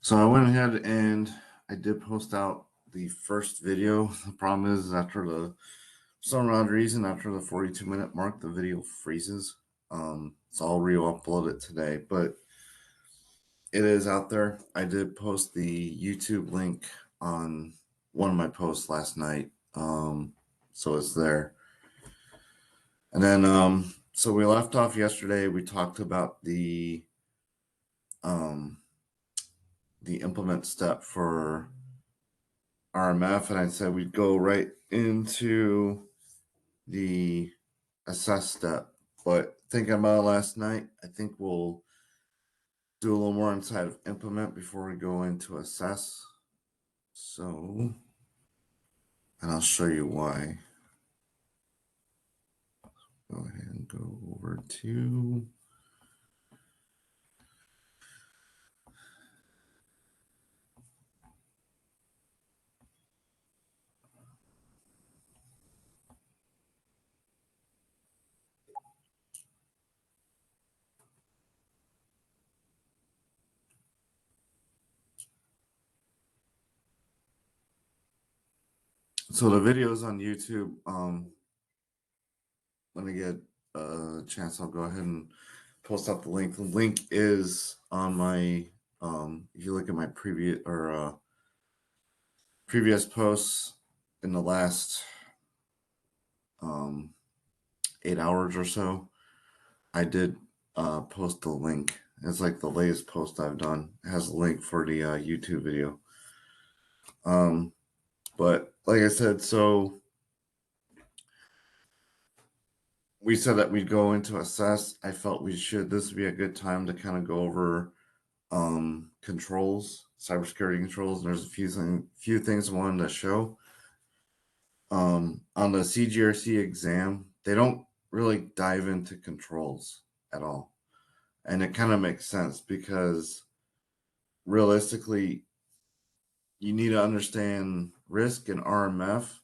So I went ahead and I did post out the first video. The problem is for some odd reason, after the 42-minute mark, the video freezes. So I'll re-upload it today, but it is out there. I did post the YouTube link on one of my posts last night. So it's there. And then, so we left off yesterday. We talked about the implement step for RMF, and I said we'd go right into the assess step. But thinking about it last night, I think we'll do a little more inside of implement before we go into assess. So, and I'll show you why. Go ahead and go over to so the videos on YouTube. When I get a chance, I'll go ahead and post out the link. The link is on my if you look at my previous posts in the last 8 hours or so, I did post the link. It's like the latest post I've done. It has a link for the YouTube video. But like I said, so we said that we'd go into assess. I felt this would be a good time to kind of go over controls, cybersecurity controls. And there's a few things I wanted to show. On the CGRC exam, they don't really dive into controls at all. And it kind of makes sense because realistically, you need to understand risk and RMF.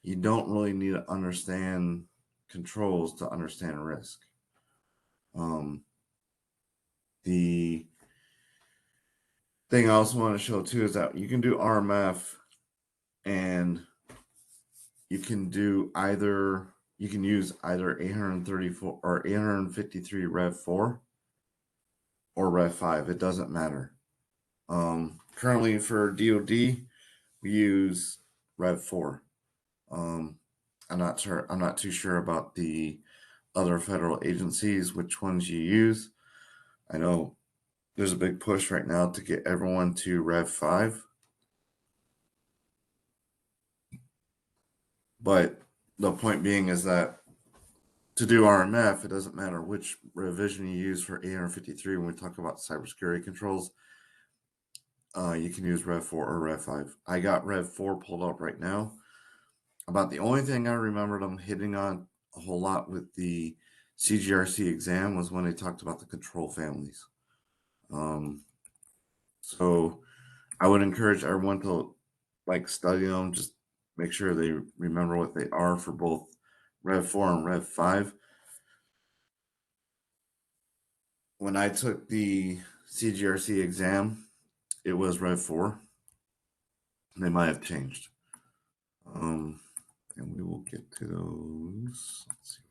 You don't really need to understand controls to understand risk. The thing I also want to show too is that you can do RMF and you can use either 834 or 853 Rev 4 or Rev 5. It doesn't matter. Currently for DoD, we use Rev 4. I'm not too sure about the other federal agencies, which ones you use. I know there's a big push right now to get everyone to Rev 5. But the point being is that to do RMF, it doesn't matter which revision you use for 853 when we talk about cybersecurity controls. You can use Rev 4 or Rev 5. I got Rev 4 pulled up right now. About the only thing I remembered them hitting on a whole lot with the CGRC exam was when they talked about the control families. So I would encourage everyone to study them, just make sure they remember what they are for both Rev 4 and Rev 5. When I took the CGRC exam, it was Rev 4. They might have changed. And we will get to those. Let's see.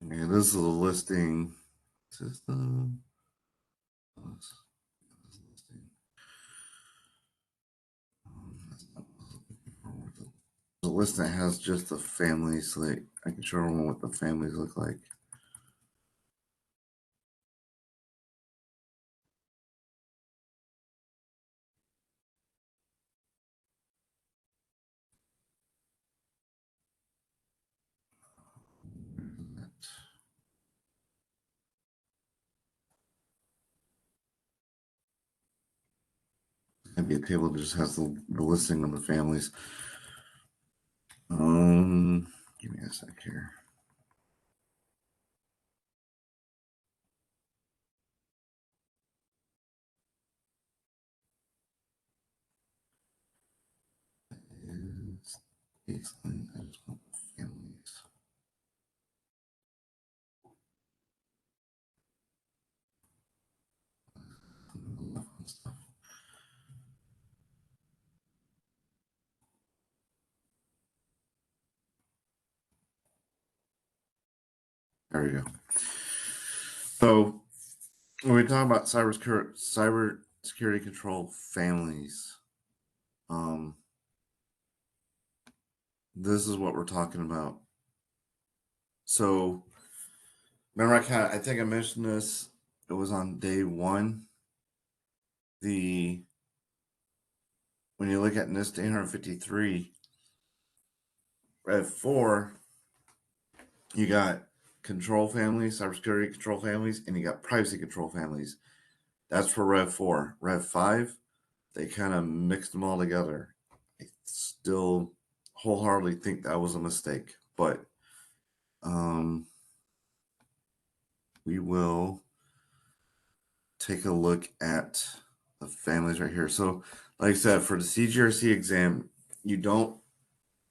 Okay, this is a listing system. The list that has just the families, so I can show everyone what the families look like. might be a table that just has the listing of the families. Give me a sec here. Families. There we go. So when we talk about cybersecurity control families, this is what we're talking about. So remember, I think I mentioned this. It was on day one. When you look at NIST 853, Rev 4, you got control families, cybersecurity control families, and you got privacy control families. That's for Rev 4. Rev 5, they kind of mixed them all together. I still wholeheartedly think that was a mistake, but we will take a look at the families right here. So, like I said, for the CGRC exam, you don't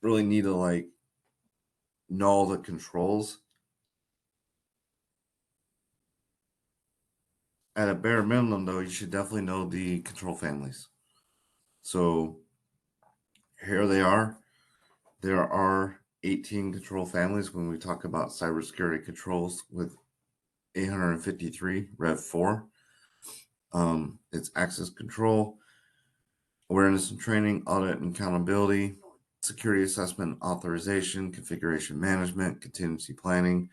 really need to know all the controls. At a bare minimum, though, you should definitely know the control families. So here they are. There are 18 control families when we talk about cybersecurity controls with 853 Rev 4. It's access control, awareness and training, audit and accountability, security assessment, authorization, configuration management, contingency planning,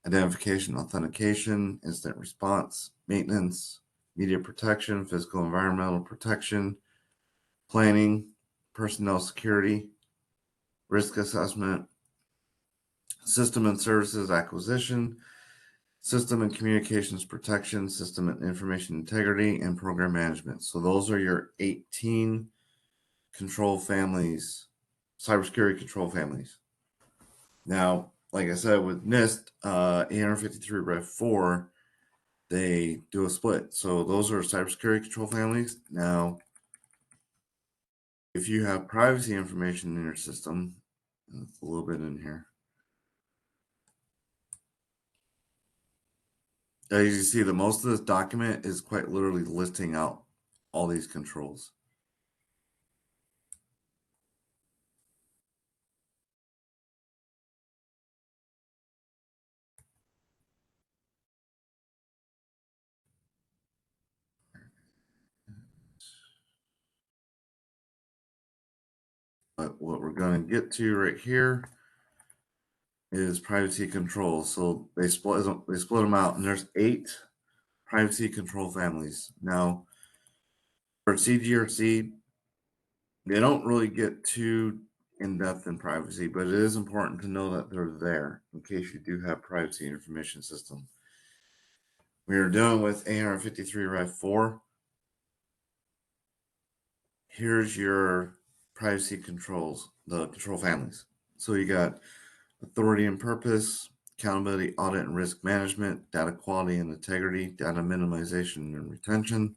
identification, authentication, incident response, maintenance, media protection, physical environmental protection, planning, personnel security, risk assessment, system and services acquisition, system and communications protection, system and information integrity, and program management. So those are your 18 control families, cybersecurity control families. Now, like I said, with NIST 853 Rev 4, they do a split. So those are cybersecurity control families. Now, if you have privacy information in your system, it's a little bit in here. As you see, the most of this document is quite literally listing out all these controls. But what we're going to get to right here is privacy control. So they split them out, and there's 8 privacy control families. Now, for CGRC, they don't really get too in depth in privacy, but it is important to know that they're there in case you do have privacy information system. We are dealing with 853 Rev 4. Here's your privacy controls, the control families. So you got authority and purpose, accountability, audit and risk management, data quality and integrity, data minimization and retention,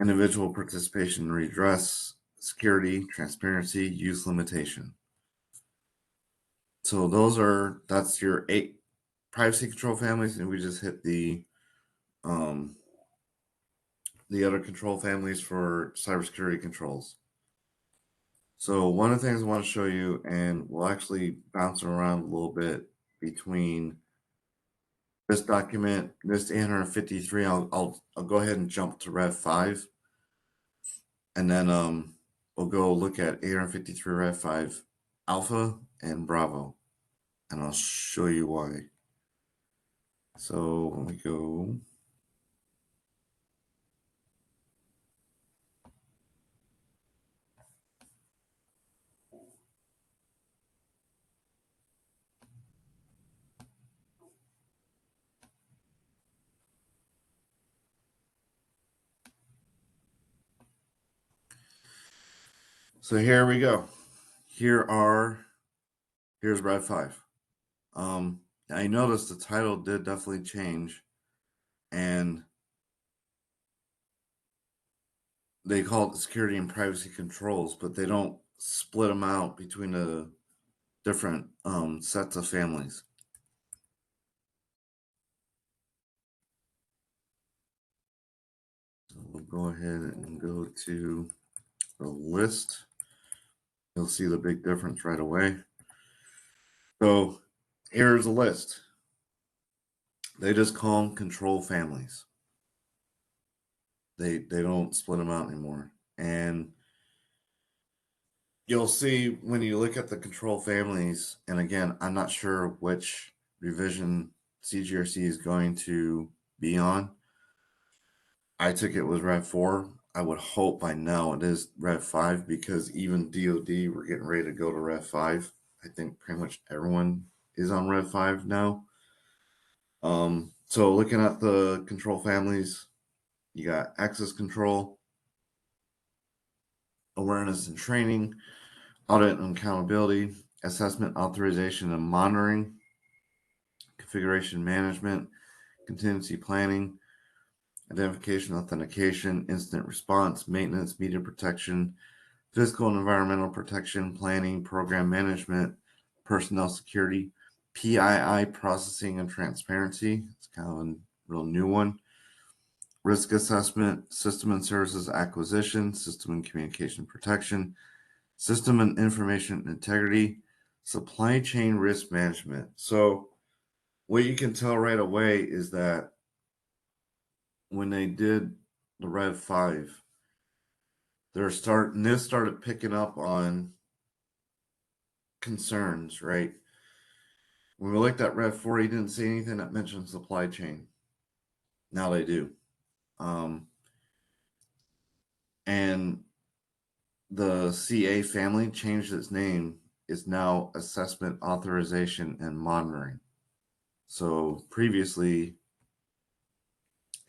individual participation and redress, security, transparency, use limitation. So that's your 8 privacy control families, and we just hit the other control families for cybersecurity controls. So one of the things I want to show you, and we'll actually bounce around a little bit between this document, this 853. I'll go ahead and jump to Rev 5, and then we'll go look at 853 Rev 5 Alpha and Bravo, and I'll show you why. So when we go. So here we go. Here's Red 5. I noticed the title did definitely change, and they call it security and privacy controls, but they don't split them out between the different sets of families. So we'll go ahead and go to the list. You'll see the big difference right away. So here's a list. They just call them control families. They don't split them out anymore. And you'll see when you look at the control families, and again, I'm not sure which revision CGRC is going to be on. I took it with Rev 4. I would hope by now it is Rev 5 because even DoD, we're getting ready to go to Rev 5. I think pretty much everyone is on Rev 5 now. So looking at the control families, you got access control, awareness and training, audit and accountability, assessment, authorization, and monitoring, configuration management, contingency planning, identification, authentication, incident response, maintenance, media protection, physical and environmental protection, planning, program management, personnel security, PII processing and transparency. It's kind of a real new one. Risk assessment, system and services acquisition, system and communication protection, system and information integrity, supply chain risk management. So what you can tell right away is that when they did the Rev 5, this started picking up on concerns, right? When we looked at Rev 4, you didn't see anything that mentioned supply chain. Now they do. And the CA family changed its name, is now assessment, authorization, and monitoring. So previously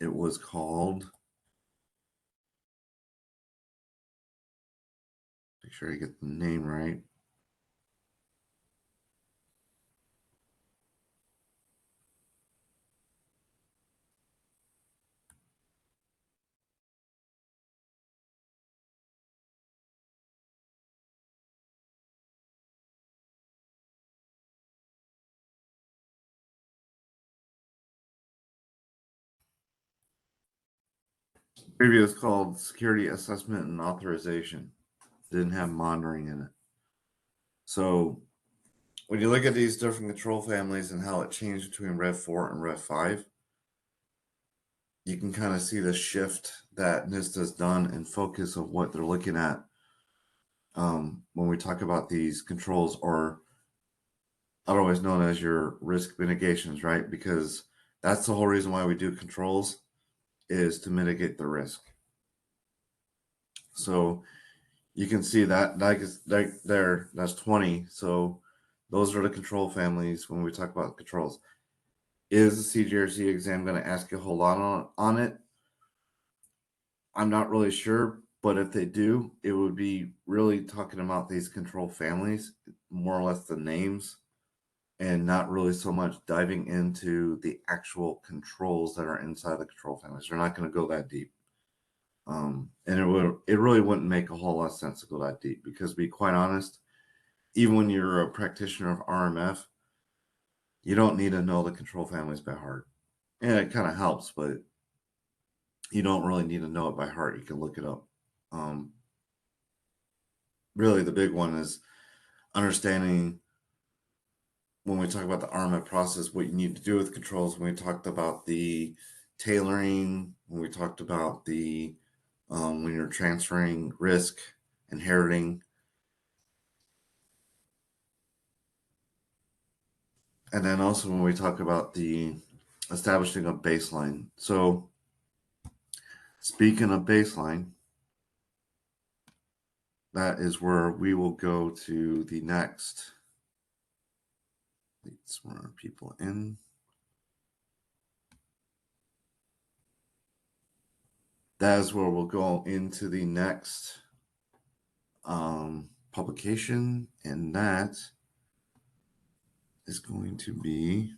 it was called, make sure I get the name right. Previous called security assessment and authorization. Didn't have monitoring in it. So when you look at these different control families and how it changed between Rev 4 and Rev 5, you can kind of see the shift that NISTA's done and focus of what they're looking at when we talk about these controls, or otherwise known as your risk mitigations, right? Because that's the whole reason why we do controls, is to mitigate the risk. So you can see that there, that's 20. So those are the control families when we talk about controls. Is the CGRC exam going to ask you a whole lot on it? I'm not really sure, but if they do, it would be really talking about these control families, more or less the names, and not really so much diving into the actual controls that are inside the control families. They're not going to go that deep. And it really wouldn't make a whole lot of sense to go that deep because, to be quite honest, even when you're a practitioner of RMF, you don't need to know the control families by heart. And it kind of helps, but you don't really need to know it by heart. You can look it up. Really, the big one is understanding when we talk about the RMF process, what you need to do with controls. When we talked about the tailoring, when we talked about the when you're transferring risk, inheriting, and then also when we talk about the establishing a baseline. So speaking of baseline, that is where we will go to the next. Let's run people in. That is where we'll go into the next publication, and that is going to be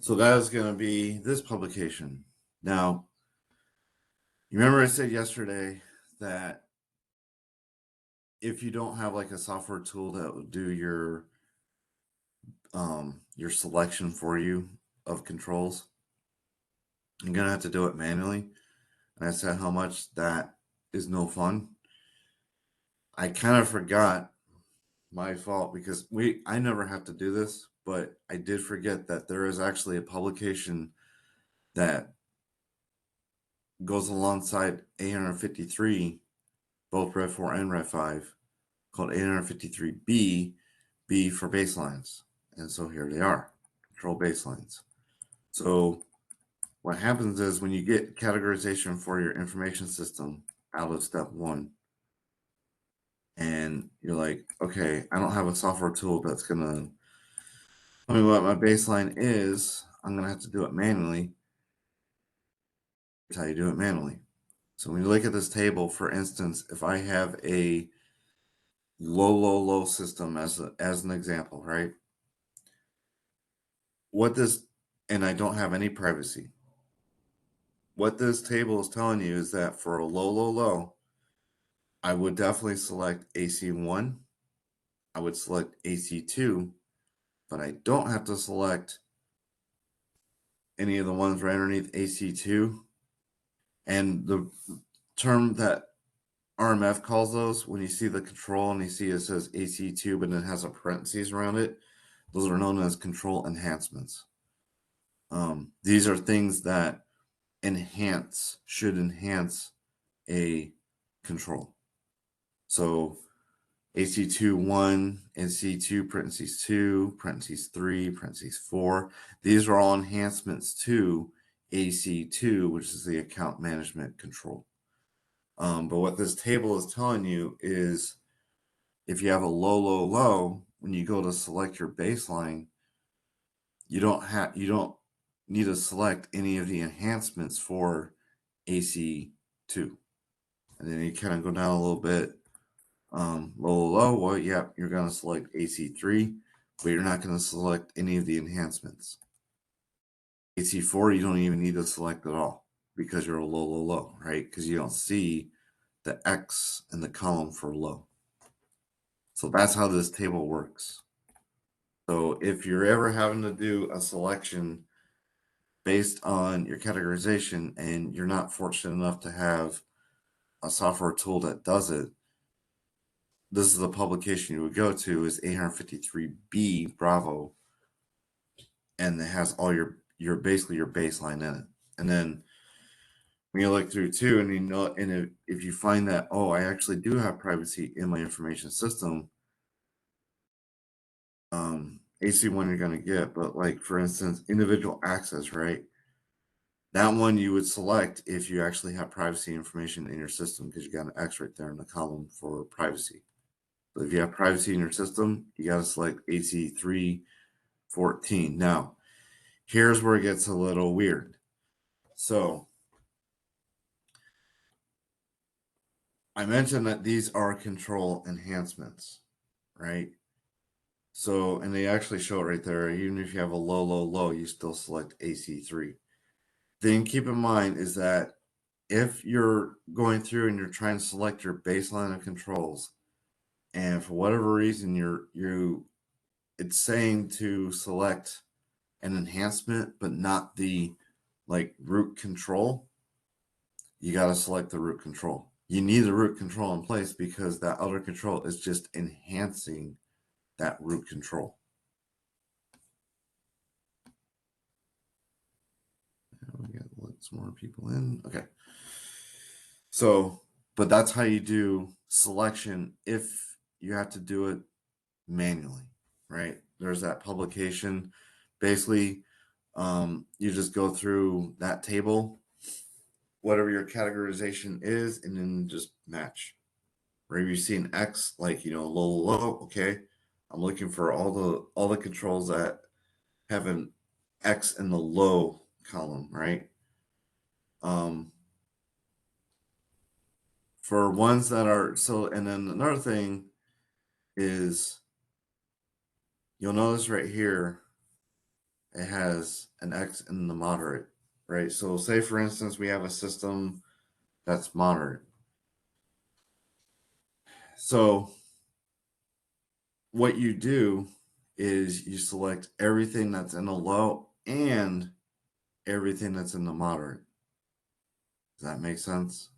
so that is going to be this publication. Now, you remember I said yesterday that if you don't have like a software tool that will do your selection for you of controls, you're gonna have to do it manually. And I said how much that is no fun. I kind of forgot, my fault, because I never have to do this, but I did forget that there is actually a publication that goes alongside 853, both Rev 4 and Rev 5, called 853B, B for baselines. And so here they are, control baselines. So what happens is when you get categorization for your information system out of step 1, and you're like, okay, I don't have a software tool that's going to tell me what my baseline is, I'm going to have to do it manually. That's how you do it manually. So when you look at this table, for instance, if I have a low system as an example, right? And I don't have any privacy. What this table is telling you is that for a low, I would definitely select AC1. I would select AC2, but I don't have to select any of the ones right underneath AC2. And the term that RMF calls those, when you see the control and you see it says AC2, but it has a parentheses around it, those are known as control enhancements. These are things that should enhance a control. So AC2 1, AC2 parentheses 2, parentheses 3, parentheses 4. These are all enhancements to AC2, which is the account management control. But what this table is telling you is if you have a low, when you go to select your baseline, you don't need to select any of the enhancements for AC2. And then you kind of go down a little bit. Low, well, yeah, you're going to select AC3, but you're not going to select any of the enhancements. AC4, you don't even need to select at all because you're a low, right? Because you don't see the X in the column for low. So that's how this table works. So if you're ever having to do a selection based on your categorization and you're not fortunate enough to have a software tool that does it, this is the publication you would go to, is 853B Bravo, and it has all your basically your baseline in it. And then when you look through too, and and if you find that, oh, I actually do have privacy in my information system, AC1 you're going to get, but like for instance, individual access, right? That one you would select if you actually have privacy information in your system, because you got an X right there in the column for privacy. So if you have privacy in your system, you got to select AC314. Now, here's where it gets a little weird. So I mentioned that these are control enhancements, right? So, and they actually show it right there. Even if you have a low, you still select AC3. Thing keep in mind is that if you're going through and you're trying to select your baseline of controls, and for whatever reason it's saying to select an enhancement but not the like root control, you got to select the root control. You need the root control in place because that other control is just enhancing that root control. We got to let some more people in. Okay. So, but that's how you do selection if you have to do it manually, right? there's that publication. Basically, you just go through that table, whatever your categorization is, and then just match. Wherever you see an X, like low, okay, I'm looking for all the controls that have an X in the low column, right? For ones that are and then another thing is you'll notice right here it has an X in the moderate, right? So say for instance we have a system that's moderate. So what you do is you select everything that's in the low and everything that's in the moderate. Does that make sense?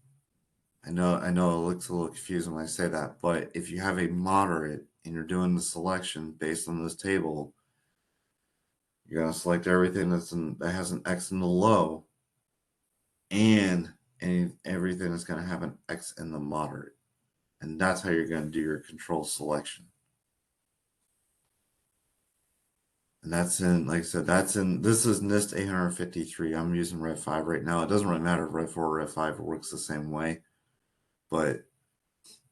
I know it looks a little confusing when I say that, but if you have a moderate and you're doing the selection based on this table, you're going to select everything that has an X in the low and everything that's going to have an X in the moderate. And that's how you're going to do your control selection. And that's in, like I said, this is NIST 853. I'm using Rev 5 right now. It doesn't really matter if Rev 4 or Rev 5, it works the same way. But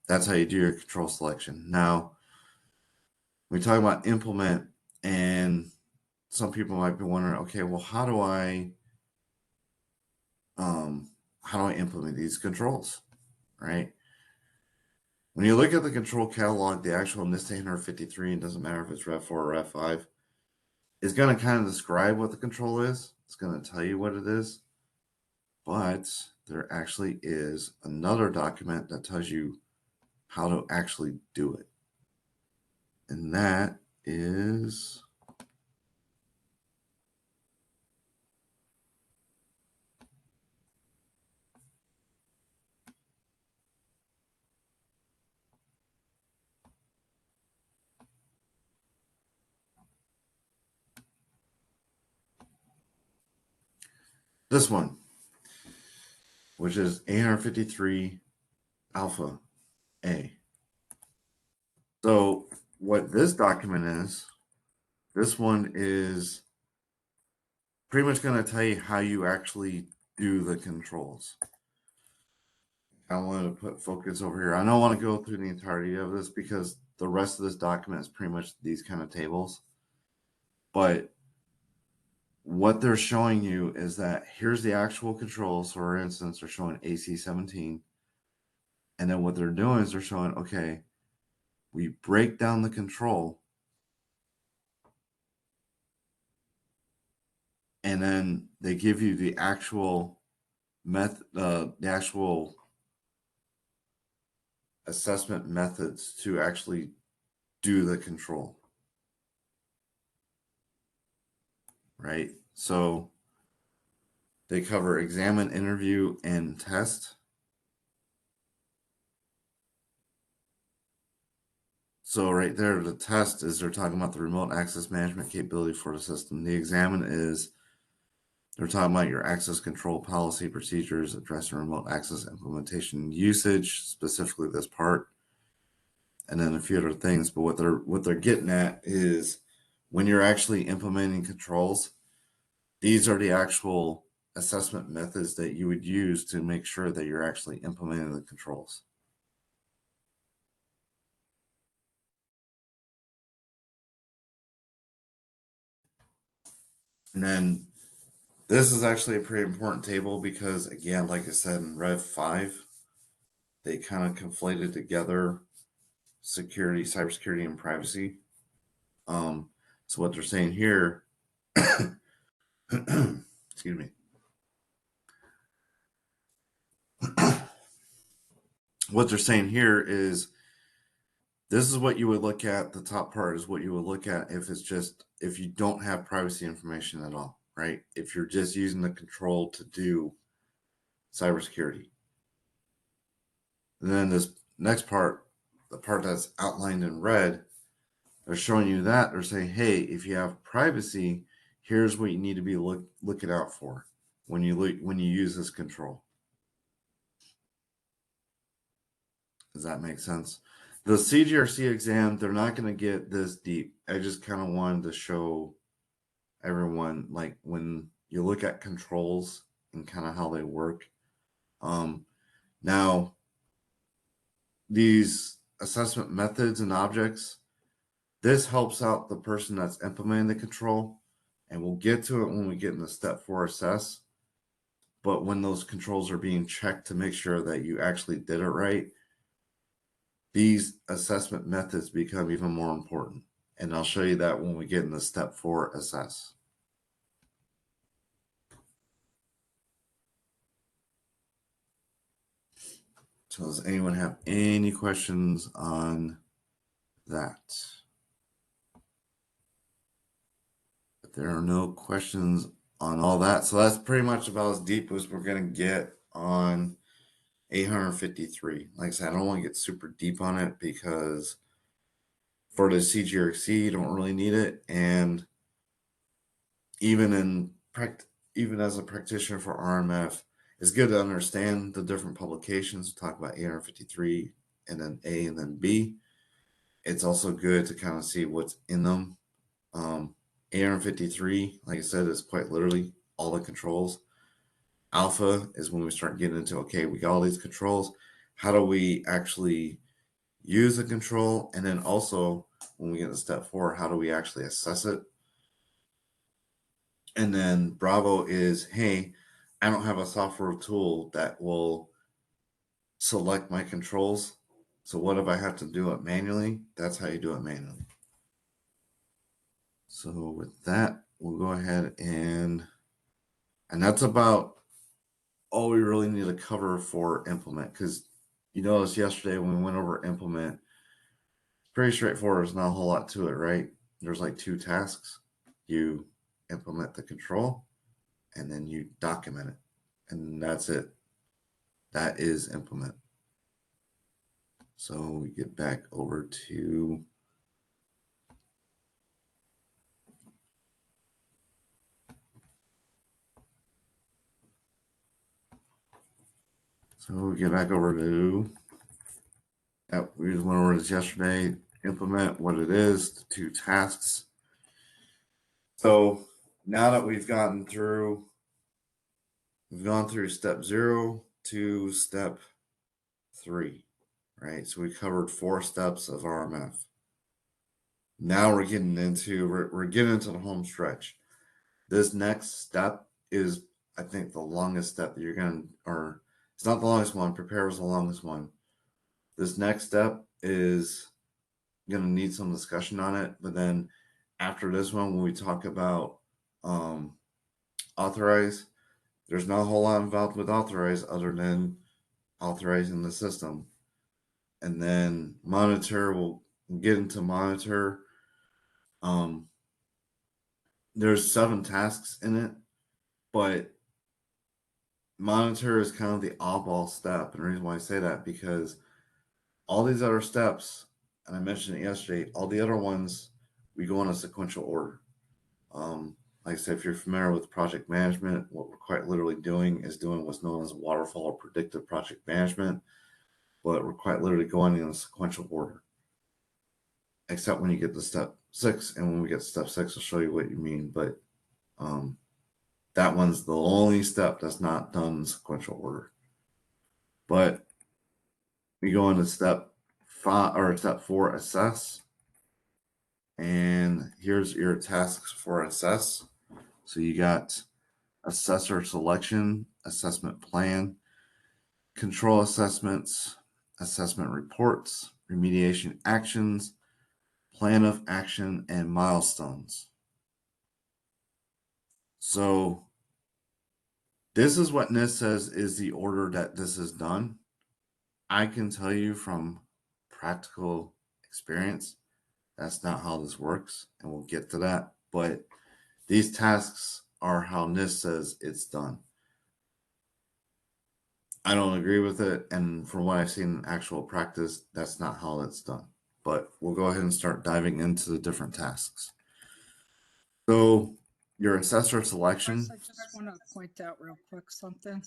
that's how you do your control selection. Now, we talk about implement, and some people might be wondering, okay, well, how do I implement these controls, right? When you look at the control catalog, the actual NIST 853, it doesn't matter if it's Rev 4 or Rev 5, is going to kind of describe what the control is. It's going to tell you what it is. But there actually is another document that tells you how to actually do it. And that is this one, which is 853 Alpha A. So what this document is, this one is pretty much going to tell you how you actually do the controls. I want to put focus over here. I don't want to go through the entirety of this because the rest of this document is pretty much these kind of tables. But what they're showing you is that here's the actual controls. So for instance, they're showing AC 17. And then what they're doing is they're showing, okay, we break down the control. And then they give you the actual the actual assessment methods to actually do the control. Right? So they cover examine, interview, and test. So right there, the test is they're talking about the remote access management capability for the system. The examine is they're talking about your access control policy procedures, addressing remote access implementation usage, specifically this part, and then a few other things. But what they're getting at is when you're actually implementing controls, these are the actual assessment methods that you would use to make sure that you're actually implementing the controls. And then this is actually a pretty important table because, again, like I said, in Rev 5, they kind of conflated together security, cybersecurity, and privacy. So what they're saying here, excuse me. What they're saying here is this is what you would look at. The top part is what you would look at if you don't have privacy information at all, right? If you're just using the control to do cybersecurity. And then this next part, the part that's outlined in red, they're showing you that. They're saying, hey, if you have privacy, here's what you need to be looking out for when you use this control. Does that make sense? The CGRC exam, they're not going to get this deep. I just kind of wanted to show everyone, like, when you look at controls and kind of how they work. Now, these assessment methods and objects, this helps out the person that's implementing the control, and we'll get to it when we get into step 4 assess. But when those controls are being checked to make sure that you actually did it right, these assessment methods become even more important. And I'll show you that when we get into step 4 assess. So does anyone have any questions on that? If there are no questions on all that, so that's pretty much about as deep as we're going to get on 853. Like I said, I don't want to get super deep on it because for the CGRC, you don't really need it. And even as a practitioner for RMF, it's good to understand the different publications. Talk about 853 and then A and then B. It's also good to kind of see what's in them. 853, like I said, is quite literally all the controls. Alpha is when we start getting into, okay, we got all these controls. How do we actually use the control? And then also when we get to step 4, how do we actually assess it? And then Bravo is, hey, I don't have a software tool that will select my controls. So what if I have to do it manually? That's how you do it manually. So with that, we'll go ahead and that's about all we really need to cover for implement, because you noticed yesterday when we went over implement, pretty straightforward. There's not a whole lot to it, right? There's like 2 tasks. You implement the control and then you document it, and that's it. That is implement. So we get back over to we just went over this yesterday. Implement, what it is, the 2 tasks. So now that we've gone through step 0 to step 3, right? So we covered 4 steps of RMF. Now we're getting into the home stretch. This next step is, I think, the longest step that you're going to, or it's not the longest one. Prepare is the longest one. This next step is going to need some discussion on it. But then after this one, when we talk about authorize, there's not a whole lot involved with authorize other than authorizing the system. And then monitor, we'll get into monitor. There's 7 tasks in it, but monitor is kind of the oddball step. And the reason why I say that, because all these other steps, and I mentioned it yesterday, all the other ones, we go in a sequential order. Like I said, if you're familiar with project management, what we're quite literally doing is doing what's known as waterfall or predictive project management, but we're quite literally going in a sequential order. Except when you get to step 6, and when we get to step 6, I'll show you what you mean. But that one's the only step that's not done in sequential order. But we go into step 5 or step 4, assess. And here's your tasks for assess. So you got assessor selection, assessment plan, control assessments, assessment reports, remediation actions, plan of action, and milestones. So this is what NIST says is the order that this is done. I can tell you from practical experience, that's not how this works, and we'll get to that. But these tasks are how NIST says it's done. I don't agree with it, and from what I've seen in actual practice, that's not how it's done. But we'll go ahead and start diving into the different tasks. So your assessor selection. I just want to point out real quick something.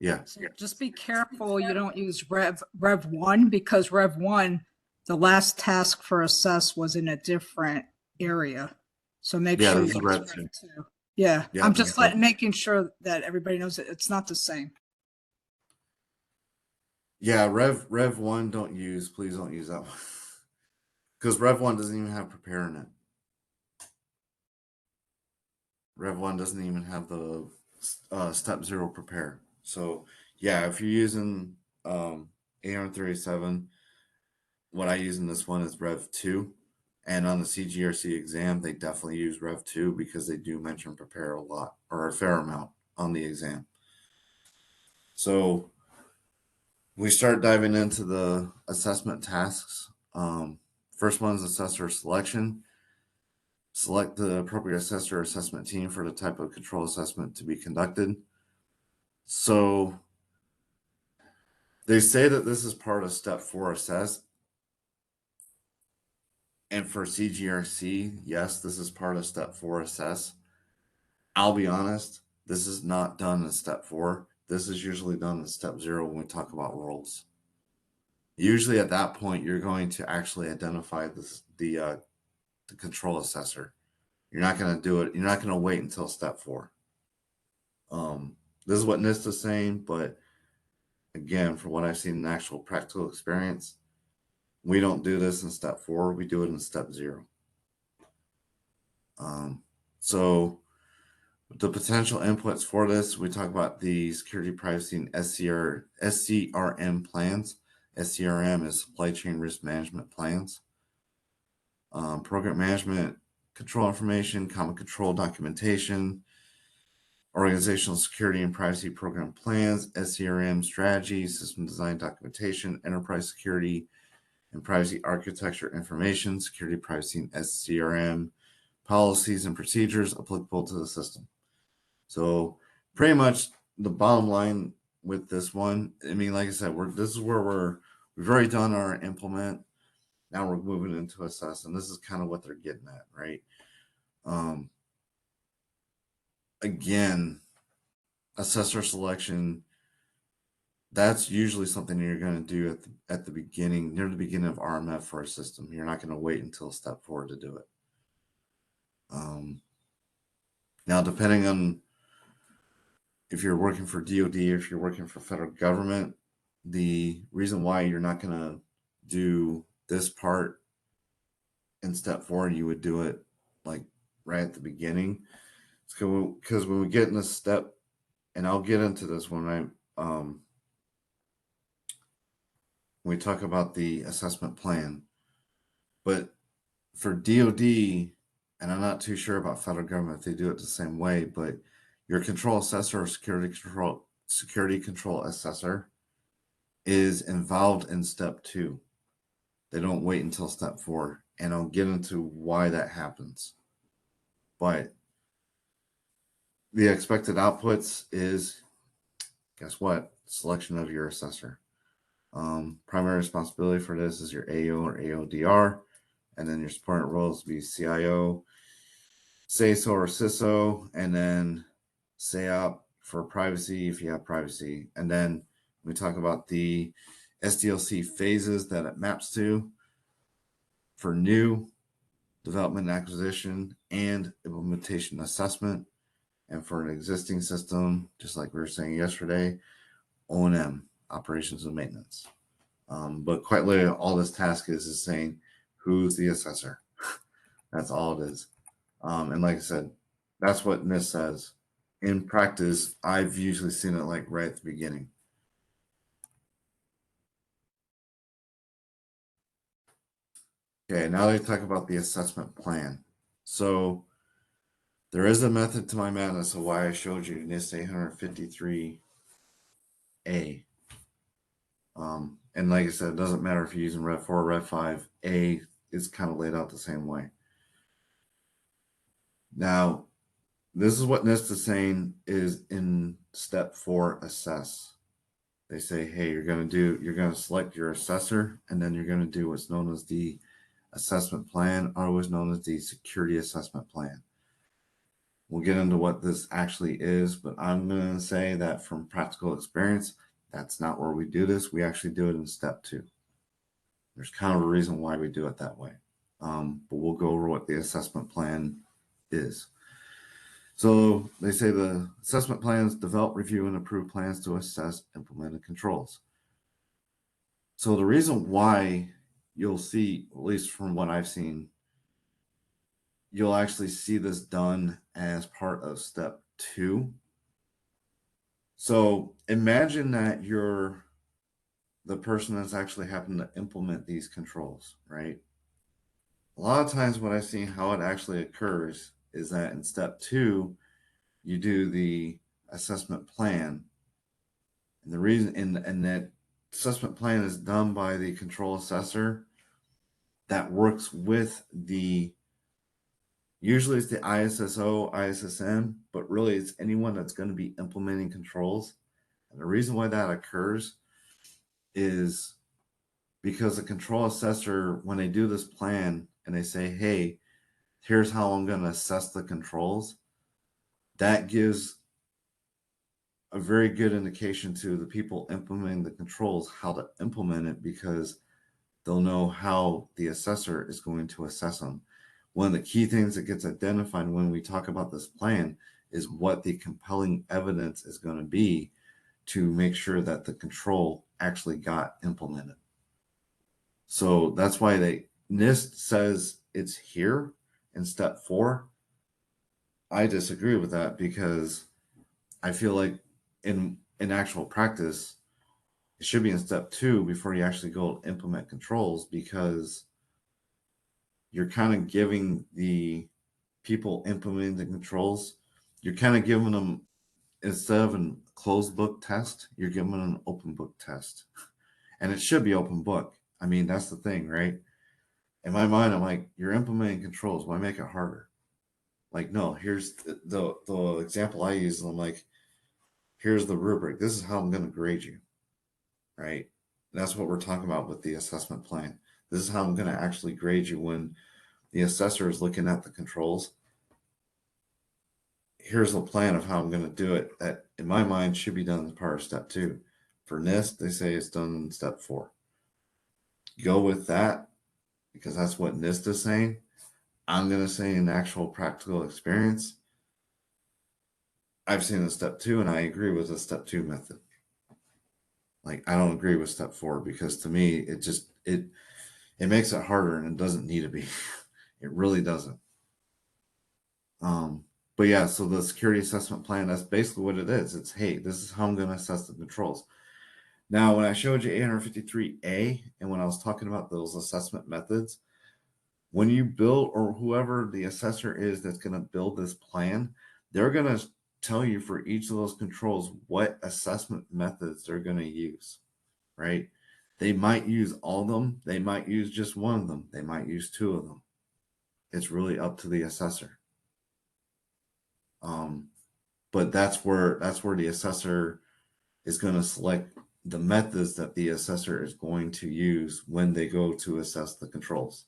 Yeah. So just be careful you don't use Rev 1, because Rev 1 the last task for assess was in a different area. So make Yeah, sure this is you Rev use 2. Rev 2. Yeah, Yeah, I'm this just is Rev- making sure that everybody knows that it's not the same. Yeah, Rev 1 don't use, please don't use that one. Because Rev 1 doesn't even have prepare in it. Rev 1 doesn't even have the step 0 prepare. So yeah, if you're using 837, what I use in this one is Rev 2. And on the CGRC exam, they definitely use Rev 2 because they do mention prepare a lot or a fair amount on the exam. So we start diving into the assessment tasks. First one is assessor selection. Select the appropriate assessor assessment team for the type of control assessment to be conducted. So they say that this is part of step 4 assess. And for CGRC, yes, this is part of step 4 assess. I'll be honest, this is not done in step 4. This is usually done in step 0 when we talk about roles. Usually at that point, you're going to actually identify the control assessor. You're not going to do it. You're not going to wait until step 4. This is what NIST is saying, but again, from what I've seen in actual practical experience, we don't do this in step 4. We do it in step 0. So the potential inputs for this, we talk about the security, privacy, and SCRM plans. SCRM is supply chain risk management plans. Program management, control information, common control documentation, organizational security and privacy program plans, SCRM strategy, system design documentation, enterprise security and privacy architecture information, security, privacy, and SCRM policies and procedures applicable to the system. So pretty much the bottom line with this one, I mean, like I said, this is where we've already done our implement. Now we're moving into assess, and this is kind of what they're getting at, right? Again, assessor selection, that's usually something you're going to do at the beginning, near the beginning of RMF for a system. You're not going to wait until step 4 to do it. Now, depending on if you're working for DoD, if you're working for federal government, the reason why you're not going to do this part in step 4, you would do it like right at the beginning. Because when we get in this step, and I'll get into this when we talk about the assessment plan, but for DoD, and I'm not too sure about federal government if they do it the same way, but your control assessor or security control assessor is involved in step 2. They don't wait until step 4, and I'll get into why that happens. But the expected outputs is, guess what? Selection of your assessor. Primary responsibility for this is your AO or AODR, and then your supporting roles be CIO, CISO or CISO, and then SAOP for privacy if you have privacy. And then we talk about the SDLC phases that it maps to for new development, acquisition, and implementation assessment. And for an existing system, just like we were saying yesterday, O&M, operations and maintenance. But quite literally, all this task is saying who's the assessor. That's all it is. And like I said, that's what NIST says. In practice, I've usually seen it like right at the beginning. Okay, now they talk about the assessment plan. So there is a method to my madness of why I showed you NIST 853A. And like I said, it doesn't matter if you're using Rev 4 or Rev 5, A is kind of laid out the same way. Now, this is what NIST is saying is in step 4 assess. They say, hey, you're going to select your assessor, and then you're going to do what's known as the assessment plan, otherwise known as the security assessment plan. We'll get into what this actually is, but I'm going to say that from practical experience, that's not where we do this. We actually do it in step 2. There's kind of a reason why we do it that way. But we'll go over what the assessment plan is. So they say the assessment plans develop, review, and approve plans to assess implemented controls. So the reason why you'll see, at least from what I've seen, you'll actually see this done as part of step 2. So imagine that you're the person that's actually having to implement these controls, right? A lot of times what I've seen how it actually occurs is that in step 2, you do the assessment plan. And the reason and that assessment plan is done by the control assessor that works with the usually it's the ISSO, ISSM, but really it's anyone that's going to be implementing controls. And the reason why that occurs is because the control assessor, when they do this plan and they say, hey, here's how I'm going to assess the controls, that gives a very good indication to the people implementing the controls how to implement it, because they'll know how the assessor is going to assess them. One of the key things that gets identified when we talk about this plan is what the compelling evidence is going to be to make sure that the control actually got implemented. So that's why NIST says it's here in step 4. I disagree with that because I feel like in actual practice, it should be in step 2 before you actually go implement controls, because you're kind of giving the people implementing the controls, you're kind of giving them, instead of a closed book test, you're giving them an open book test. And it should be open book. I mean, that's the thing, right? In my mind, I'm like, you're implementing controls. Why make it harder? Like, no, here's the example I use. I'm like, here's the rubric. This is how I'm going to grade you, right? And that's what we're talking about with the assessment plan. This is how I'm going to actually grade you when the assessor is looking at the controls. Here's the plan of how I'm going to do it. That, in my mind, should be done as part of step 2. For NIST, they say it's done in step 4. Go with that, because that's what NIST is saying. I'm going to say in actual practical experience, I've seen a step 2, and I agree with the step 2 method. Like, I don't agree with step 4, because to me, it makes it harder, and it doesn't need to be. It really doesn't. But yeah, so the security assessment plan, that's basically what it is. It's, hey, this is how I'm going to assess the controls. Now, when I showed you 853A, and when I was talking about those assessment methods, when you build, or whoever the assessor is that's going to build this plan, they're going to tell you for each of those controls what assessment methods they're going to use, right? They might use all of them. They might use just one of them. They might use 2 of them. It's really up to the assessor. But that's where the assessor is going to select the methods that the assessor is going to use when they go to assess the controls.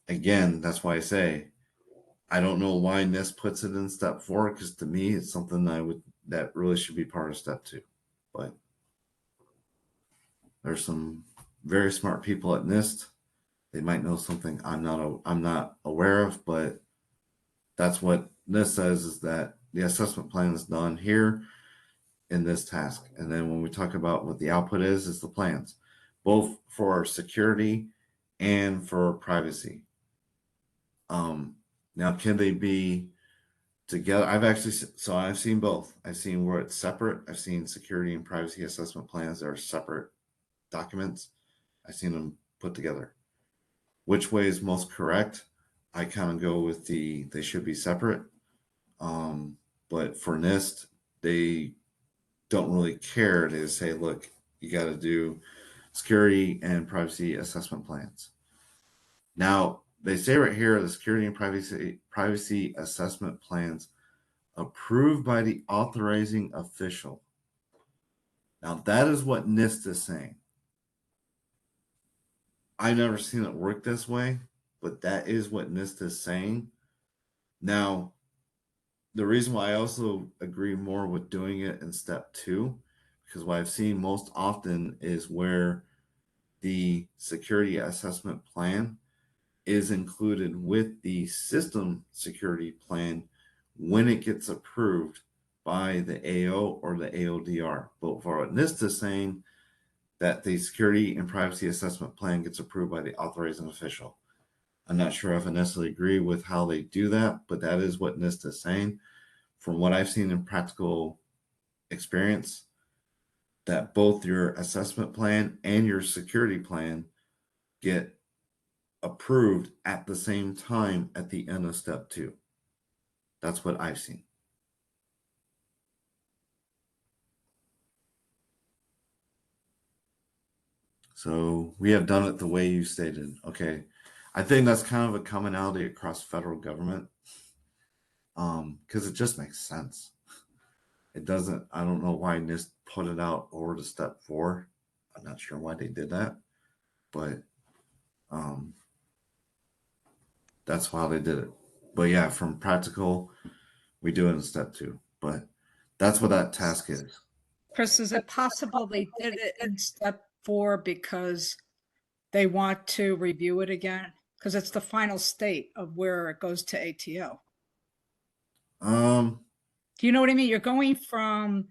Again, that's why I say I don't know why NIST puts it in step 4, because to me it's something that really should be part of step 2. But there's some very smart people at NIST. They might know something I'm not aware of, but that's what NIST says, is that the assessment plan is done here in this task. And then when we talk about what the output is the plans, both for security and for privacy. Now, can they be together? I've seen both. I've seen where it's separate. I've seen security and privacy assessment plans that are separate documents. I've seen them put together. Which way is most correct? I kind of go with they should be separate. But for NIST, they don't really care to say, look, you got to do security and privacy assessment plans. Now, they say right here, the security and privacy assessment plans approved by the authorizing official. Now, that is what NIST is saying. I've never seen it work this way, but that is what NIST is saying. Now, the reason why I also agree more with doing it in step 2, because what I've seen most often is where the security assessment plan is included with the system security plan when it gets approved by the AO or the AODR. But for what NIST is saying, that the security and privacy assessment plan gets approved by the authorizing official. I'm not sure if I necessarily agree with how they do that, but that is what NIST is saying. From what I've seen in practical experience, that both your assessment plan and your security plan get approved at the same time at the end of step 2. That's what I've seen. So we have done it the way you stated. Okay. I think that's kind of a commonality across federal government. Because it just makes sense. It doesn't, I don't know why NIST put it out over to step 4. I'm not sure why they did that, but that's how they did it. But yeah, from practical, we do it in step 2. But that's what that task is. Chris, is it possible they did it in step 4 because they want to review it again? Because it's the final state of where it goes to ATO. Do you know what I mean? You're going from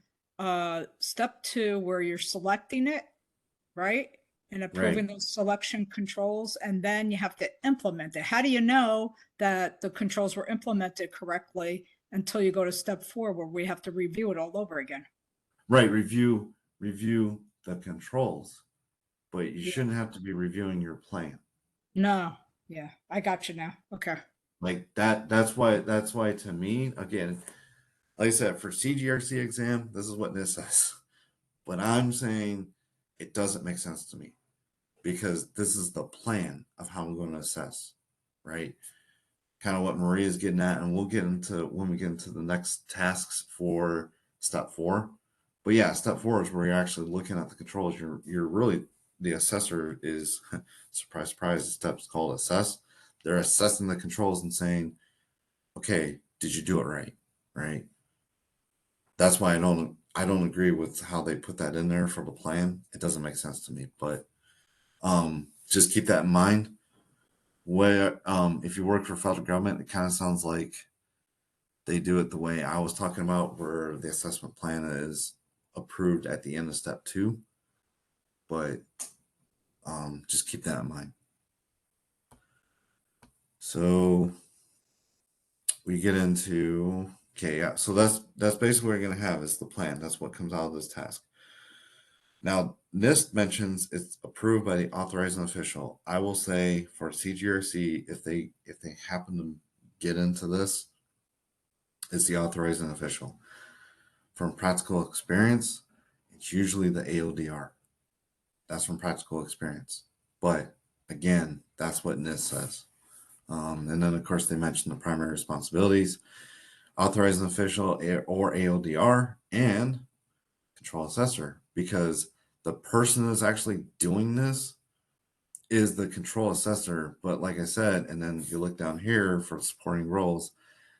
step 2 where you're selecting it, right? And approving those selection controls, and then you have to implement it. How do you know that the controls were implemented correctly until you go to step 4 where we have to review it all over again? Right, review the controls, but you shouldn't have to be reviewing your plan. No, yeah, I got you now. Okay. Like that's why to me, again, like I said, for CGRC exam, this is what this says. But I'm saying it doesn't make sense to me because this is the plan of how I'm going to assess, right? Kind of what Maria is getting at, and we'll get into when we get into the next tasks for step 4. But yeah, step 4 is where you're actually looking at the controls. You're really, the assessor is surprise, surprise. The step's called assess. They're assessing the controls and saying, okay, did you do it right? Right. That's why I don't agree with how they put that in there for the plan. It doesn't make sense to me. But just keep that in mind. Where if you work for federal government, it kind of sounds like they do it the way I was talking about, where the assessment plan is approved at the end of step 2. But just keep that in mind. So we get into, okay, yeah. So that's basically what we're gonna have is the plan. That's what comes out of this task. Now, NIST mentions it's approved by the authorizing official. I will say for CGRC, if they happen to get into this, it's the authorizing official. From practical experience, it's usually the AODR. That's from practical experience. But again, that's what NIST says. And then, of course, they mention the primary responsibilities, authorizing official or AODR, and control assessor, because the person that's actually doing this is the control assessor. But like I said, and then you look down here for supporting roles,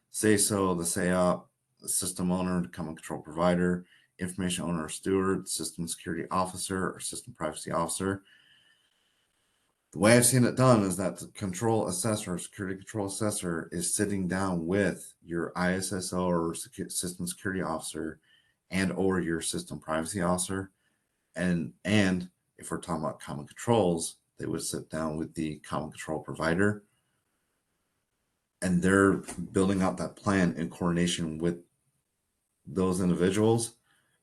say so, the SAOP, the system owner, the common control provider, information owner or steward, system security officer, or system privacy officer. The way I've seen it done is that the control assessor, security control assessor, is sitting down with your ISSO or system security officer and or your system privacy officer. And if we're talking about common controls, they would sit down with the common control provider, and they're building out that plan in coordination with those individuals,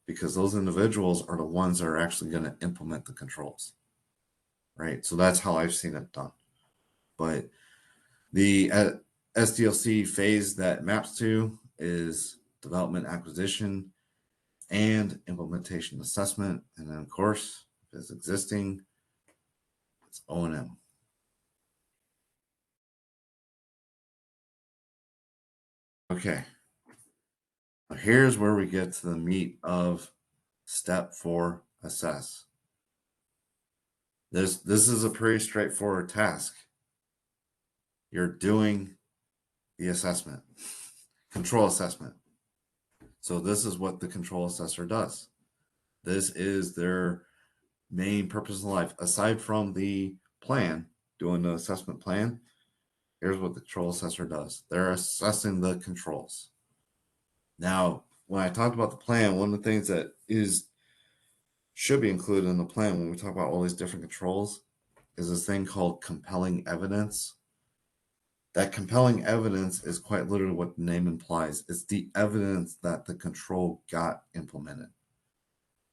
because those individuals are the ones that are actually going to implement the controls. Right. So that's how I've seen it done. But the SDLC phase that maps to is development, acquisition, and implementation assessment. And then, of course, if it's existing, it's O&M. Okay. Now here's where we get to the meat of step 4, assess. This is a pretty straightforward task. You're doing the assessment, control assessment. So this is what the control assessor does. This is their main purpose in life, aside from the plan, doing the assessment plan, here's what the control assessor does. They're assessing the controls. Now, when I talked about the plan, one of the things that should be included in the plan when we talk about all these different controls is this thing called compelling evidence. That compelling evidence is quite literally what the name implies. It's the evidence that the control got implemented.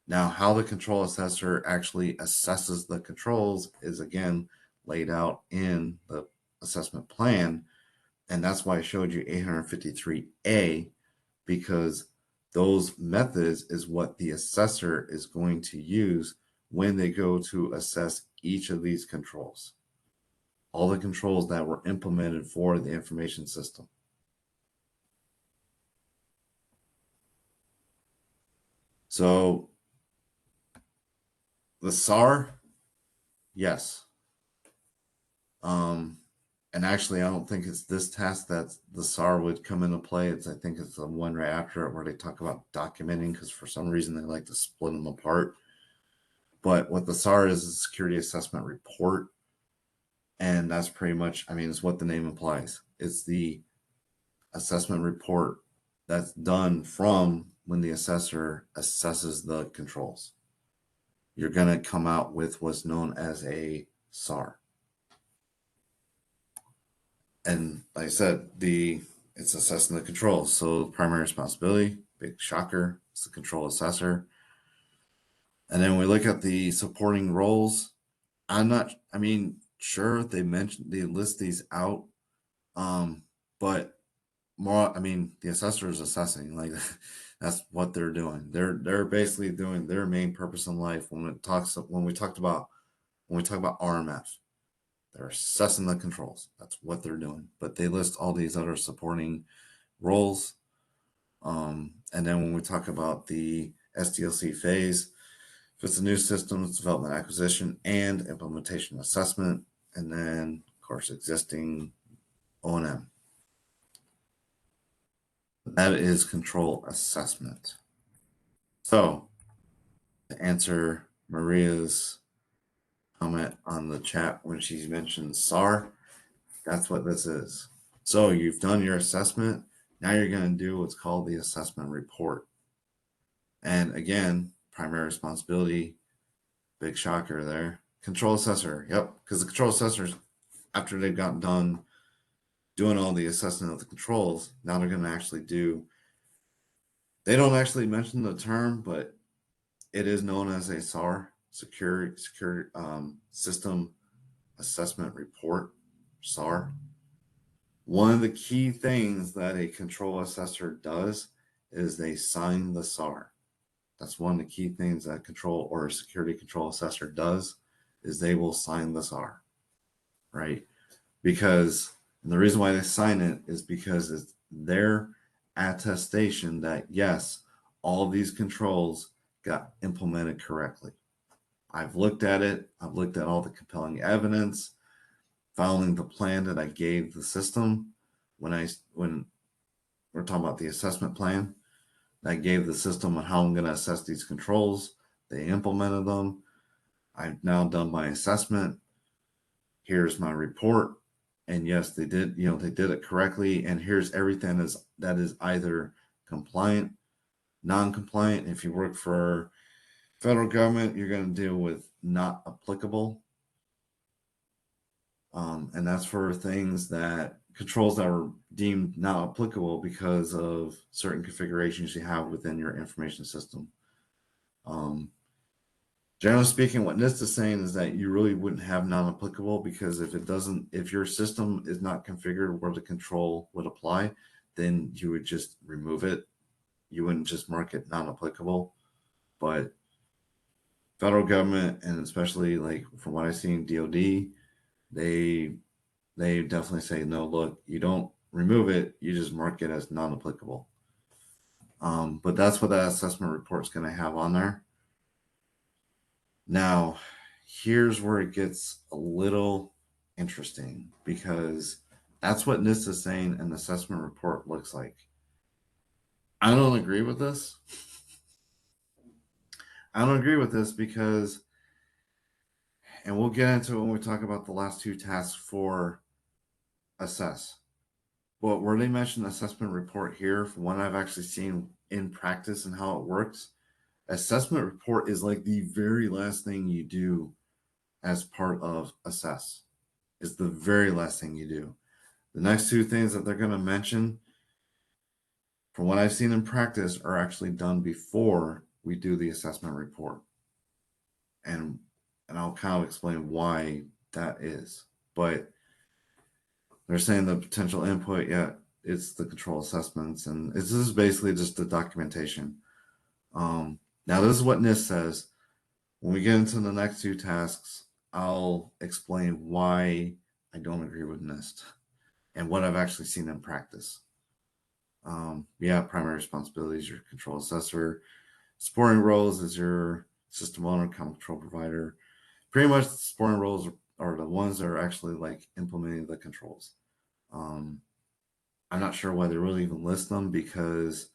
Now, how the control assessor actually assesses the controls is again laid out in the assessment plan. And that's why I showed you 853A, because those methods is what the assessor is going to use when they go to assess each of these controls. All the controls that were implemented for the information system. So the SAR, yes. And actually, I don't think it's this task that the SAR would come into play. I think it's the one right after it where they talk about documenting, because for some reason they like to split them apart. But what the SAR is a security assessment report. And that's pretty much, it's what the name implies. It's the assessment report that's done from when the assessor assesses the controls. You're going to come out with what's known as a SAR. And like I said, it's assessing the controls. So primary responsibility, big shocker, it's the control assessor. And then we look at the supporting roles. Sure, they list these out. But more, the assessor is assessing, like that's what they're doing. They're basically doing their main purpose in life. When we talk about RMF, they're assessing the controls. That's what they're doing. But they list all these other supporting roles. And then when we talk about the SDLC phase, if it's a new systems development, acquisition, and implementation assessment, and then of course existing O&M. That is control assessment. So to answer Maria's comment on the chat when she mentioned SAR, that's what this is. So you've done your assessment. Now you're going to do what's called the assessment report. And again, primary responsibility, big shocker there. Control assessor, yep, because the control assessors, after they've gotten done doing all the assessment of the controls, now they're going to actually they don't actually mention the term, but it is known as a SAR, Secure System Assessment Report, SAR. One of the key things that a control assessor does is they sign the SAR. That's one of the key things that control or security control assessor does, is they will sign the SAR, right? Because the reason why they sign it is because it's their attestation that yes, all these controls got implemented correctly. I've looked at it. I've looked at all the compelling evidence following the plan that I gave the system when we're talking about the assessment plan. I gave the system on how I'm going to assess these controls. They implemented them. I've now done my assessment. Here's my report. And yes, they did it correctly. And here's everything that is either compliant, non-compliant. If you work for federal government, you're going to deal with not applicable. And that's for controls that are deemed not applicable because of certain configurations you have within your information system. Generally speaking, what NIST is saying is that you really wouldn't have non-applicable, because if your system is not configured where the control would apply, then you would just remove it. You wouldn't just mark it non-applicable. But federal government, and especially like from what I see in DoD, they definitely say, no, look, you don't remove it, you just mark it as non-applicable. But that's what that assessment report is going to have on there. Now, here's where it gets a little interesting, because that's what NIST is saying an assessment report looks like. I don't agree with this. I don't agree with this because and we'll get into it when we talk about the last two tasks for assess. But where they mention assessment report here, from what I've actually seen in practice and how it works, assessment report is like the very last thing you do as part of assess. Is the very last thing you do. The next two things that they're going to mention, from what I've seen in practice, are actually done before we do the assessment report. And I'll kind of explain why that is. But they're saying the potential input, yeah, it's the control assessments, and this is basically just the documentation. Now, this is what NIST says. When we get into the next two tasks, I'll explain why I don't agree with NIST and what I've actually seen in practice. Yeah, primary responsibility is your control assessor. Supporting roles is your system owner, common control provider. Pretty much the supporting roles are the ones that are actually like implementing the controls. I'm not sure why they really even list them, because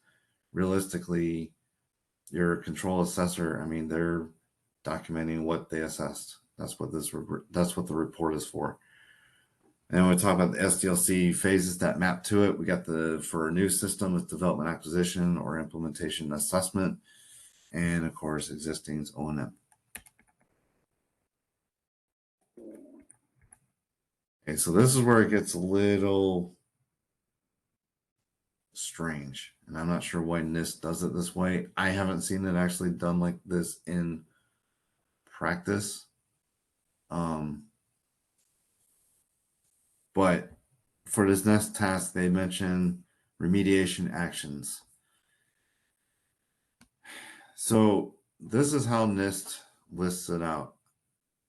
realistically, your control assessor, I mean, they're documenting what they assessed. That's what the report is for. And when we talk about the SDLC phases that map to it, we got for a new system, it's development, acquisition, or implementation assessment, and of course, existing is O&M. Okay, so this is where it gets a little strange, and I'm not sure why NIST does it this way. I haven't seen it actually done like this in practice. But for this next task, they mention remediation actions. So this is how NIST lists it out.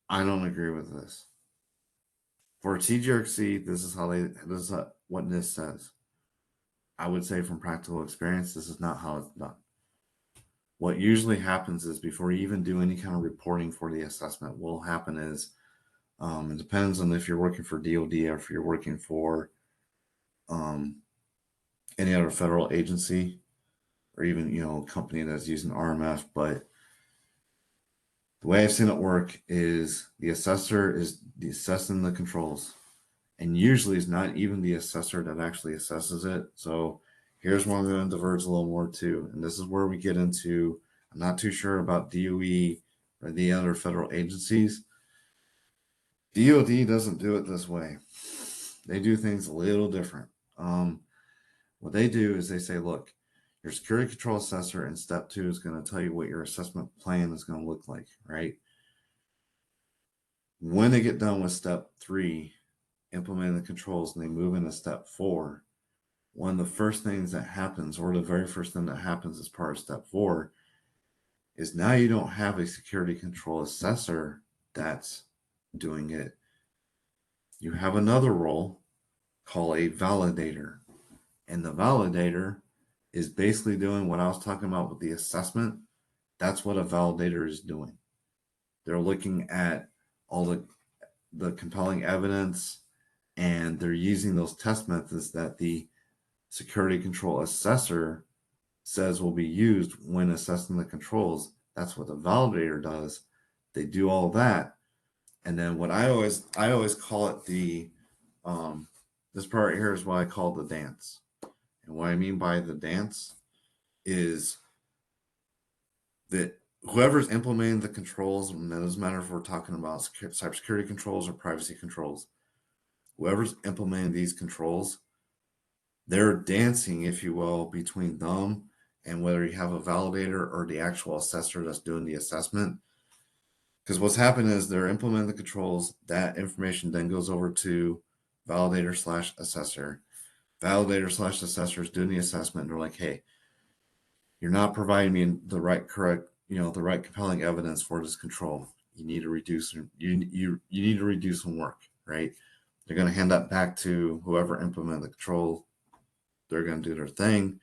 I don't agree with this. For CGRC, this is what NIST says. I would say from practical experience, this is not how it's done. What usually happens is, before you even do any kind of reporting for the assessment, what will happen is, it depends on if you're working for DOD or if you're working for any other federal agency, or even a company that's using RMF. But the way I've seen it work is the assessor is assessing the controls, and usually it's not even the assessor that actually assesses it. So here's where I'm going to diverge a little more too, and this is where we get into, I'm not too sure about DOE or the other federal agencies. DOD doesn't do it this way. They do things a little different. What they do is they say, look, your security control assessor in step 2 is going to tell you what your assessment plan is going to look like, right? When they get done with step 3, implementing the controls, and they move into step 4, one of the first things that happens, or the very first thing that happens as part of step 4, is now you don't have a security control assessor that's doing it. You have another role called a validator. And the validator is basically doing what I was talking about with the assessment. That's what a validator is doing. They're looking at all the compelling evidence, and they're using those test methods that the security control assessor says will be used when assessing the controls. That's what the validator does. They do all that. And then what I always call it this part here is what I call the dance. And what I mean by the dance is that whoever's implementing the controls, and it doesn't matter if we're talking about cybersecurity controls or privacy controls, whoever's implementing these controls, they're dancing, if you will, between them and whether you have a validator or the actual assessor that's doing the assessment. Because what's happened is they're implementing the controls. That information then goes over to validator/assessor. Validator/assessor is doing the assessment, and they're like, hey, you're not providing me the right compelling evidence for this control. You need to reduce you need to reduce some work, right? They're going to hand that back to whoever implemented the control. They're going to do their thing,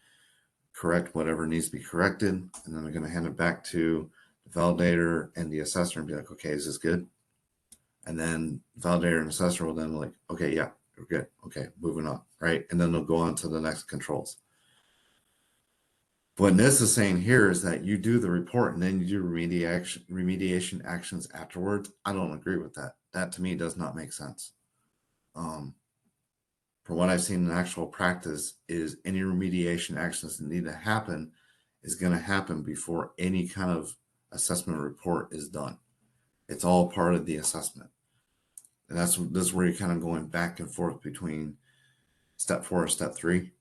correct whatever needs to be corrected, and then they're going to hand it back to the validator and the assessor and be like, okay, is this good? And then validator and assessor will then be like, okay, yeah, we're good. Okay, moving on, right? And then they'll go on to the next controls. What NIST is saying here is that you do the report and then you do remediation actions afterwards. I don't agree with that. That to me does not make sense. From what I've seen in actual practice, is any remediation actions that need to happen is going to happen before any kind of assessment report is done. It's all part of the assessment. And this is where you're kind of going back and forth between step 4 and step 3.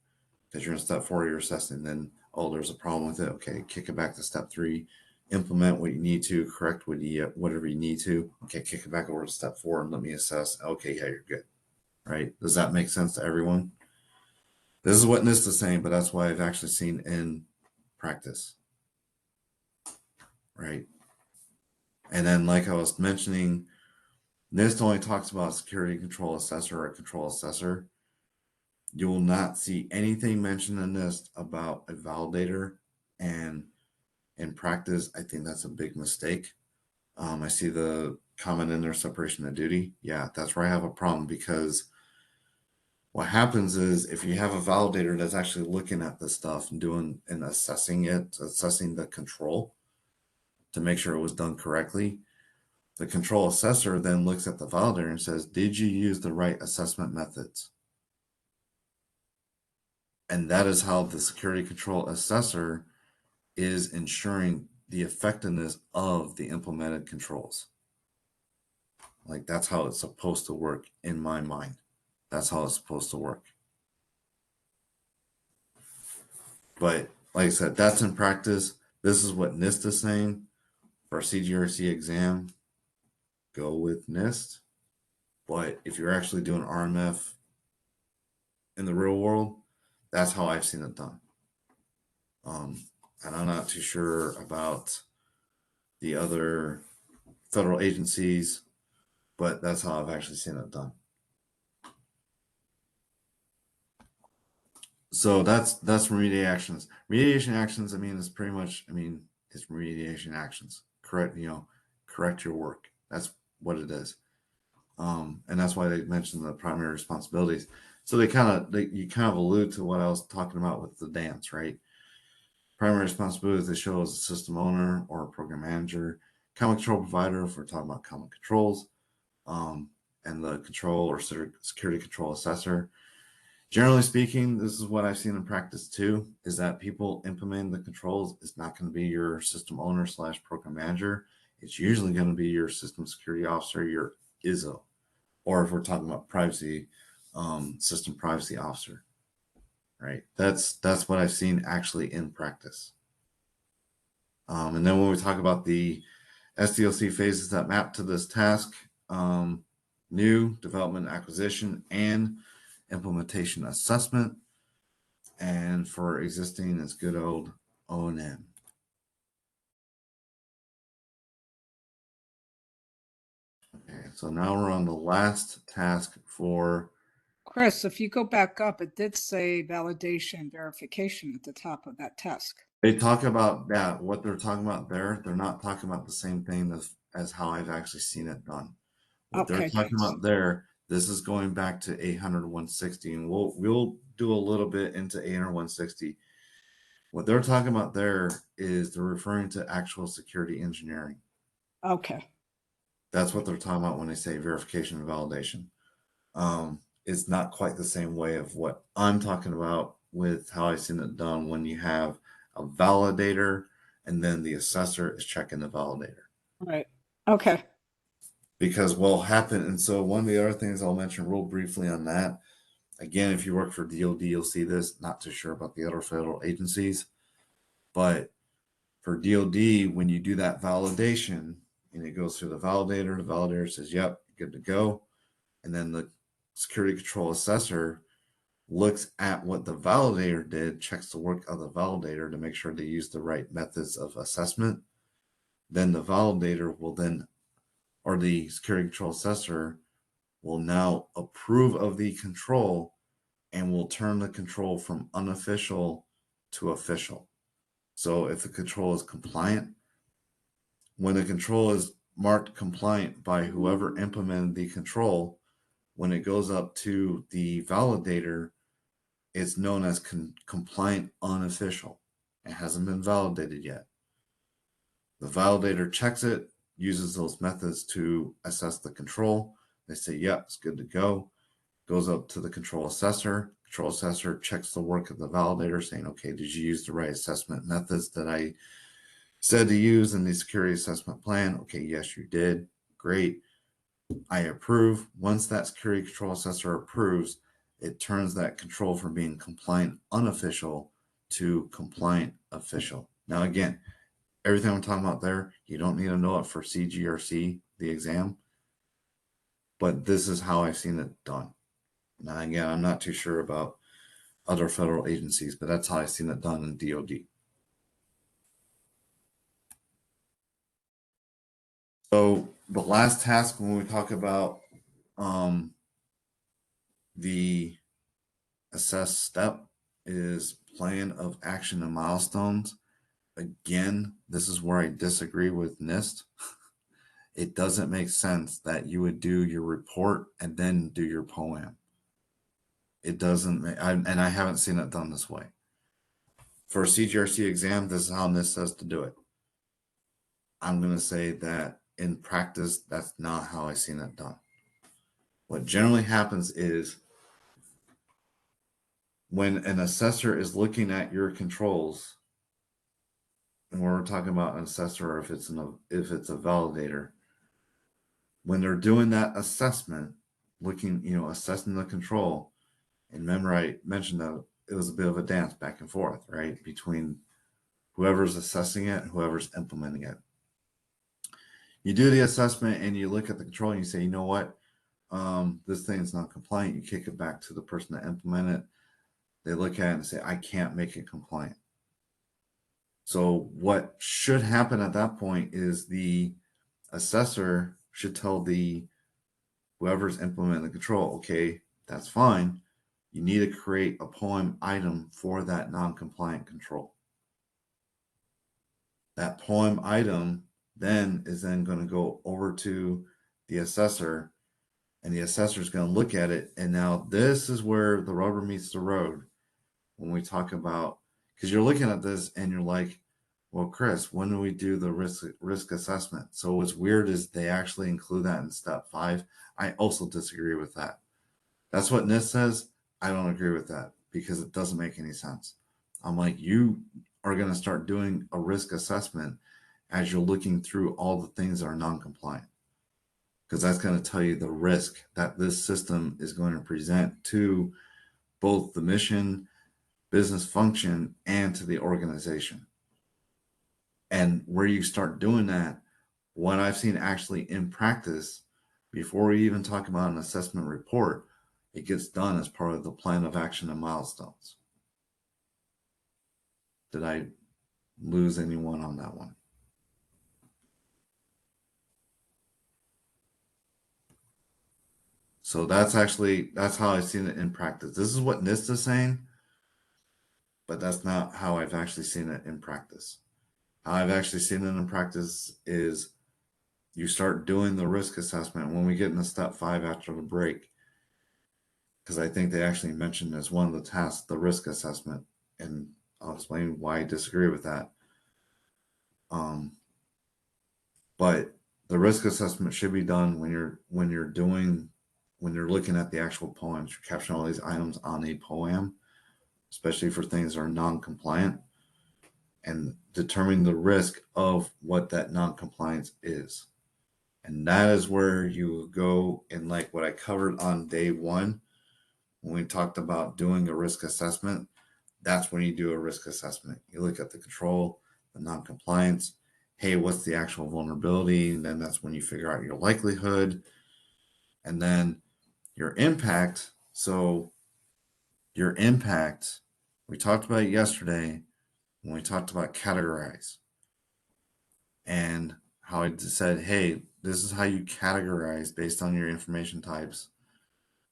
Because you're in step 4, you're assessing, then, oh, there's a problem with it. Okay, kick it back to step 3, implement what you need to, correct whatever you need to. Okay, kick it back over to step 4 and let me assess. Okay, yeah, you're good. Right? Does that make sense to everyone? This is what NIST is saying, but that's why I've actually seen in practice. Right? And then, like I was mentioning, NIST only talks about security control assessor or control assessor. You will not see anything mentioned in this about a validator, and in practice, I think that's a big mistake. I see the comment in there, separation of duty. Yeah, that's where I have a problem, because what happens is if you have a validator that's actually looking at this stuff and doing and assessing the control to make sure it was done correctly, the control assessor then looks at the validator and says, did you use the right assessment methods? And that is how the security control assessor is ensuring the effectiveness of the implemented controls. Like, that's how it's supposed to work in my mind. That's how it's supposed to work. But like I said, that's in practice. This is what NIST is saying. For a CGRC exam, go with NIST. But if you're actually doing RMF in the real world, that's how I've seen it done. And I'm not too sure about the other federal agencies, but that's how I've actually seen it done. So that's remediation actions. Remediation actions, I mean, is pretty much, it's remediation actions. Correct your work. That's what it is. And that's why they mentioned the primary responsibilities. So you kind of allude to what I was talking about with the dance, right? Primary responsibilities they show as a system owner or a program manager, common control provider if we're talking about common controls, and the control or security control assessor. Generally speaking, this is what I've seen in practice too, is that people implementing the controls is not going to be your system owner / program manager. It's usually going to be your system security officer, your ISO, or if we're talking about privacy, system privacy officer. Right. That's what I've seen actually in practice. And then when we talk about the SDLC phases that map to this task, new, development, acquisition, and implementation assessment. And for existing, it's good old O&M. Okay, so now we're on the last task for Chris, if you go back up, it did say validation verification at the top of that task. They talk about that. What they're talking about there, they're not talking about the same thing as how I've actually seen it done. What they're Okay, talking thanks. about there, this is going back to 800 160, and we'll do a little bit into 800 160. What they're talking about there is they're referring to actual security engineering. Okay. That's what they're talking about when they say verification and validation. It's not quite the same way of what I'm talking about with how I've seen it done when you have a validator and then the assessor is checking the validator. Right. Okay. Because what will happen, and so one of the other things I'll mention real briefly on that, again, if you work for DoD, you'll see this. Not too sure about the other federal agencies, but for DoD, when you do that validation and it goes through the validator says, yep, good to go. And then the security control assessor looks at what the validator did, checks the work of the validator to make sure they use the right methods of assessment. Then the validator will or the security control assessor will now approve of the control and will turn the control from unofficial to official. So if the control is compliant, when the control is marked compliant by whoever implemented the control, when it goes up to the validator, it's known as compliant unofficial. It hasn't been validated yet. The validator checks it, uses those methods to assess the control. They say, yep, it's good to go. Goes up to the control assessor. Control assessor checks the work of the validator, saying, okay, did you use the right assessment methods that I said to use in the security assessment plan? Okay, yes, you did. Great. I approve. Once that security control assessor approves, it turns that control from being compliant unofficial to compliant official. Now, again, everything I'm talking about there, you don't need to know it for CGRC, the exam, but this is how I've seen it done. Now, again, I'm not too sure about other federal agencies, but that's how I've seen it done in DoD. So the last task when we talk about the assess step is plan of action and milestones. Again, this is where I disagree with NIST. It doesn't make sense that you would do your report and then do your poem. It doesn't, and I haven't seen it done this way. For a CGRC exam, this is how NIST says to do it. I'm going to say that in practice, that's not how I've seen it done. What generally happens is when an assessor is looking at your controls, and we're talking about an assessor or if it's a validator, when they're doing that assessment, looking, assessing the control, and remember I mentioned that it was a bit of a dance back and forth, right, between whoever's assessing it and whoever's implementing it. You do the assessment and you look at the control and you say, you know what, this thing's not compliant. You kick it back to the person that implemented it. They look at it and say, I can't make it compliant. So what should happen at that point is the assessor should tell whoever's implementing the control, okay, that's fine. You need to create a poem item for that non-compliant control. That poem item then is then going to go over to the assessor, and the assessor is going to look at it. And now this is where the rubber meets the road when we talk about, because you're looking at this and you're like, well, Chris, when do we do the risk assessment? So what's weird is they actually include that in step 5. I also disagree with that. That's what NIST says. I don't agree with that because it doesn't make any sense. I'm like, you are going to start doing a risk assessment as you're looking through all the things that are non-compliant, because that's going to tell you the risk that this system is going to present to both the mission, business function, and to the organization. And where you start doing that, what I've seen actually in practice, before we even talk about an assessment report, it gets done as part of the plan of action and milestones. Did I lose anyone on that one? So that's how I've seen it in practice. This is what NIST is saying, but that's not how I've actually seen it in practice. How I've actually seen it in practice is you start doing the risk assessment when we get into step 5 after the break, because I think they actually mentioned as one of the tasks the risk assessment, and I'll explain why I disagree with that. But the risk assessment should be done when you're looking at the actual poems. You're capturing all these items on a poem, especially for things that are non-compliant, and determining the risk of what that non-compliance is. And that is where you go in, like what I covered on day 1 when we talked about doing a risk assessment. That's when you do a risk assessment. You look at the control, the non-compliance. Hey, what's the actual vulnerability? And then that's when you figure out your likelihood and then your impact. So your impact, we talked about it yesterday when we talked about categorize and how I said, hey, this is how you categorize based on your information types,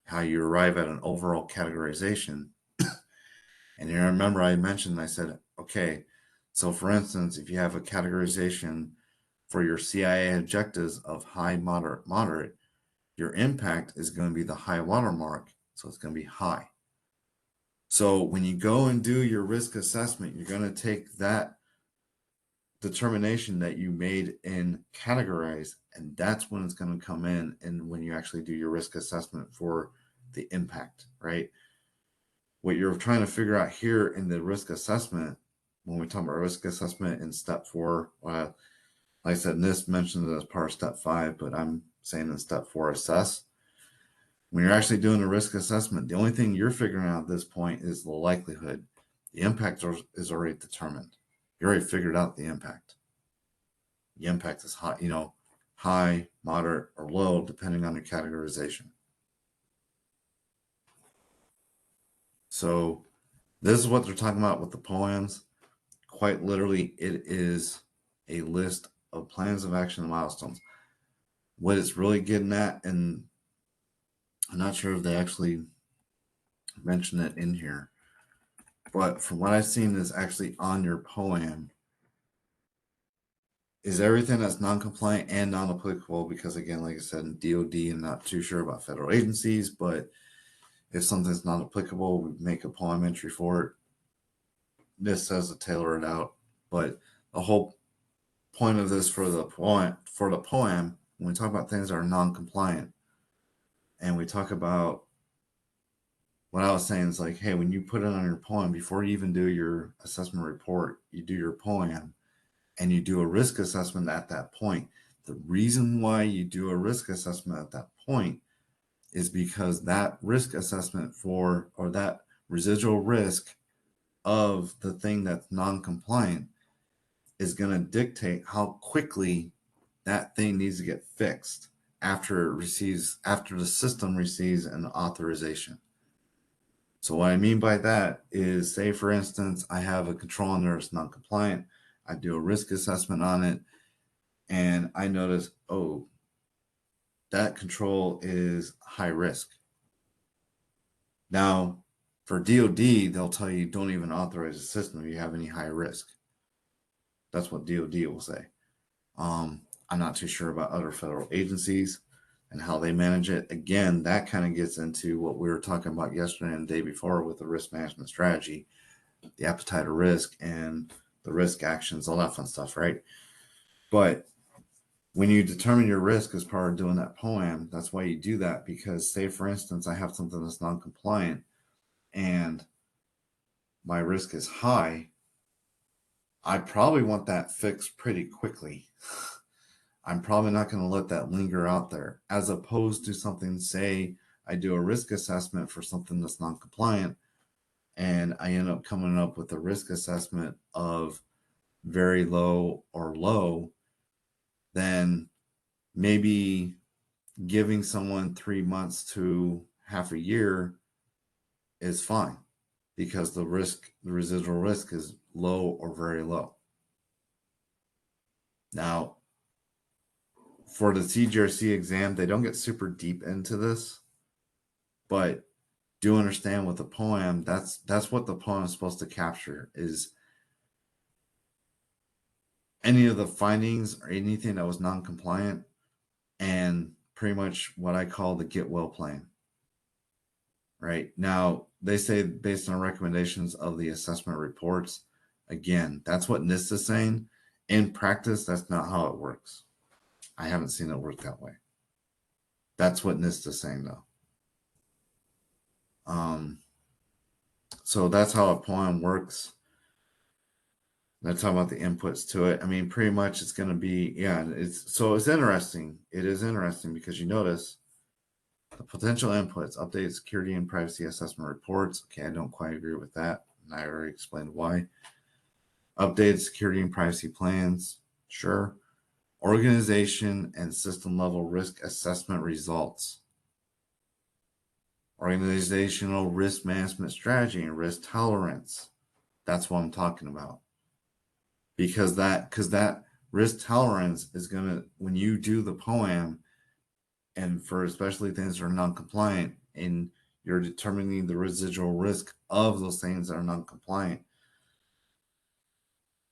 how you arrive at an overall categorization. And you remember I mentioned, I said, okay, so for instance, if you have a categorization for your CIA objectives of high, moderate, moderate, your impact is going to be the high watermark. So it's going to be high. So when you go and do your risk assessment, you're going to take that determination that you made and categorize, and that's when it's going to come in, and when you actually do your risk assessment for the impact, right? What you're trying to figure out here in the risk assessment, when we talk about risk assessment in step 4, like I said, NIST mentioned it as part of step 5, but I'm saying in step 4, assess. When you're actually doing a risk assessment, the only thing you're figuring out at this point is the likelihood. The impact is already determined. You already figured out the impact. The impact is high, high, moderate, or low, depending on your categorization. So this is what they're talking about with the POAMs. Quite literally, it is a list of plans of action and milestones. What it's really getting at, and I'm not sure if they actually mention it in here, but from what I've seen is actually on your POAM is everything that's non-compliant and non-applicable, because again, like I said, in DOD, I'm not too sure about federal agencies, but if something's not applicable, we make a POAM entry for it. This says to tailor it out, but the whole point of this for the POAM, when we talk about things that are non-compliant, and we talk about what I was saying is like, hey, when you put it on your POAM, before you even do your assessment report, you do your POAM and you do a risk assessment at that point. The reason why you do a risk assessment at that point is because that risk assessment or that residual risk of the thing that's non-compliant is going to dictate how quickly that thing needs to get fixed after the system receives an authorization. So what I mean by that is, say for instance, I have a control under that's non-compliant. I do a risk assessment on it, and I notice, oh, that control is high risk. Now, for DOD, they'll tell you don't even authorize the system if you have any high risk. That's what DOD will say. I'm not too sure about other federal agencies and how they manage it. Again, that kind of gets into what we were talking about yesterday and the day before with the risk management strategy, the appetite of risk and the risk actions, all that fun stuff, right? But when you determine your risk as part of doing that POAM, that's why you do that, because say for instance, I have something that's non-compliant and my risk is high, I probably want that fixed pretty quickly. I'm probably not going to let that linger out there, as opposed to something, say I do a risk assessment for something that's non-compliant and I end up coming up with a risk assessment of very low or low, then maybe giving someone 3 months to half a year is fine, because the residual risk is low or very low. Now, for the CGRC exam, they don't get super deep into this, but do understand with the POAM, that's what the POAM is supposed to capture, is any of the findings or anything that was non-compliant, and pretty much what I call the get well plan. Right now, they say based on recommendations of the assessment reports. Again, that's what NIST is saying. In practice, that's not how it works. I haven't seen it work that way. That's what NIST is saying, though. So that's how a POAM works. Let's talk about the inputs to it. I mean, pretty much it's going to be, it's interesting. It is interesting because you notice the potential inputs: update security and privacy assessment reports. Okay, I don't quite agree with that, and I already explained why. Updated security and privacy plans, sure. Organization and system level risk assessment results. Organizational risk management strategy and risk tolerance. That's what I'm talking about. Because that risk tolerance is going to, when you do the POAM, and for especially things that are non-compliant, and you're determining the residual risk of those things that are non-compliant,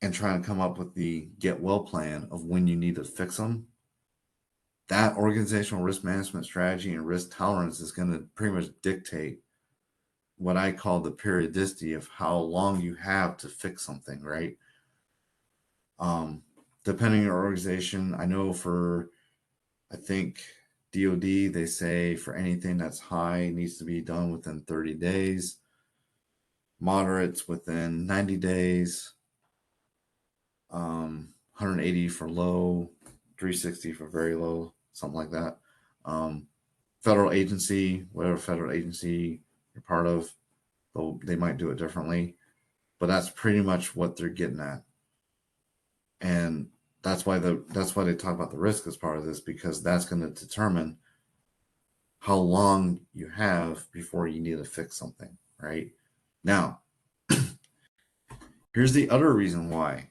and trying to come up with the get well plan of when you need to fix them, that organizational risk management strategy and risk tolerance is going to pretty much dictate what I call the periodicity of how long you have to fix something, right? Depending on your organization, I know I think DoD, they say for anything that's high, it needs to be done within 30 days. Moderates within 90 days. 180 for low, 360 for very low, something like that. Federal agency, whatever federal agency you're part of, they might do it differently, but that's pretty much what they're getting at. And that's why they talk about the risk as part of this, because that's going to determine how long you have before you need to fix something, right? Now, here's the other reason why,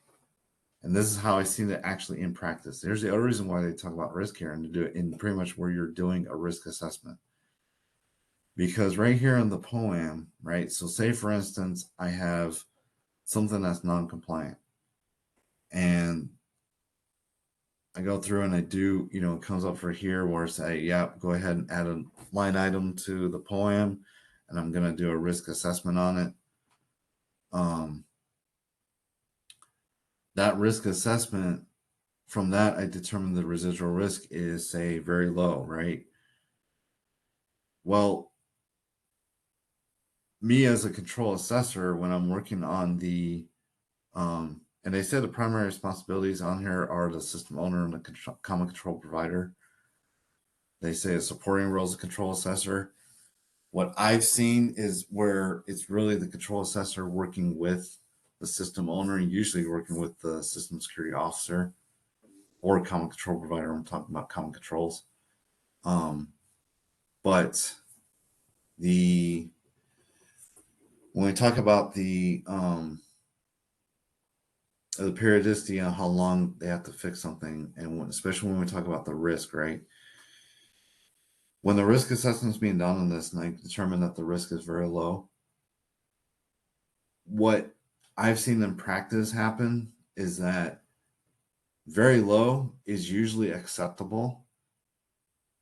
and this is how I seen it actually in practice. There's the other reason why they talk about risk here, and to do it in pretty much where you're doing a risk assessment. Because right here in the poem, right? So say for instance, I have something that's non-compliant, and I go through and I do, it comes up for here where I say, yeah, go ahead and add a line item to the poem, and I'm going to do a risk assessment on it. That risk assessment, from that, I determine the residual risk is, say, very low, right? Well, me as a control assessor, when I'm working on the, and they say the primary responsibilities on here are the system owner and the common control provider. They say a supporting role as a control assessor. What I've seen is where it's really the control assessor working with the system owner, and usually working with the system security officer or common control provider. I'm talking about common controls. But when we talk about the periodicity on how long they have to fix something, and especially when we talk about the risk, right? When the risk assessment is being done on this, and I determine that the risk is very low, what I've seen in practice happen is that very low is usually acceptable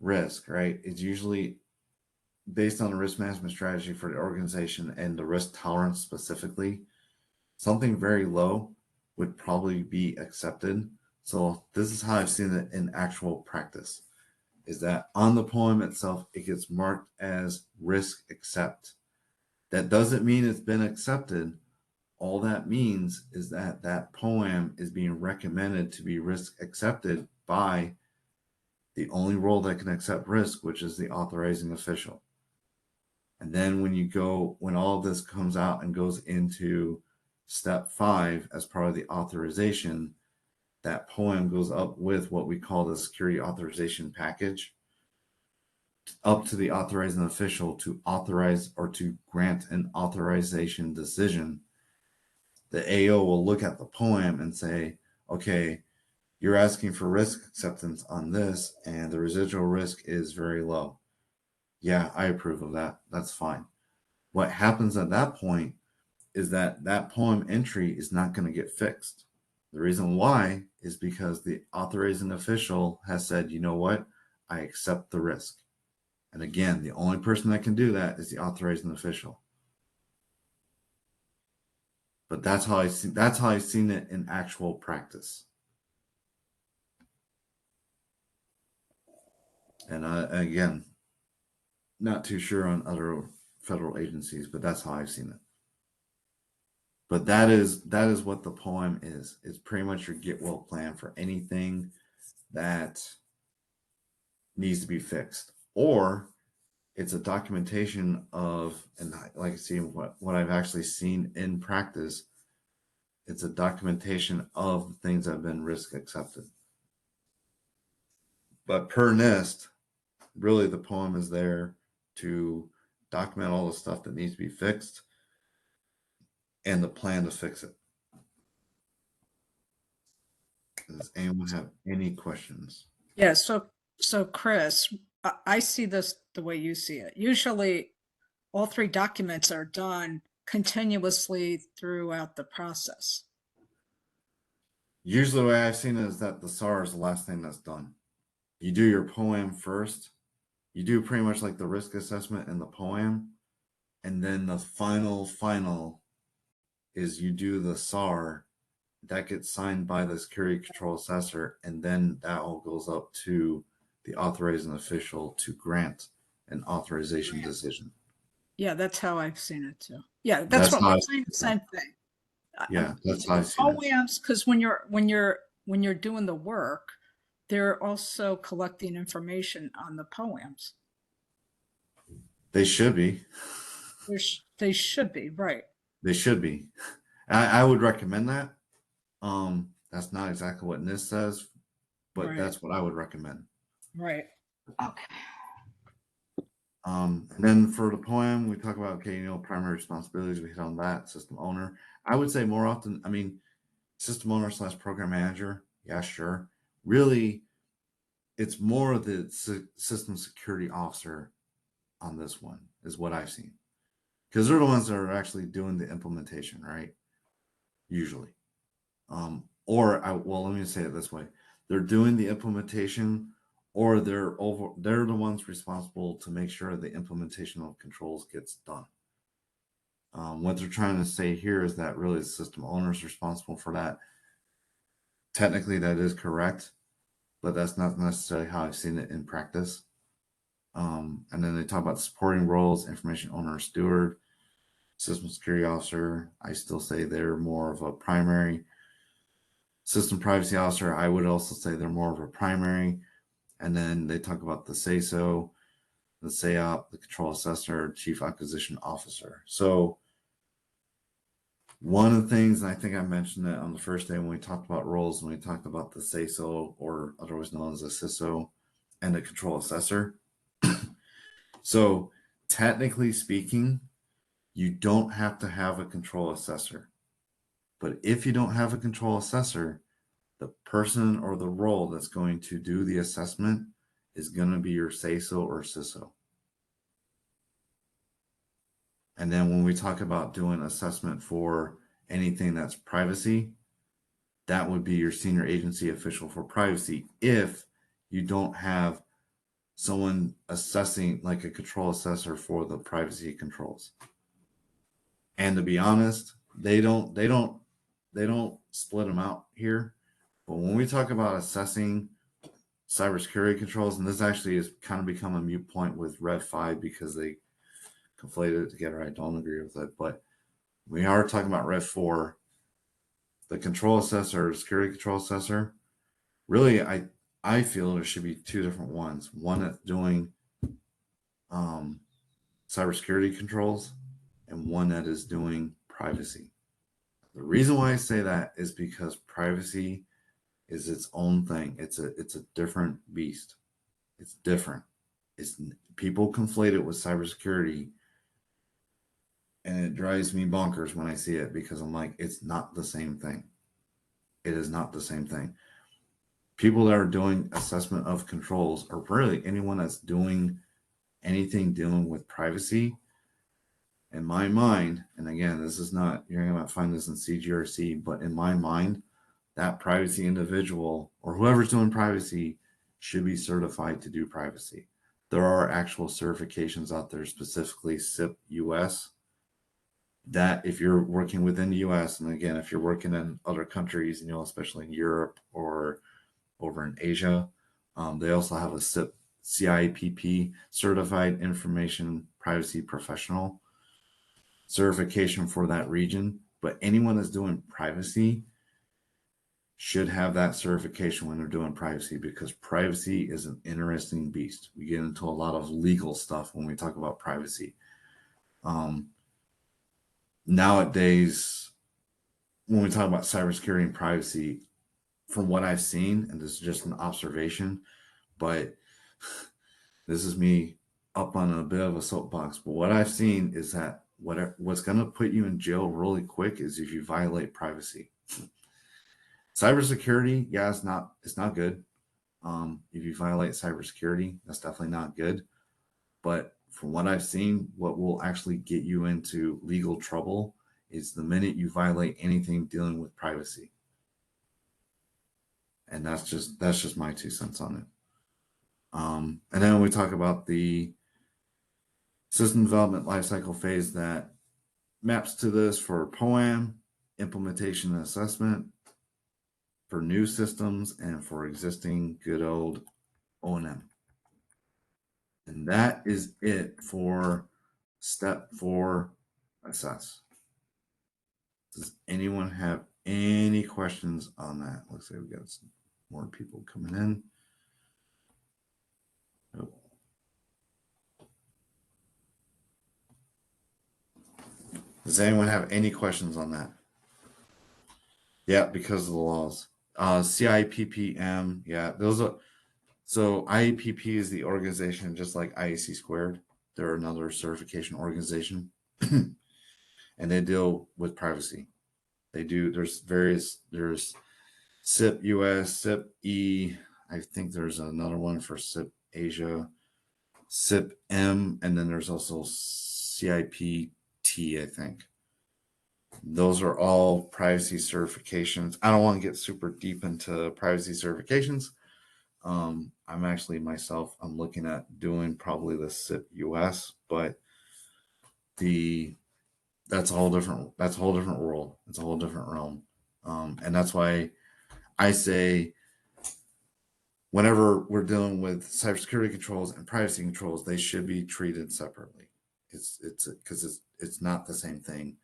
risk, right? It's usually based on a risk management strategy for the organization and the risk tolerance specifically. Something very low would probably be accepted. So this is how I've seen it in actual practice, is that on the poem itself, it gets marked as risk accept. That doesn't mean it's been accepted. All that means is that that poem is being recommended to be risk accepted by the only role that can accept risk, which is the authorizing official. And then when all of this comes out and goes into step 5 as part of the authorization, that poem goes up with what we call the security authorization package up to the authorizing official to authorize or to grant an authorization decision. The AO will look at the poem and say, okay, you're asking for risk acceptance on this, and the residual risk is very low. Yeah, I approve of that. That's fine. What happens at that point is that poem entry is not going to get fixed. The reason why is because the authorizing official has said, you know what, I accept the risk. And again, the only person that can do that is the authorizing official. But that's how I've seen it in actual practice. And again, not too sure on other federal agencies, but that's how I've seen it. But that is what the poem is. It's pretty much your get well plan for anything that needs to be fixed, or it's a documentation of, and like I see what I've actually seen in practice, it's a documentation of the things that have been risk accepted. But per NIST, really the poem is there to document all the stuff that needs to be fixed and the plan to fix it. Does anyone have any questions? Yeah, so Chris, I see this the way you see it. Usually all 3 documents are done continuously throughout the process. Usually the way I've seen it is that the SAR is the last thing that's done. You do your poem first. You do pretty much like the risk assessment in the poem, And then the final is you do the SAR. That gets signed by the security control assessor, and then that all goes up to the authorizing official to grant an authorization decision. Yeah, that's how I've seen it too. Yeah, that's That's what how we're I've saying. The seen it. same thing. Yeah, that's how The I've seen it. programs, because when you're doing the work, they're also collecting information on the poems. They should be. They should be right. They should be. I would recommend that. That's not exactly what NIST says, but Right. that's what I would recommend. Right. Okay. And then for the poem, we talk about, okay, primary responsibilities. We hit on that. System owner. I would say more often, I mean, system owner / program manager. Yeah, sure. Really, it's more of the system security officer on this one, is what I've seen. Because they're the ones that are actually doing the implementation, right? Usually. Well, let me say it this way. They're doing the implementation, or they're the ones responsible to make sure the implementation of controls gets done. What they're trying to say here is that really the system owner is responsible for that. Technically, that is correct, but that's not necessarily how I've seen it in practice. And then they talk about supporting roles, information owner, steward, system security officer. I still say they're more of a primary. System privacy officer, I would also say they're more of a primary. And then they talk about the CASO, the SAOP, the control assessor, chief acquisition officer. So one of the things, and I think I mentioned it on the first day when we talked about roles, when we talked about the CASO, or otherwise known as a CISO, and the control assessor. So technically speaking, you don't have to have a control assessor. But if you don't have a control assessor, the person or the role that's going to do the assessment is going to be your CASO or CISO. And then when we talk about doing assessment for anything that's privacy, that would be your senior agency official for privacy if you don't have someone assessing, like a control assessor for the privacy controls. And to be honest, they don't split them out here. But when we talk about assessing cybersecurity controls, and this actually has kind of become a mute point with Red 5 because they conflated it together. I don't agree with it, but we are talking about Red 4. The control assessor, security control assessor, really, I feel there should be two different ones. One that's doing cybersecurity controls, and one that is doing privacy. The reason why I say that is because privacy is its own thing. It's a different beast. It's different. It's people conflate it with cybersecurity, and it drives me bonkers when I see it because I'm like, it's not the same thing. It is not the same thing. People that are doing assessment of controls, or really anyone that's doing anything dealing with privacy, in my mind, and again, this is not, you're going to find this in CGRC, but in my mind, that privacy individual or whoever's doing privacy should be certified to do privacy. There are actual certifications out there, specifically CIP US, that if you're working within the US, and again, if you're working in other countries, especially in Europe or over in Asia, they also have a CIP, CIPP, Certified Information Privacy Professional certification for that region. But anyone that's doing privacy should have that certification when they're doing privacy, because privacy is an interesting beast. We get into a lot of legal stuff when we talk about privacy. Nowadays, when we talk about cybersecurity and privacy, from what I've seen, and this is just an observation, but this is me up on a bit of a soapbox, but what I've seen is that what's going to put you in jail really quick is if you violate privacy. Cybersecurity, yeah, it's not good. If you violate cybersecurity, that's definitely not good. But from what I've seen, what will actually get you into legal trouble is the minute you violate anything dealing with privacy. And that's just my 2 cents on it. And then we talk about the system development lifecycle phase that maps to this for POAM, implementation and assessment, for new systems, and for existing good old O&M. And that is it for step 4, assess. Does anyone have any questions on that? Looks like we got some more people coming in. Oh. Does anyone have any questions on that? Yeah, because of the laws. CIPPM, yeah, those are. So IEPP is the organization, just like IEC squared. They're another certification organization, and they deal with privacy. They do. There's SIP US, SIP E. I think there's another one for SIP Asia, SIP M, and then there's also CIPT, I think. Those are all privacy certifications. I don't want to get super deep into privacy certifications. I'm actually myself, I'm looking at doing probably the SIP US, but that's a whole different world. It's a whole different realm. And that's why I say whenever we're dealing with cybersecurity controls and privacy controls, they should be treated separately. It's not the same thing.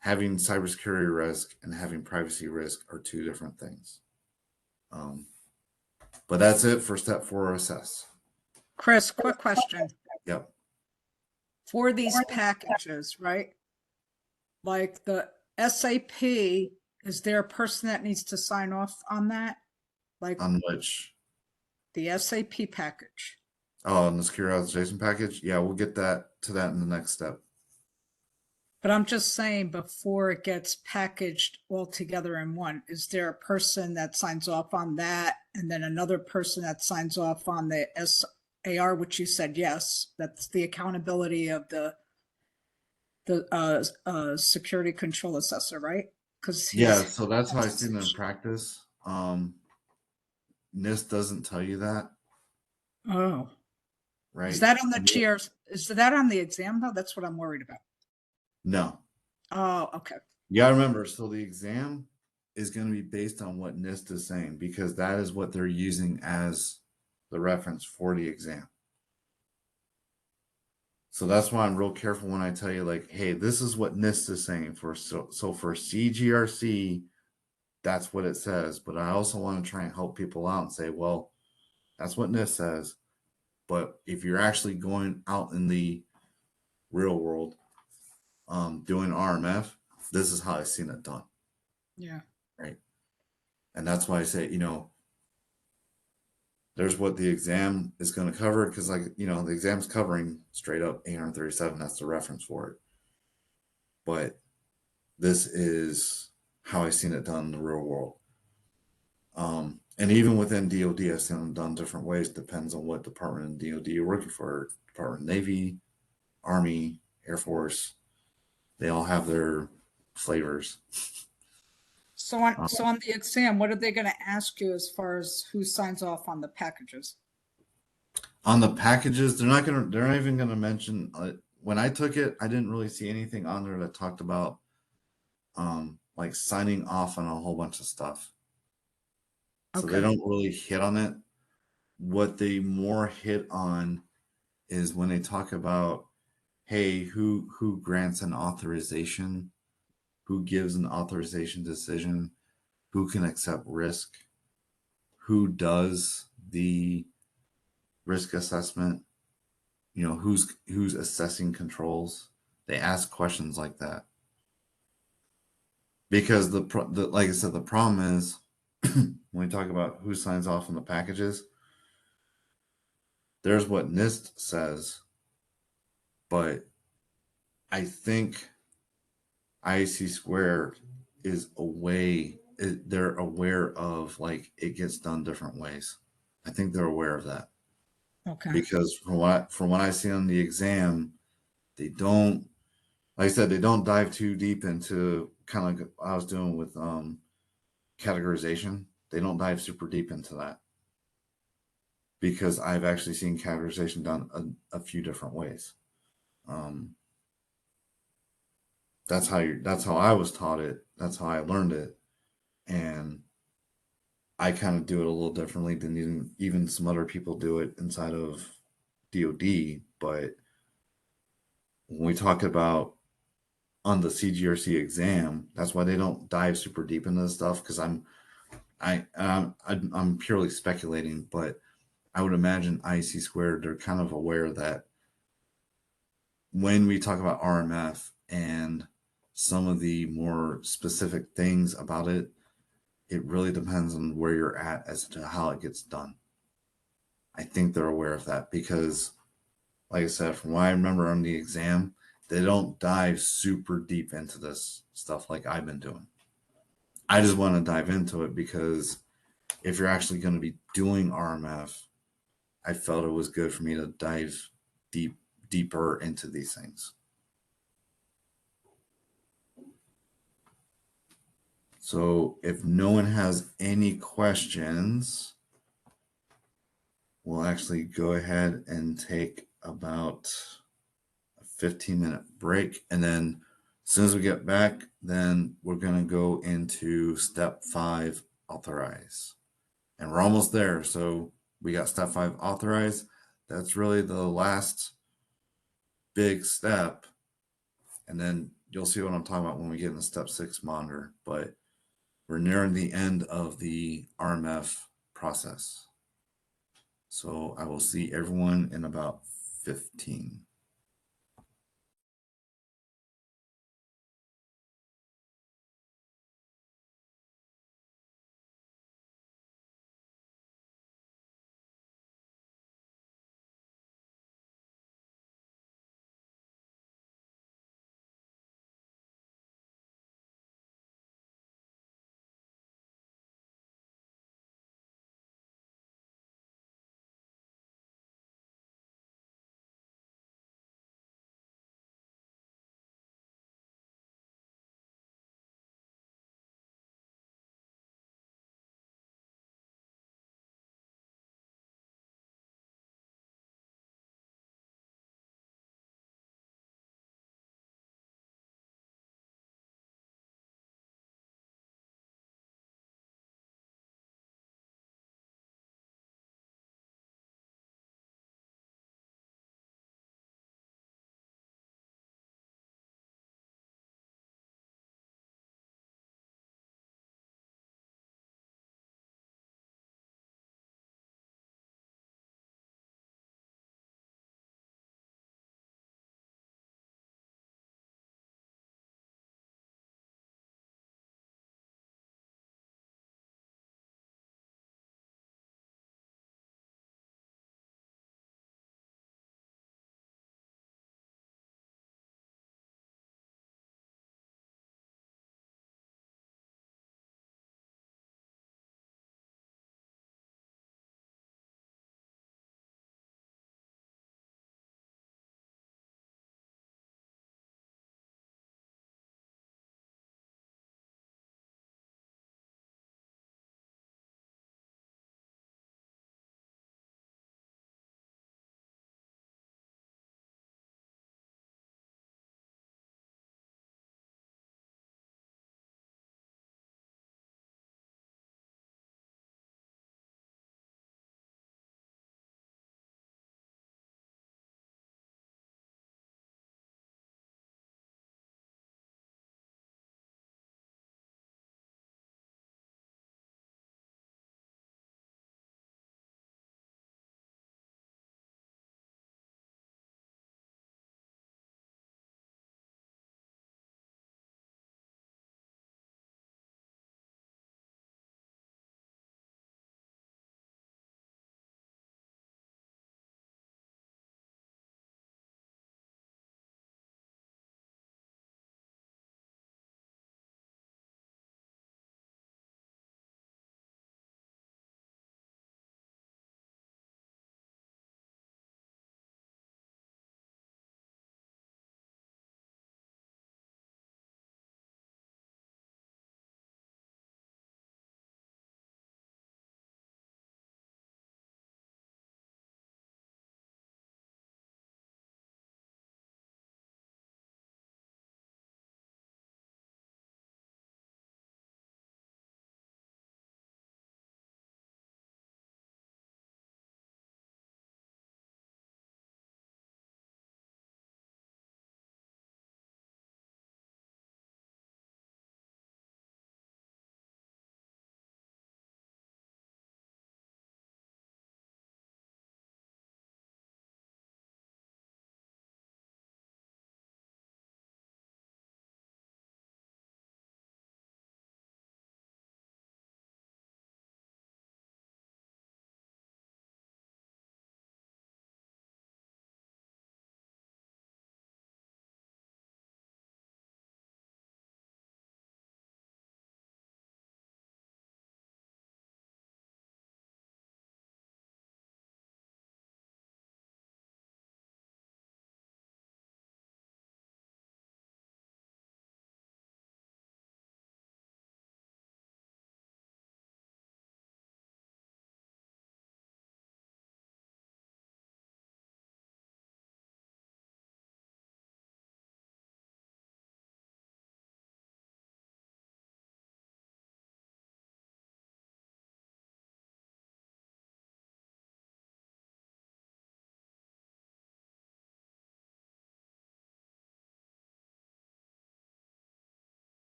Having cybersecurity risk and having privacy risk are two different things. But that's it for step 4, assess. Chris, quick question. Yep. For these packages, right? Like the SAP, is there a person that needs to sign off on that? Like On which? the SAP package. Oh, on the secure authorization package? Yeah, we'll get to that in the next step. But I'm just saying, before it gets packaged all together in one, is there a person that signs off on that, and then another person that signs off on the SAR, which you said yes, that's the accountability of the security control assessor, right? Because Yeah, so that's how I've seen it in practice. NIST doesn't tell you that, Oh, right? is that on the GRs? Is that on the exam though? That's what I'm worried about. No. Oh, okay. You gotta remember, so the exam is going to be based on what NIST is saying, because that is what they're using as the reference for the exam. So that's why I'm real careful when I tell you, like, hey, this is what NIST is saying for so for CGRC, that's what it says. But I also want to try and help people out and say, well, that's what NIST says. But if you're actually going out in the real world, doing RMF, this is how I've seen it done. Yeah. Right. And that's why I say, there's what the exam is going to cover, because, like, the exam's covering straight up 837. That's the reference for it. But this is how I've seen it done in the real world. And even within DoD, I've seen them done different ways. Depends on what department in DoD you're working for. Department of Navy, Army, Air Force. They all have their flavors. So on the exam, what are they going to ask you as far as who signs off on the packages? On the packages, they're not even gonna mention. When I took it, I didn't really see anything on there that talked about like signing off on a whole bunch of stuff. So they don't really hit on it. What they more hit on is when they talk about, hey, who grants an authorization, who gives an authorization decision, who can accept risk, who does the risk assessment, who's assessing controls. They ask questions like that because like I said, the problem is when we talk about who signs off on the packages, there's what NIST says, but I think IAC squared is they're aware of, like, it gets done different ways. I think they're aware of that. Okay. Because from what I see on the exam, they don't, like I said, they don't dive too deep into, kind of like I was doing with categorization. They don't dive super deep into that, because I've actually seen categorization done a few different ways. Um, that's how I was taught it. That's how I learned it, and I kind of do it a little differently than even some other people do it inside of DoD. But when we talk about on the CGRC exam, that's why they don't dive super deep into this stuff because I'm purely speculating, but I would imagine IC squared, they're kind of aware that when we talk about RMF and some of the more specific things about it, it really depends on where you're at as to how it gets done. I think they're aware of that because, like I said, from what I remember on the exam, they don't dive super deep into this stuff like I've been doing. I just want to dive into it because if you're actually going to be doing RMF, I felt it was good for me to dive deeper into these things. So if no one has any questions, we'll actually go ahead and take about a 15-minute break. And then as soon as we get back, then we're going to go into step 5, authorize. And we're almost there. So we got step 5, authorize. That's really the last big step. And then you'll see what I'm talking about when we get into step 6, monitor. But we're nearing the end of the RMF process. So I will see everyone in about 15.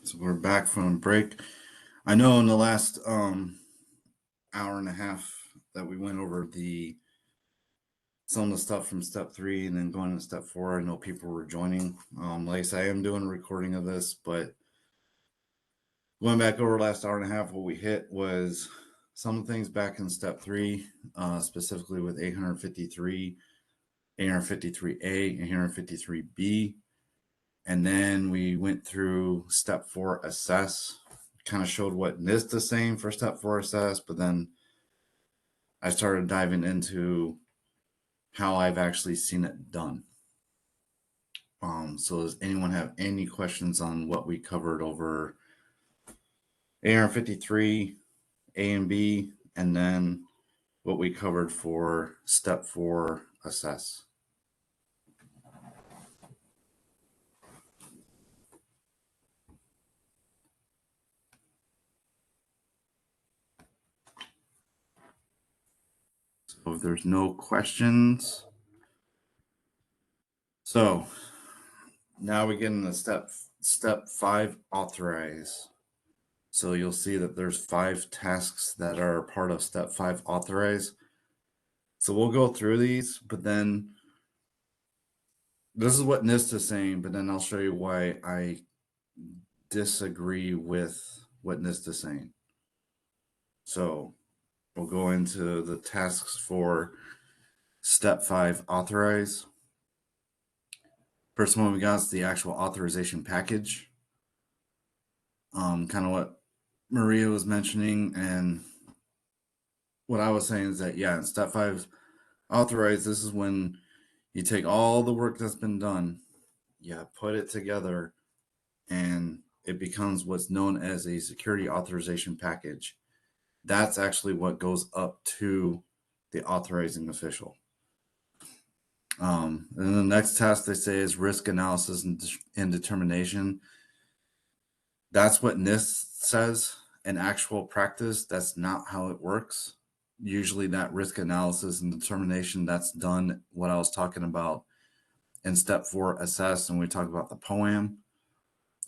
So we're back from break. I know in the last hour and a half that we went over some of the stuff from step 3 and then going to step 4. I know people were joining. Like I said, I am doing a recording of this, but going back over last hour and a half, what we hit was some things back in step 3, specifically with 853, 853A, 853B. And then we went through step 4 assess, kind of showed what NIST is saying for step 4 assess, but then I started diving into how I've actually seen it done. So does anyone have any questions on what we covered over AR53, A and B, and then what we covered for step 4 assess? So if there's no questions, so now we get into step 5 authorize. So you'll see that there's 5 tasks that are part of step 5 authorize. So we'll go through these, but then this is what NIST is saying, but then I'll show you why I disagree with what NIST is saying. So we'll go into the tasks for step 5 authorize. First one we got is the actual authorization package. Kind of what Maria was mentioning, and what I was saying is that, yeah, in step 5 authorize, this is when you take all the work that's been done, you put it together, and it becomes what's known as a security authorization package. That's actually what goes up to the authorizing official. And the next task they say is risk analysis and determination. That's what NIST says. In actual practice, that's not how it works. Usually that risk analysis and determination, that's done what I was talking about in step 4 assess, and we talk about the POAM.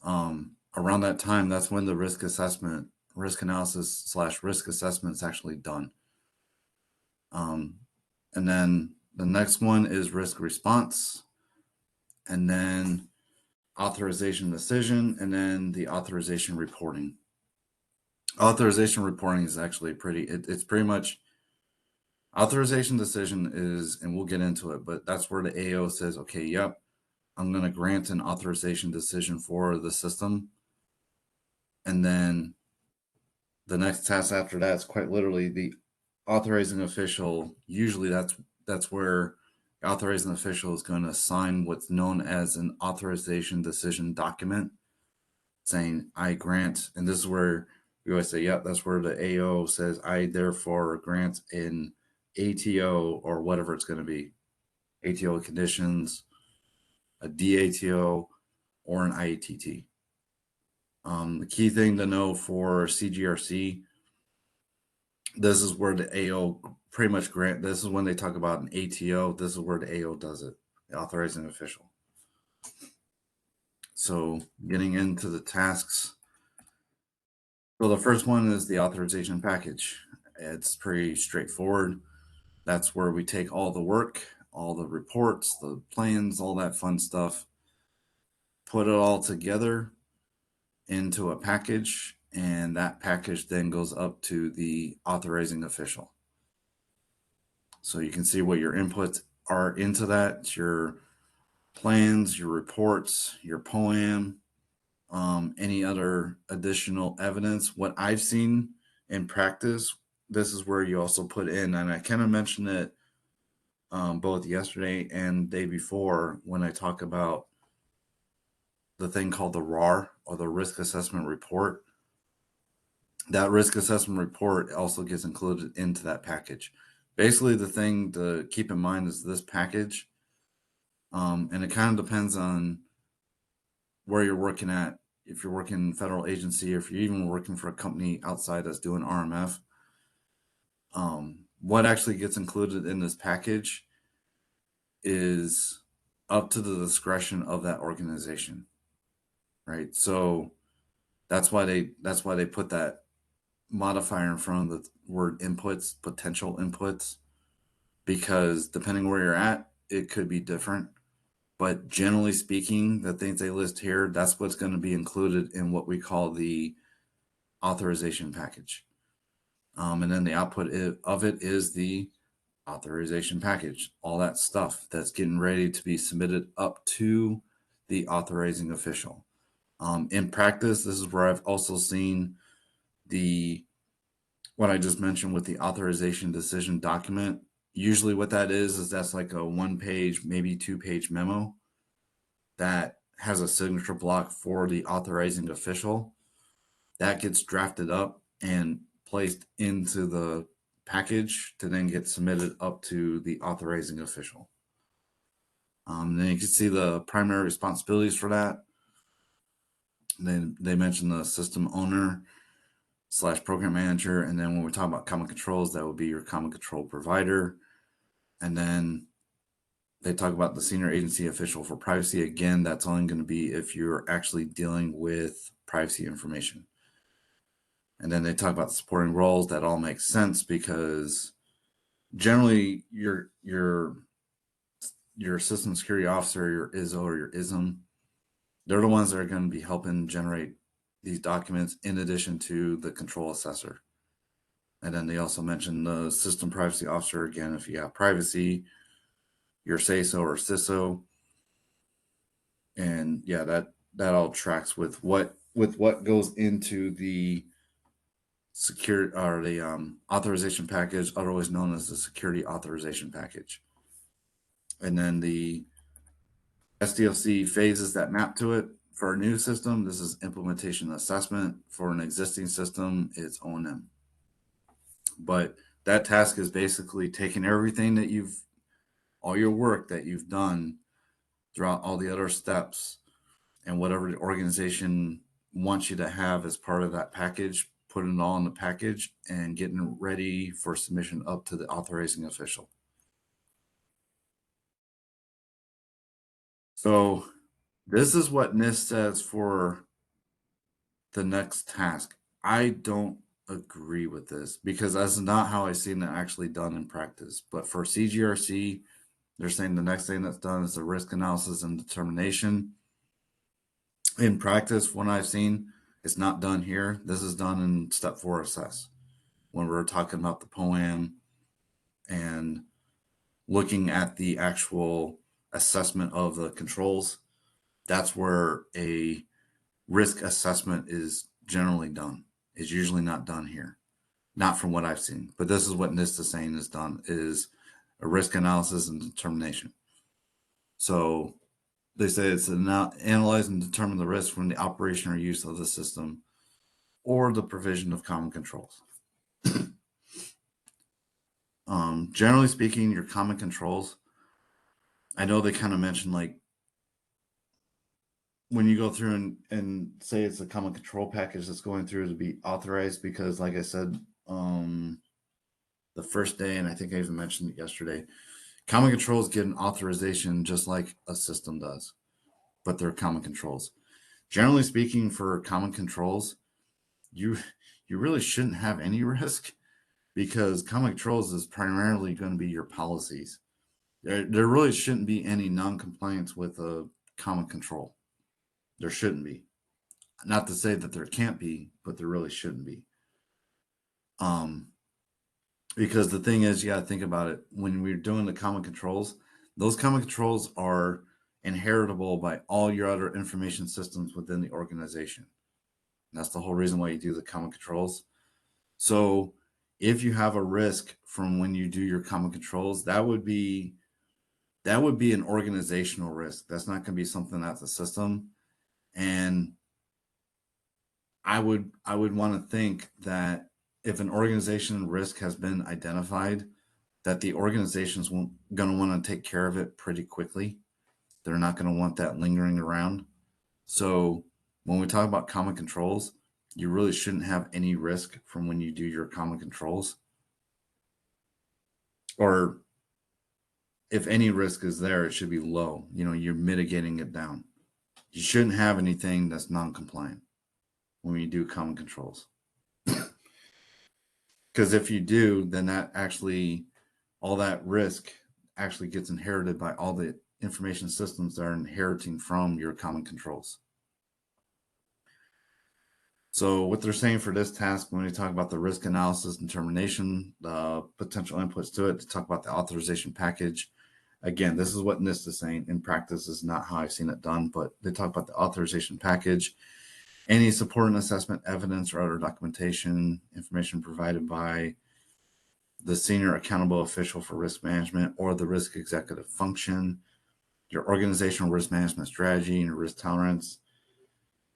Around that time, that's when the risk analysis / risk assessment is actually done. And then the next one is risk response, and then authorization decision, and then the authorization reporting. Authorization reporting is actually it's pretty much authorization decision is, and we'll get into it, but that's where the AO says, okay, yep, I'm going to grant an authorization decision for the system. And then the next task after that is quite literally the authorizing official. Usually that's where the authorizing official is going to sign what's known as an authorization decision document saying, I grant, and this is where we always say, yep, that's where the AO says, I therefore grant an ATO or whatever it's going to be, ATO conditions, a DATO, or an IATT. The key thing to know for CGRC, this is where the AO pretty much this is when they talk about an ATO, this is where the AO does it, the authorizing official. So getting into the tasks. So the first one is the authorization package. It's pretty straightforward. That's where we take all the work, all the reports, the plans, all that fun stuff, put it all together into a package, and that package then goes up to the authorizing official. So you can see what your inputs are into that. It's your plans, your reports, your POAM, any other additional evidence. What I've seen in practice, this is where you also put in, and I kind of mentioned it both yesterday and day before when I talk about the thing called the RAR, or the risk assessment report. That risk assessment report also gets included into that package. Basically, the thing to keep in mind is this package, and it kind of depends on where you're working at. If you're working in federal agency, or if you're even working for a company outside that's doing RMF, what actually gets included in this package is up to the discretion of that organization, right? So That's why they put that modifier in front of the word inputs, potential inputs, because depending where you're at, it could be different. But generally speaking, the things they list here, that's what's going to be included in what we call the authorization package. And then the output of it is the authorization package, all that stuff that's getting ready to be submitted up to the authorizing official. In practice, this is where I've also seen what I just mentioned with the authorization decision document. Usually what that is that's like a 1-page, maybe 2-page memo that has a signature block for the authorizing official. That gets drafted up and placed into the package to then get submitted up to the authorizing official. Then you can see the primary responsibilities for that. Then they mentioned the system owner / program manager. And then when we talk about common controls, that would be your common control provider. And then they talk about the senior agency official for privacy. Again, that's only going to be if you're actually dealing with privacy information. And then they talk about the supporting roles. That all makes sense because generally your system security officer, your ISO or your ISM, they're the ones that are going to be helping generate these documents in addition to the control assessor. And then they also mentioned the system privacy officer. Again, if you have privacy, your SASO or CISO. And yeah, that all tracks with what goes into the secure or the authorization package, otherwise known as the security authorization package. And then the SDLC phases that map to it. For a new system, this is implementation assessment. For an existing system, it's O&M. But that task is basically taking everything that all your work that you've done throughout all the other steps and whatever the organization wants you to have as part of that package, putting it all in the package and getting ready for submission up to the authorizing official. So this is what NIST says for the next task. I don't agree with this because that's not how I've seen it actually done in practice. But for CGRC, they're saying the next thing that's done is the risk analysis and determination. In practice, what I've seen, it's not done here. This is done in step 4 assess. When we're talking about the POAM and looking at the actual assessment of the controls, that's where a risk assessment is generally done. It's usually not done here, not from what I've seen. But this is what NIST is saying is done, is a risk analysis and determination. So they say it's analyze and determine the risk from the operation or use of the system or the provision of common controls. Generally speaking, your common controls, I know they kind of mentioned like when you go through and say it's a common control package that's going through to be authorized, because like I said, the first day, and I think I even mentioned it yesterday, common controls get an authorization just like a system does, but they're common controls. Generally speaking, for common controls, you really shouldn't have any risk because common controls is primarily going to be your policies. There really shouldn't be any non-compliance with a common control. There shouldn't be. Not to say that there can't be, but there really shouldn't be. Because the thing is, you got to think about it. When we're doing the common controls, those common controls are inheritable by all your other information systems within the organization. That's the whole reason why you do the common controls. So if you have a risk from when you do your common controls, that would be an organizational risk. That's not going to be something that's a system. And I would want to think that if an organization risk has been identified, that the organization's going to want to take care of it pretty quickly. They're not going to want that lingering around. So when we talk about common controls, you really shouldn't have any risk from when you do your common controls. Or if any risk is there, it should be low. You're mitigating it down. You shouldn't have anything that's non-compliant. when you do common controls. Because if you do, then that actually, all that risk actually gets inherited by all the information systems that are inheriting from your common controls. So what they're saying for this task, when we talk about the risk analysis and determination, the potential inputs to it, to talk about the authorization package. Again, this is what NIST is saying. In practice, is not how I've seen it done, but they talk about the authorization package, any support and assessment evidence or other documentation, information provided by the senior accountable official for risk management or the risk executive function, your organizational risk management strategy and your risk tolerance,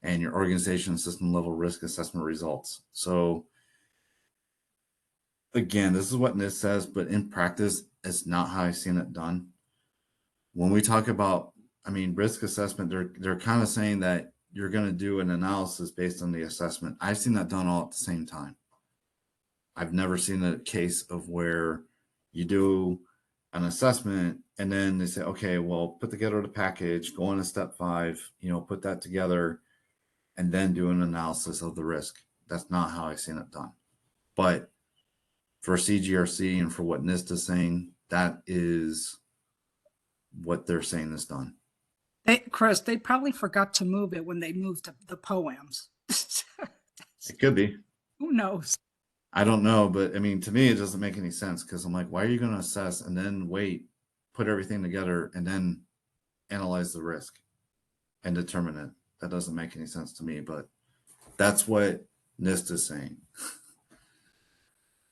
and your organization system level risk assessment results. So again, this is what NIST says, but in practice, it's not how I've seen it done. When we talk about, risk assessment, they're kind of saying that you're going to do an analysis based on the assessment. I've seen that done all at the same time. I've never seen a case of where you do an assessment and then they say, okay, well, put together the package, go on to step 5, put that together, and then do an analysis of the risk. That's not how I've seen it done. But for CGRC and for what NIST is saying, that is what they're saying is done. Chris, they probably forgot to move it when they moved the poems. It could be. Who knows? I don't know, but to me, it doesn't make any sense because I'm like, why are you going to assess and then wait, put everything together, and then analyze the risk and determine it? That doesn't make any sense to me, but that's what NIST is saying.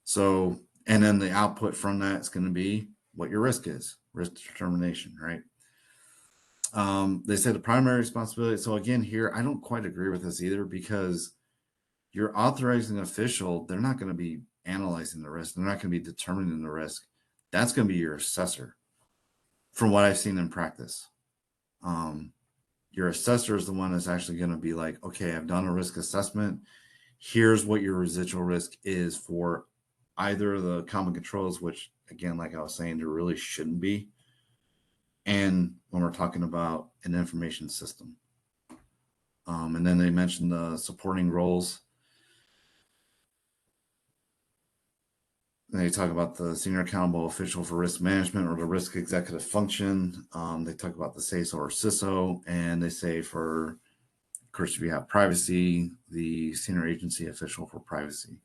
So, and then the output from that is going to be what your risk is, risk determination, right? They say the primary responsibility. So again, here, I don't quite agree with this either because your authorizing official, they're not going to be analyzing the risk. They're not going to be determining the risk. That's going to be your assessor from what I've seen in practice. Your assessor is the one that's actually going to be like, okay, I've done a risk assessment. Here's what your residual risk is for either the common controls, which again, like I was saying, there really shouldn't be. And when we're talking about an information system. And then they mentioned the supporting roles. They talk about the senior accountable official for risk management or the risk executive function. They talk about the CISO or CISO, and they say for, of course, we have privacy, the senior agency official for privacy.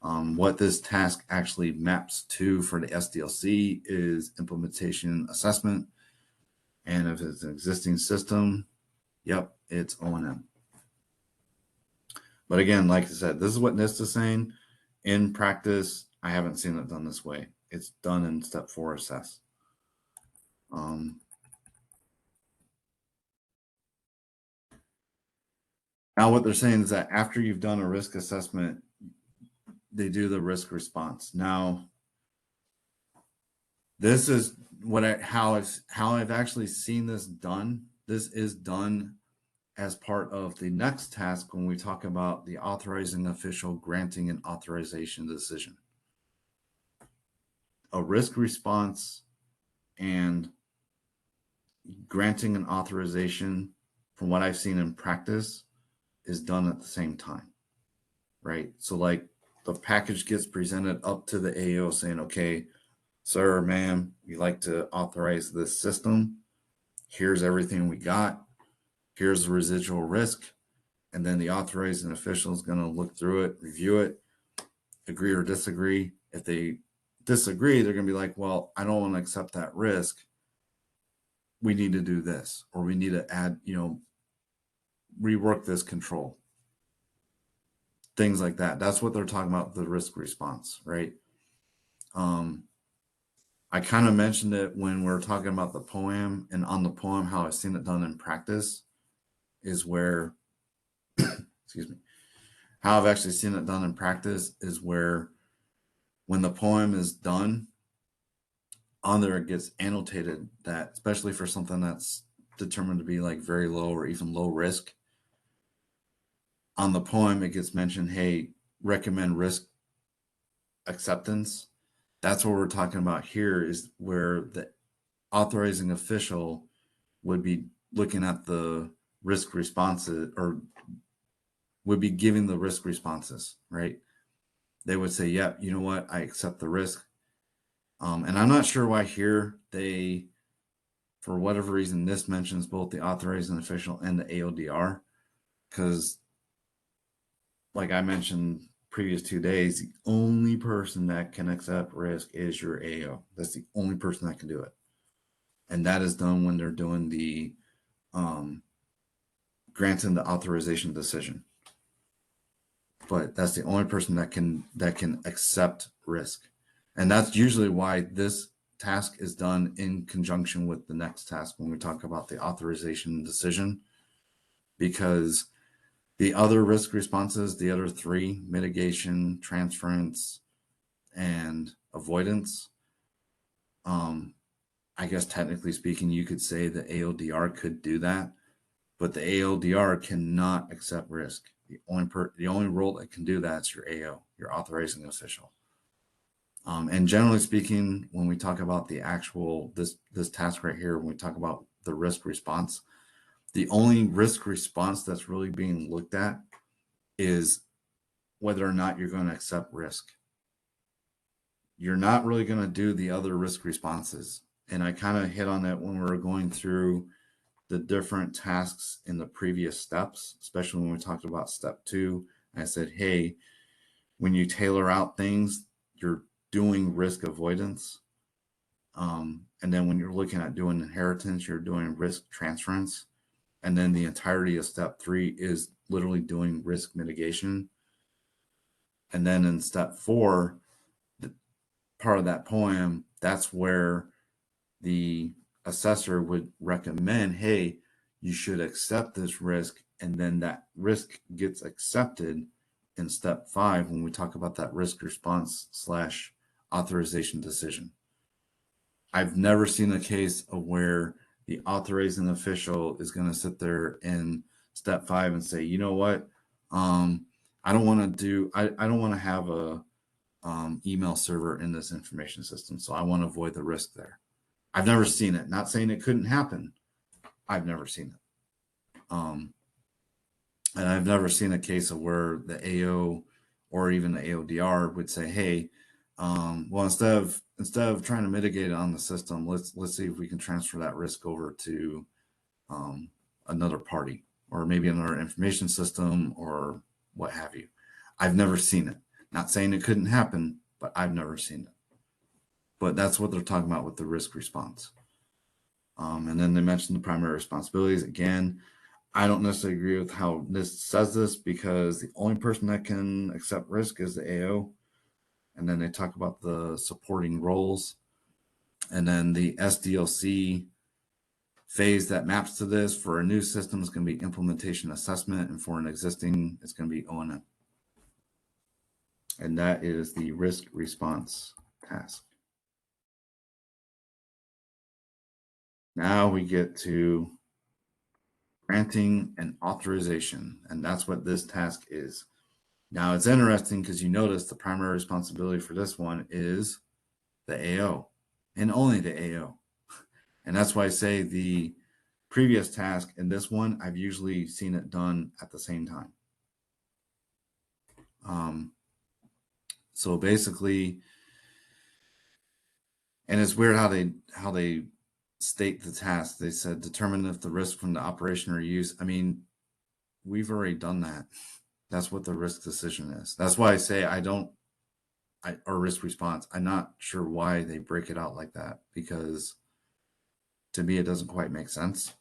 What this task actually maps to for the SDLC is implementation assessment. And if it's an existing system, yep, it's O&M. But again, like I said, this is what NIST is saying. In practice, I haven't seen it done this way. It's done in step 4 assess. Now what they're saying is that after you've done a risk assessment, they do the risk response. Now, this is how I've actually seen this done. This is done as part of the next task when we talk about the authorizing official granting an authorization decision. A risk response and granting an authorization, from what I've seen in practice, is done at the same time, right? So like the package gets presented up to the AO saying, okay, sir, ma'am, we'd like to authorize this system. Here's everything we got. Here's the residual risk. And then the authorizing official is going to look through it, review it, agree or disagree. If they disagree, they're going to be like, well, I don't want to accept that risk. We need to do this, or we need to add, rework this control. Things like that. That's what they're talking about, the risk response, right? I kind of mentioned it when we're talking about the poem, and on the poem, how I've seen it done in practice is where, excuse me, how I've actually seen it done in practice is where when the poem is done, on there it gets annotated that, especially for something that's determined to be like very low or even low risk, on the poem it gets mentioned, hey, recommend risk acceptance. That's what we're talking about here, is where the authorizing official would be looking at the risk responses, or would be giving the risk responses, right? They would say, "Yep, you know what? I accept the risk." And I'm not sure why here they, for whatever reason, this mentions both the authorizing official and the AODR, because, like I mentioned previous 2 days, the only person that can accept risk is your AO. That's the only person that can do it, and that is done when they're doing the granting the authorization decision. But that's the only person that can accept risk, and that's usually why this task is done in conjunction with the next task when we talk about the authorization decision, because the other risk responses, the other three, mitigation, transference, and avoidance, I guess technically speaking, you could say the AODR could do that, but the AODR cannot accept risk. The only role that can do that is your AO, your authorizing official. And generally speaking, when we talk about the actual this task right here, when we talk about the risk response, the only risk response that's really being looked at is whether or not you're going to accept risk. You're not really going to do the other risk responses. And I kind of hit on that when we were going through the different tasks in the previous steps, especially when we talked about step 2. I said, hey, when you tailor out things, you're doing risk avoidance. And then when you're looking at doing inheritance, you're doing risk transference. And then the entirety of step 3 is literally doing risk mitigation. And then in step 4, the part of that poem, that's where the assessor would recommend, hey, you should accept this risk. And then that risk gets accepted in step 5 when we talk about that risk response / authorization decision. I've never seen a case of where the authorizing official is going to sit there in step 5 and say, you know what, I don't want to have a email server in this information system, so I want to avoid the risk there. I've never seen it. Not saying it couldn't happen. I've never seen it. And I've never seen a case of where the AO or even the AODR would say, hey, well, instead of trying to mitigate it on the system, let's see if we can transfer that risk over to another party, or maybe another information system, or what have you. I've never seen it. Not saying it couldn't happen, but I've never seen it. But that's what they're talking about with the risk response. And then they mentioned the primary responsibilities. Again, I don't necessarily agree with how this says this, because the only person that can accept risk is the AO. And then they talk about the supporting roles. And then the SDLC phase that maps to this for a new system is going to be implementation assessment, and for an existing, it's going to be O&M. And that is the risk response task. Now we get to granting an authorization, and that's what this task is. Now it's interesting because you notice the primary responsibility for this one is the AO, and only the AO. And that's why I say the previous task and this one, I've usually seen it done at the same time. So basically, and it's weird how they state the task. They said determine if the risk from the operation or use. I mean, we've already done that. That's what the risk decision is. That's why I say or risk response. I'm not sure why they break it out like that, because to me, it doesn't quite make sense.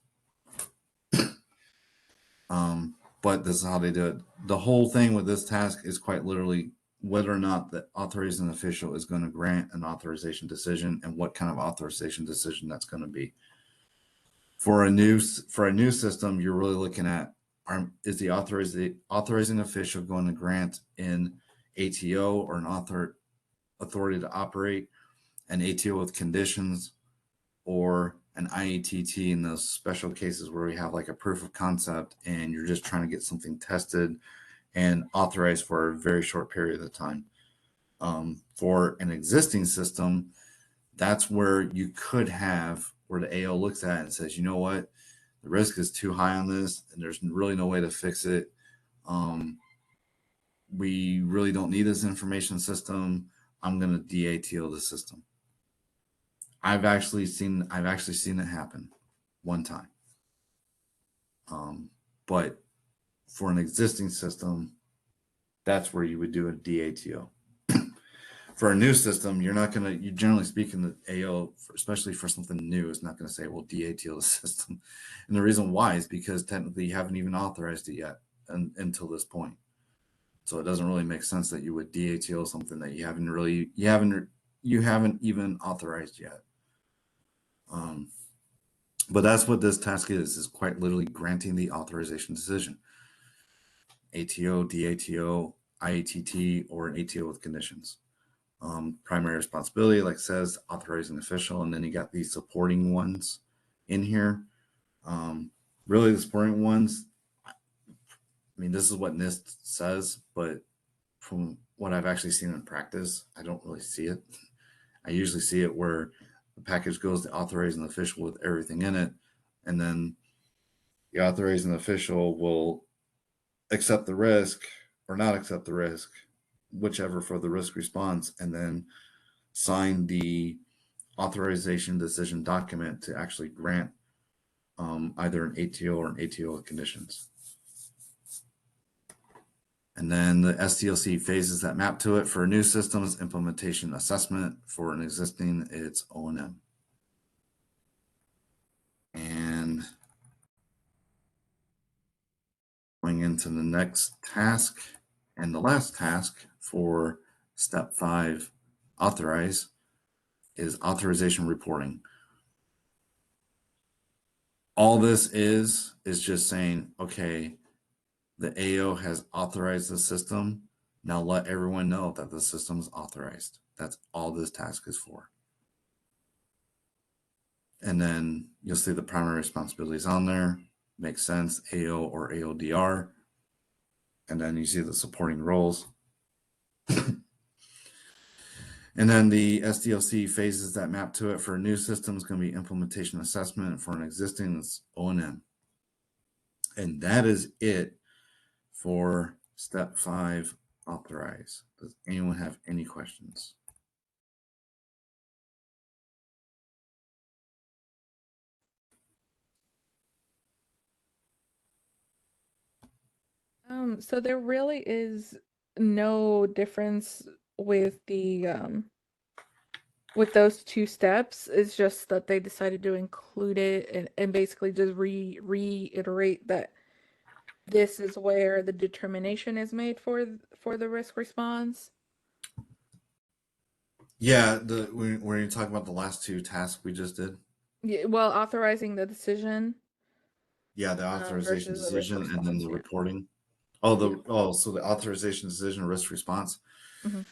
But this is how they do it. The whole thing with this task is quite literally whether or not the authorizing official is going to grant an authorization decision, and what kind of authorization decision that's going to be. For a new system, you're really looking at, is the authorizing official going to grant an ATO or an authority to operate, an ATO with conditions, or an IATT in those special cases where we have like a proof of concept and you're just trying to get something tested and authorized for a very short period of time. For an existing system, that's where you could have where the AO looks at it and says, you know what, the risk is too high on this and there's really no way to fix it. We really don't need this information system. I'm going to DATO the system. I've actually seen it happen one time. But for an existing system, that's where you would do a DATO. For a new system, you're generally speaking, the AO, especially for something new, is not going to say, well, DATO the system. And the reason why is because technically you haven't even authorized it yet until this point. So it doesn't really make sense that you would DATO something that you haven't even authorized yet. But that's what this task is quite literally granting the authorization decision. ATO, DATO, IATT, or an ATO with conditions. Primary responsibility, like it says, authorizing official, and then you got these supporting ones in here. Really, the supporting ones, I mean, this is what NIST says, but from what I've actually seen in practice, I don't really see it. I usually see it where the package goes to authorizing official with everything in it, and then the authorizing official will accept the risk or not accept the risk, whichever for the risk response, and then sign the authorization decision document to actually grant either an ATO or an ATO with conditions. And then the SDLC phases that map to it. For a new systems implementation assessment. For an existing, it's O&M. And going into the next task and the last task for step 5, authorize, is authorization reporting. All this is just saying, okay, the AO has authorized the system. Now let everyone know that the system is authorized. That's all this task is for. And then you'll see the primary responsibilities on there. Makes sense, AO or AODR. And then you see the supporting roles. And then the SDLC phases that map to it. For a new system is going to be implementation assessment. For an existing, it's O&M. And that is it for step 5, authorize. Does anyone have any questions? So there really is no difference with the with those 2 steps. It's just that they decided to include it and basically just reiterate that this is where the determination is made for the risk response. Yeah, when you talk about the last 2 tasks we just did. Yeah, well, authorizing the decision. Yeah, the authorization Versus the risk decision and then response, the yeah. reporting. Yeah. So the authorization decision, risk response. Mhm.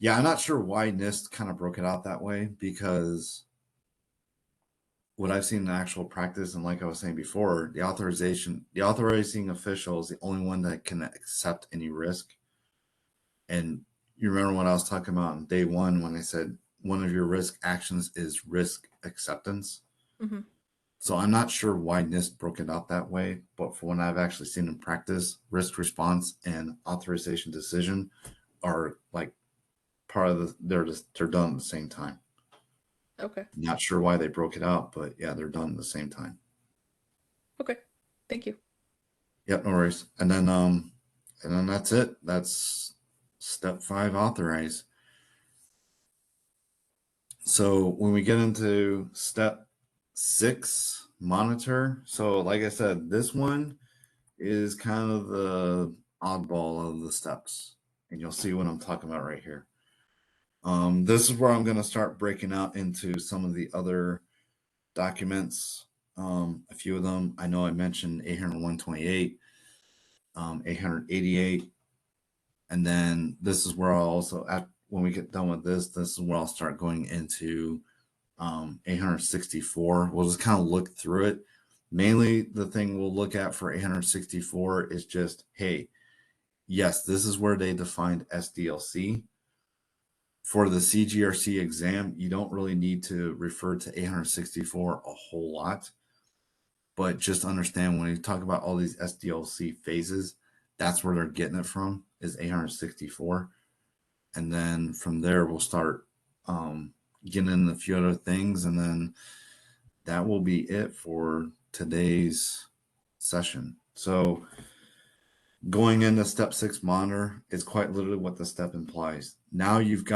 Yeah, I'm not sure why NIST kind of broke it out that way, because what I've seen in actual practice, and like I was saying before, the authorizing official is the only one that can accept any risk. And you remember when I was talking about on day 1 when I said one of your risk actions is risk acceptance. Mhm. So I'm not sure why NIST broke it out that way, but for what I've actually seen in practice, risk response and authorization decision are like part of they're done at the same time. Okay. Not sure why they broke it out, but yeah, they're done at the same time. Okay. Thank you. Yep, no worries. And then that's it. That's step 5, authorize. So when we get into step 6, monitor. So like I said, this one is kind of the oddball of the steps, and you'll see what I'm talking about right here. This is where I'm going to start breaking out into some of the other documents. A few of them, I know I mentioned 80128, 888, and then this is where I'll also, when we get done with this is where I'll start going into 864. We'll just kind of look through it. Mainly the thing we'll look at for 864 is just, hey, yes, this is where they defined SDLC. For the CGRC exam, you don't really need to refer to 864 a whole lot, but just understand when you talk about all these SDLC phases, That's where they're getting it from, is 864. And then from there, we'll start getting in a few other things. And then that will be it for today's session. So going into step 6 monitor is quite literally what the step implies. Now you've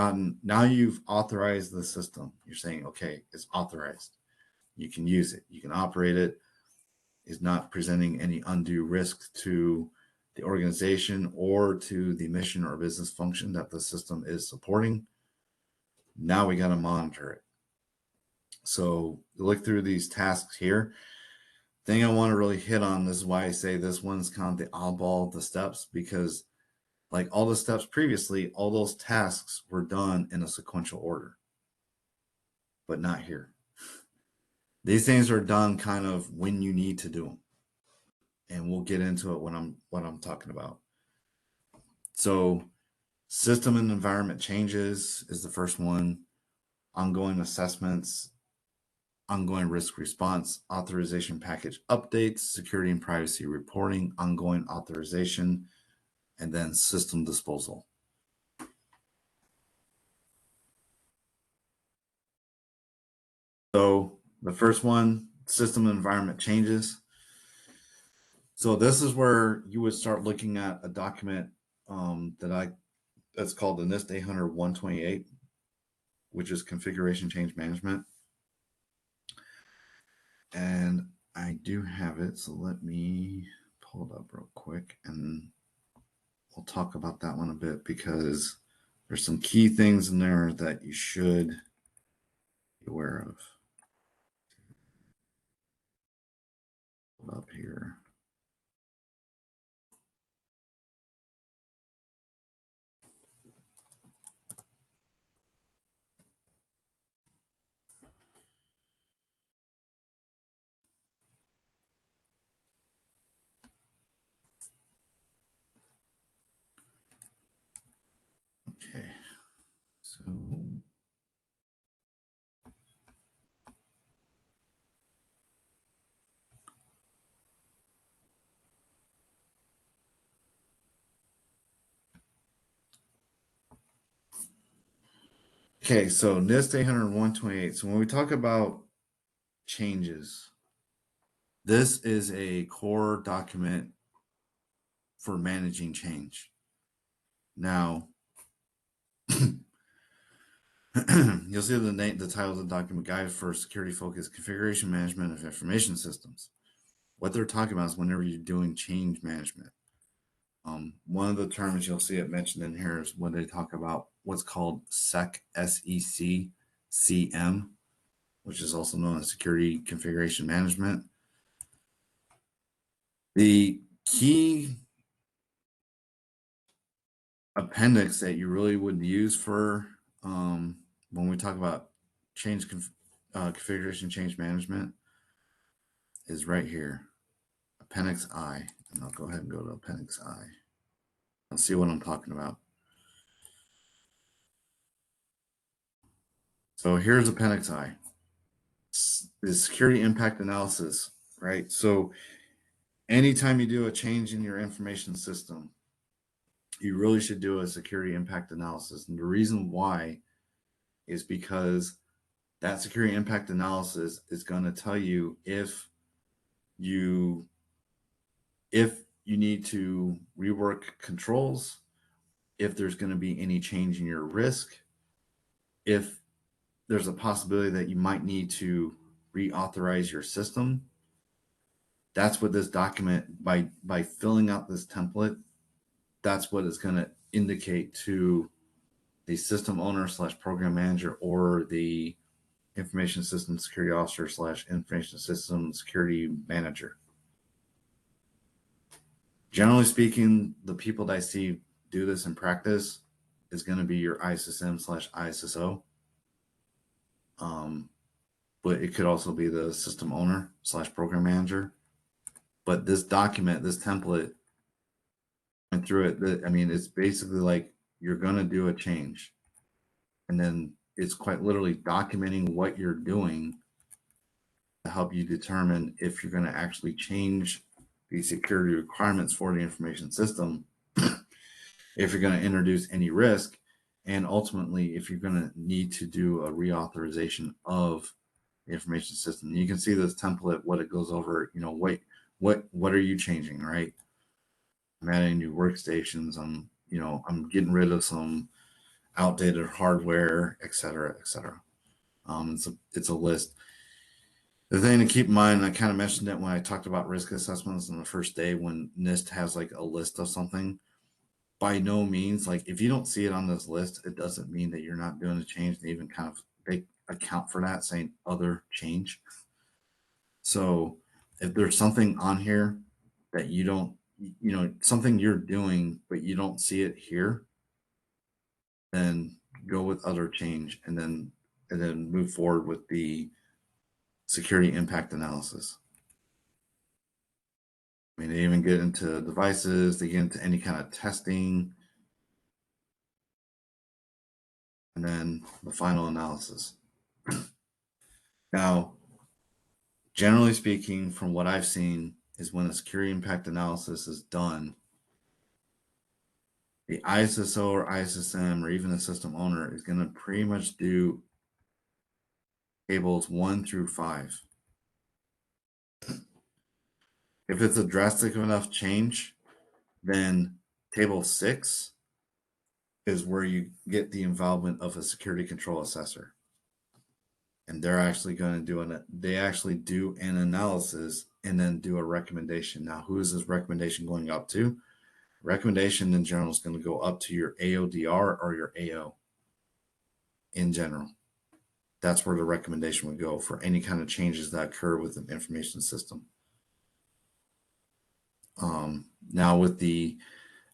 authorized the system. You're saying, okay, it's authorized. You can use it. You can operate it. It's not presenting any undue risk to the organization or to the mission or business function that the system is supporting. Now we got to monitor it. So look through these tasks here. Thing I want to really hit on, this is why I say this one's kind of the oddball of the steps, because like all the steps previously, all those tasks were done in a sequential order, but not here. These things are done kind of when you need to do them. And we'll get into it when I'm talking about. So system and environment changes is the first one. Ongoing assessments, ongoing risk response, authorization package updates, security and privacy reporting, ongoing authorization, and then system disposal. So the first one, system and environment changes. So this is where you would start looking at a document that's called the NIST 800-128, which is configuration change management. And I do have it, so let me pull it up real quick and we'll talk about that one a bit, because there's some key things in there that you should be aware of. Pull up here. Okay, so okay, so NIST 800-128. So when we talk about changes, this is a core document for managing change. Now, you'll see the title of the document, Guide for Security-Focused Configuration Management of Information Systems. What they're talking about is whenever you're doing change management. One of the terms you'll see it mentioned in here is when they talk about what's called SEC-CM, which is also known as Security Configuration Management. The key appendix that you really would use for when we talk about configuration change management is right here, Appendix I. And I'll go ahead and go to Appendix I. I'll see what I'm talking about. So here's Appendix I. The security impact analysis, right? So anytime you do a change in your information system, you really should do a security impact analysis. And the reason why is because that security impact analysis is going to tell you if you need to rework controls, if there's going to be any change in your risk, if there's a possibility that you might need to reauthorize your system. That's what this document, by filling out this template, that's what it's going to indicate to the system owner / program manager or the information system security officer / information system security manager. Generally speaking, the people that I see do this in practice is going to be your ISSM / ISSO. But it could also be the system owner / program manager. But this document, this template, went through it. I mean, it's basically like you're going to do a change. And then it's quite literally documenting what you're doing to help you determine if you're going to actually change the security requirements for the information system if you're going to introduce any risk, and ultimately if you're going to need to do a reauthorization of the information system. You can see this template, what it goes over, what are you changing, right? I'm adding new workstations, I'm getting rid of some outdated hardware, et cetera, et cetera. It's a list. The thing to keep in mind, I kind of mentioned it when I talked about risk assessments on the first day, when NIST has like a list of something. By no means, like if you don't see it on this list, it doesn't mean that you're not doing a change. They even kind of they account for that, saying other change. So if there's something on here that you don't, something you're doing, but you don't see it here, then go with other change and then move forward with the security impact analysis. I mean, they even get into devices, they get into any kind of testing, and then the final analysis. Now, generally speaking, from what I've seen, is when a security impact analysis is done, the ISSO or ISSM or even the system owner is going to pretty much do tables 1 through 5. If it's a drastic enough change, then table 6 is where you get the involvement of a security control assessor. And they're actually going to they actually do an analysis and then do a recommendation. Now, who is this recommendation going up to? Recommendation in general is going to go up to your AODR or your AO in general. That's where the recommendation would go for any kind of changes that occur with an information system. Now, with the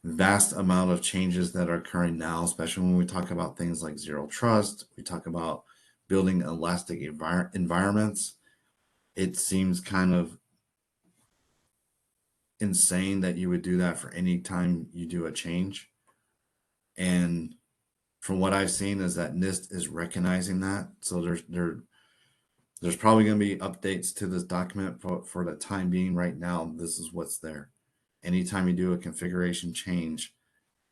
vast amount of changes that are occurring now, especially when we talk about things like zero trust, we talk about building elastic environments, it seems kind of insane that you would do that for any time you do a change. And from what I've seen is that NIST is recognizing that. So there's probably going to be updates to this document for the time being. Right now, this is what's there. Anytime you do a configuration change,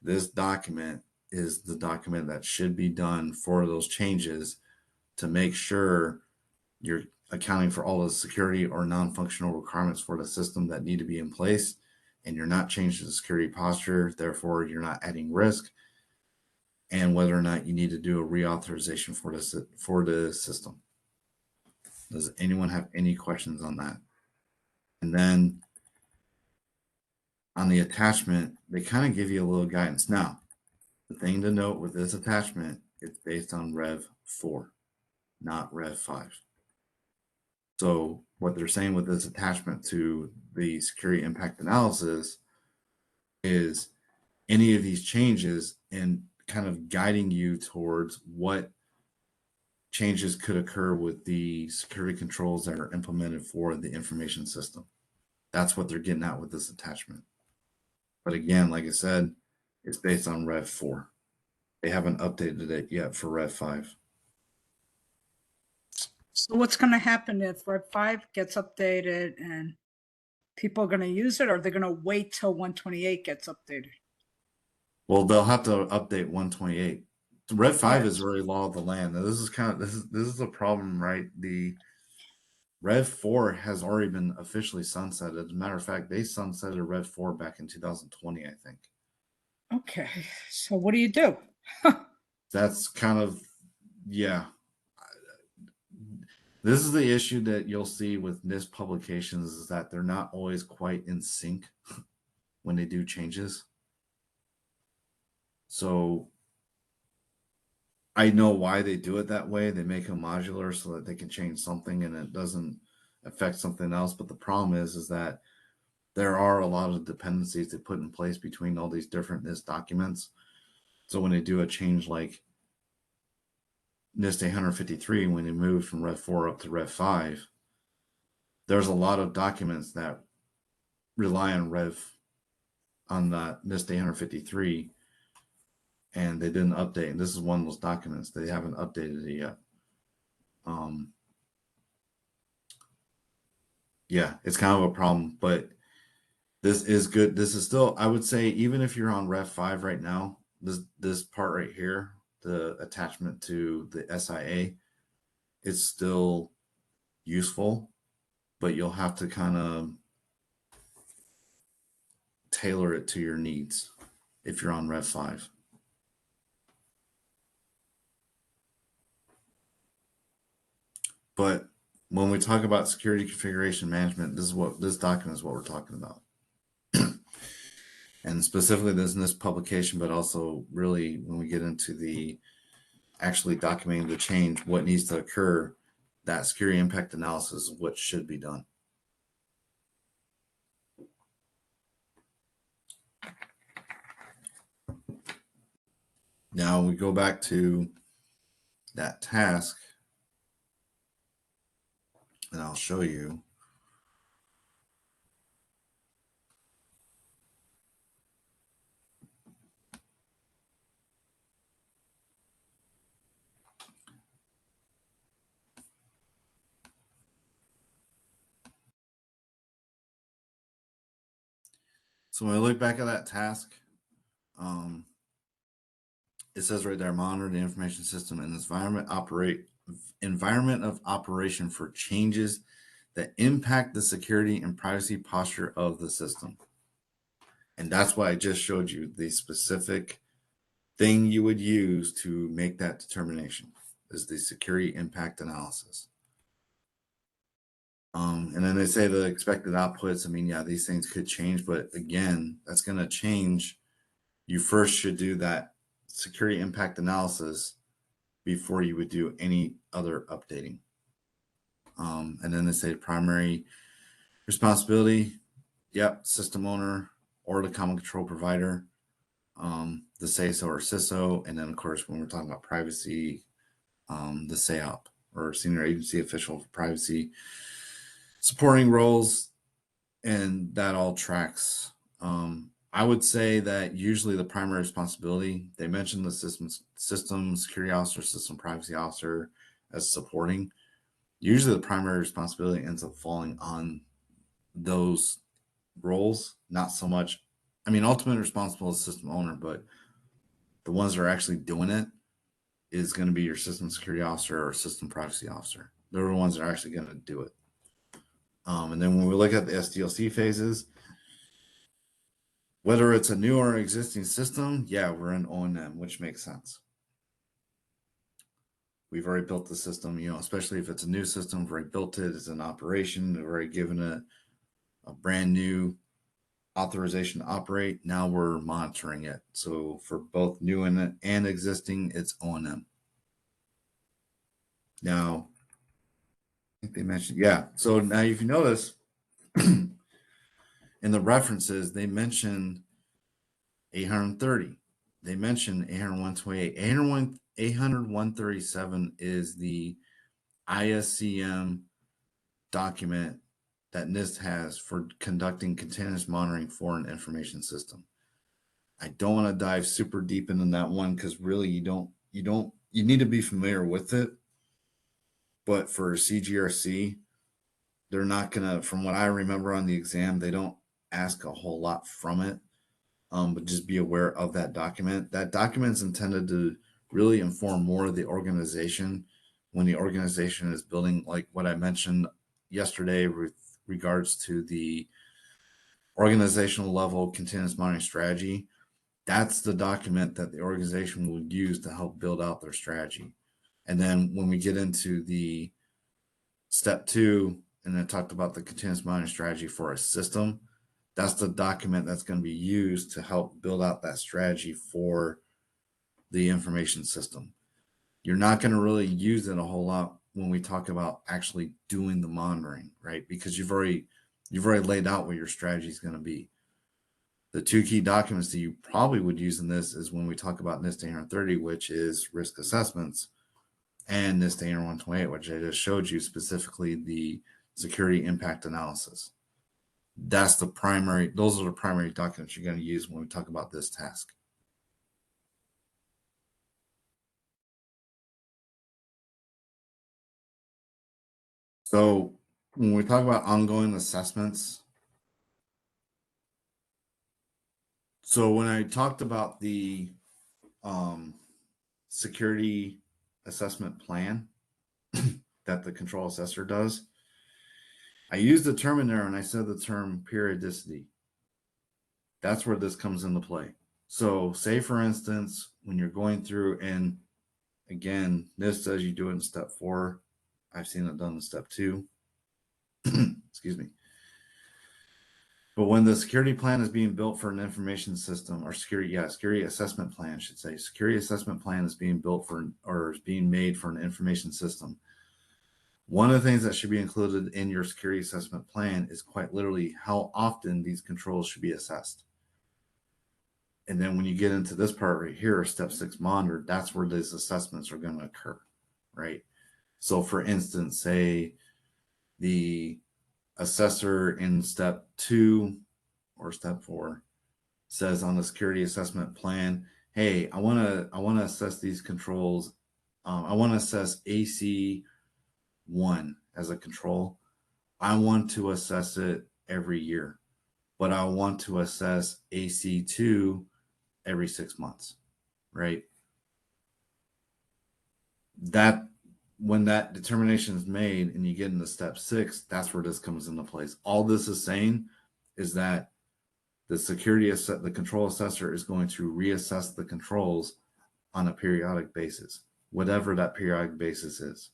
this document is the document that should be done for those changes to make sure you're accounting for all the security or non-functional requirements for the system that need to be in place, and you're not changing the security posture, therefore you're not adding risk, and whether or not you need to do a reauthorization for the system. Does anyone have any questions on that? And then on the attachment, they kind of give you a little guidance. Now, the thing to note with this attachment, it's based on Rev 4, not Rev 5. So what they're saying with this attachment to the security impact analysis is any of these changes and kind of guiding you towards what changes could occur with the security controls that are implemented for the information system. That's what they're getting at with this attachment. But again, like I said, it's based on Rev 4. They haven't updated it yet for Rev 5. So what's going to happen if Rev 5 gets updated and people are going to use it, or they're going to wait till 128 gets updated? Well, they'll have to update 128. Rev 5 Yeah. is really law of the land. Now, this is the problem, right? The Rev 4 has already been officially sunsetted. As a matter of fact, they sunsetted Rev 4 back in 2020, I think. Okay, so what do you do? That's kind of, yeah. This is the issue that you'll see with NIST publications, is that they're not always quite in sync when they do changes. So I know why they do it that way. They make them modular so that they can change something and it doesn't affect something else. But the problem is that there are a lot of dependencies they put in place between all these different NIST documents. So when they do a change like NIST 853, when they move from Rev 4 up to Rev 5, there's a lot of documents that rely on the NIST 853, and they didn't update. And this is one of those documents. They haven't updated it yet. Yeah, it's kind of a problem, but This is good. This is still, I would say, even if you're on Rev 5 right now, this part right here, the attachment to the SIA, it's still useful, but you'll have to kind of tailor it to your needs if you're on Rev 5. But when we talk about security configuration management, this document is what we're talking about. And specifically this publication, but also really when we get into the actually documenting the change, what needs to occur, that security impact analysis is what should be done. Now we go back to that task, and I'll show you. So when I look back at that task, it says right there, monitor the information system and its environment of operation for changes that impact the security and privacy posture of the system. And that's why I just showed you the specific thing you would use to make that determination is the security impact analysis. And then they say the expected outputs. I mean, yeah, these things could change, but again, that's going to change. You first should do that security impact analysis before you would do any other updating. And then they say primary responsibility. Yep, system owner or the common control provider, the CISO or CISO. And then, of course, when we're talking about privacy, the SAOP or senior agency official for privacy, supporting roles, and that all tracks. I would say that usually the primary responsibility, they mentioned the system security officer, system privacy officer as supporting. Usually the primary responsibility ends up falling on those roles, not so much. I mean, ultimately responsible is system owner, but the ones that are actually doing it is going to be your system security officer or system privacy officer. They're the ones that are actually going to do it. And then when we look at the SDLC phases, whether it's a new or existing system, yeah, we're in O&M, which makes sense. We've already built the system, especially if it's a new system, we've already built it, it's in operation, we've already given it a brand new authorization to operate. Now we're monitoring it. So for both new and existing, it's O&M. Now, I think they mentioned, yeah. So now if you notice, in the references, they mentioned 830. They mentioned 801.28. 801.37 is the ISCM document that NIST has for conducting continuous monitoring for an information system. I don't want to dive super deep into that one because really you need to be familiar with it. But for CGRC, they're not gonna, from what I remember on the exam, they don't ask a whole lot from it. But just be aware of that document. That document is intended to really inform more of the organization when the organization is building, like what I mentioned yesterday with regards to the organizational level continuous monitoring strategy. That's the document that the organization will use to help build out their strategy. And then when we get into the step 2, and I talked about the continuous monitoring strategy for a system, that's the document that's going to be used to help build out that strategy for the information system. You're not going to really use it a whole lot when we talk about actually doing the monitoring, right? Because you've already laid out what your strategy is going to be. The 2 key documents that you probably would use in this is when we talk about NIST 830, which is risk assessments, and NIST 801.28, which I just showed you, specifically the security impact analysis. Those are the primary documents you're going to use when we talk about this task. So when we talk about ongoing assessments, So when I talked about the security assessment plan that the control assessor does, I used the term in there and I said the term periodicity. That's where this comes into play. So say for instance, when you're going through, and again, this says you do it in step 4. I've seen it done in step 2. Excuse me. But when the security plan is being built for an information system, or security assessment plan, I should say, security assessment plan is being built for, or is being made for an information system. One of the things that should be included in your security assessment plan is quite literally how often these controls should be assessed. And then when you get into this part right here, step 6 monitor, that's where these assessments are going to occur, right? So for instance, say the assessor in step 2 or step 4 says on the security assessment plan, hey, I want to assess these controls. I want to assess AC1 as a control. I want to assess it every year, but I want to assess AC2 every 6 months, right? That when that determination is made and you get into step 6, that's where this comes into place. All this is saying is that the control assessor is going to reassess the controls on a periodic basis, whatever that periodic basis is.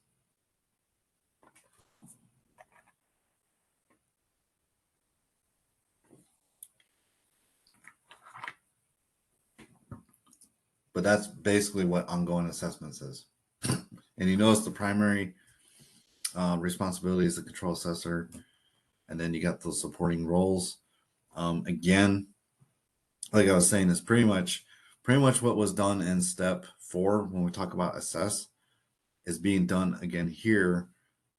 But that's basically what ongoing assessments is. And you notice the primary responsibility is the control assessor, and then you got those supporting roles. Again, like I was saying, it's pretty much what was done in step 4 when we talk about assess is being done again here,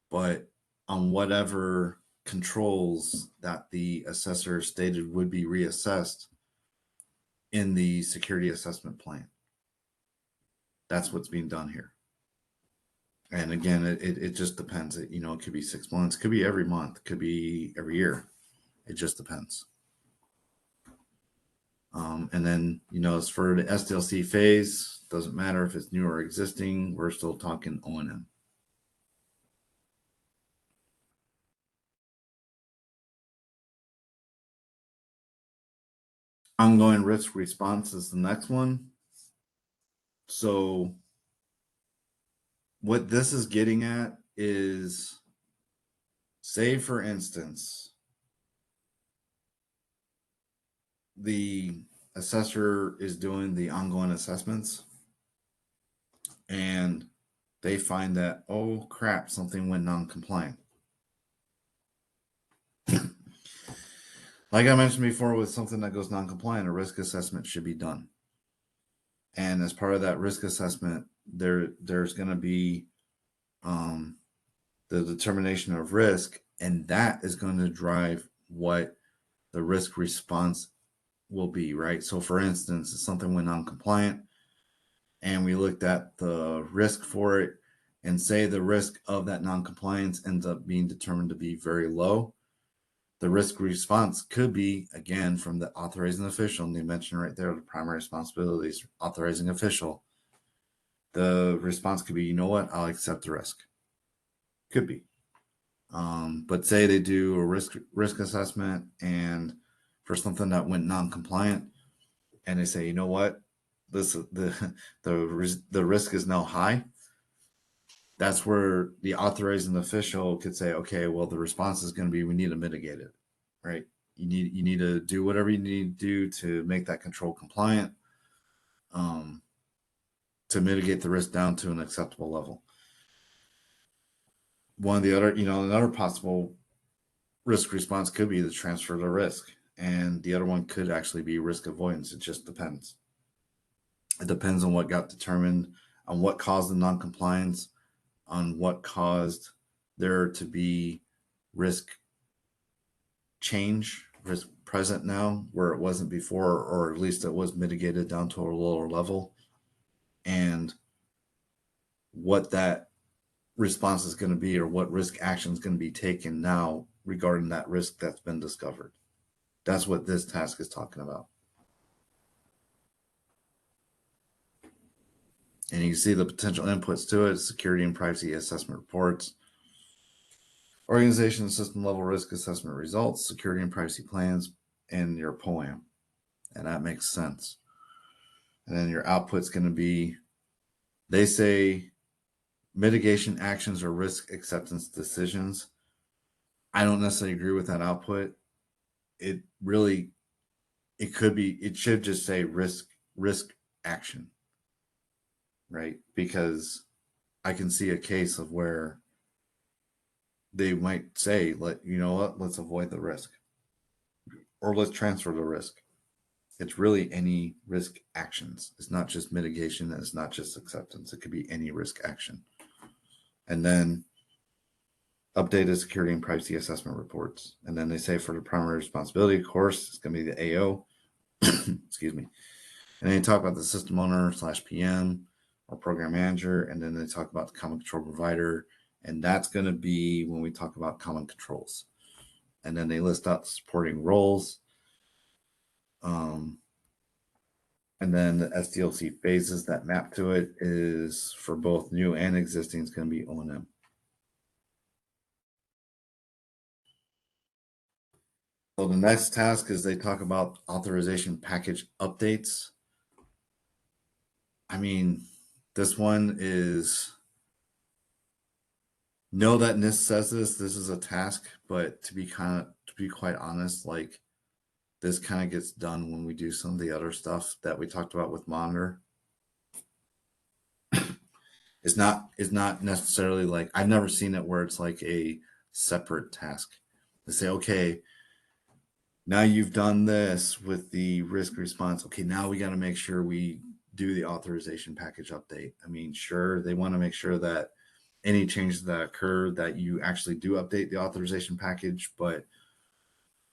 but on whatever controls that the assessor stated would be reassessed in the security assessment plan. That's what's being done here. And again, it just depends. It could be 6 months, could be every month, could be every year. It just depends. And then, as for the SDLC phase, doesn't matter if it's new or existing, we're still talking O&M. Ongoing risk response is the next one. So what this is getting at is, say for instance, the assessor is doing the ongoing assessments and they find that, oh crap, something went non-compliant. Like I mentioned before, with something that goes non-compliant, a risk assessment should be done. And as part of that risk assessment, there's going to be the determination of risk, and that is going to drive what the risk response will be, right? So for instance, if something went non-compliant and we looked at the risk for it, and say the risk of that non-compliance ends up being determined to be very low, the risk response could be, again, from the authorizing official, and they mentioned right there the primary responsibilities, authorizing official. The response could be, you know what, I'll accept the risk. Could be. But say they do a risk assessment and for something that went non-compliant, and they say, you know what, the risk is now high. That's where the authorizing official could say, okay, well, the response is going to be, we need to mitigate it, right? You need to do whatever you need to do to make that control compliant, to mitigate the risk down to an acceptable level. One of the other, another possible risk response could be the transfer to risk, and the other one could actually be risk avoidance. It just depends. It depends on what got determined, on what caused the non-compliance, on what caused there to be risk change, risk present now where it wasn't before, or at least it was mitigated down to a lower level, and what that response is going to be, or what risk action is going to be taken now regarding that risk that's been discovered. That's what this task is talking about. And you see the potential inputs to it: security and privacy assessment reports, organization and system level risk assessment results, security and privacy plans, and your POAM. And that makes sense. And then your output's going to be, they say, mitigation actions or risk acceptance decisions. I don't necessarily agree with that output. It should just say risk action, right? Because I can see a case of where they might say, let's avoid the risk, or let's transfer the risk. It's really any risk actions. It's not just mitigation, and it's not just acceptance. It could be any risk action. And then updated security and privacy assessment reports. And then they say for the primary responsibility, of course, it's going to be the AO. Excuse me. And then they talk about the system owner / PM or program manager. And then they talk about the common control provider. And that's going to be when we talk about common controls. And then they list out the supporting roles. And then the SDLC phases that map to it is for both new and existing, it's going to be O&M. So the next task is they talk about authorization package updates. I mean, this one is, know that NIST says this is a task, but to be quite honest, like, this kind of gets done when we do some of the other stuff that we talked about with Monitor. It's not necessarily like, I've never seen it where it's like a separate task. They say, okay, now you've done this with the risk response. Okay, now we got to make sure we do the authorization package update. I mean, sure, they want to make sure that any changes that occur, that you actually do update the authorization package, but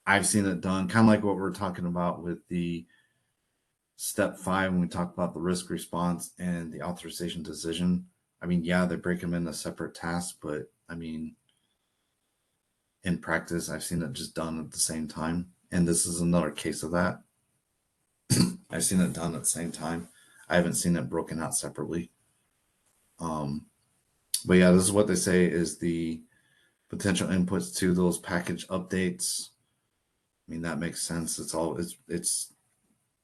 I've seen it done kind of like what we're talking about with the step 5 when we talk about the risk response and the authorization decision. I mean, yeah, they break them into separate tasks, but I mean, in practice, I've seen it just done at the same time. And this is another case of that. I've seen it done at the same time. I haven't seen it broken out separately. But yeah, this is what they say is the potential inputs to those package updates. I mean, that makes sense. It's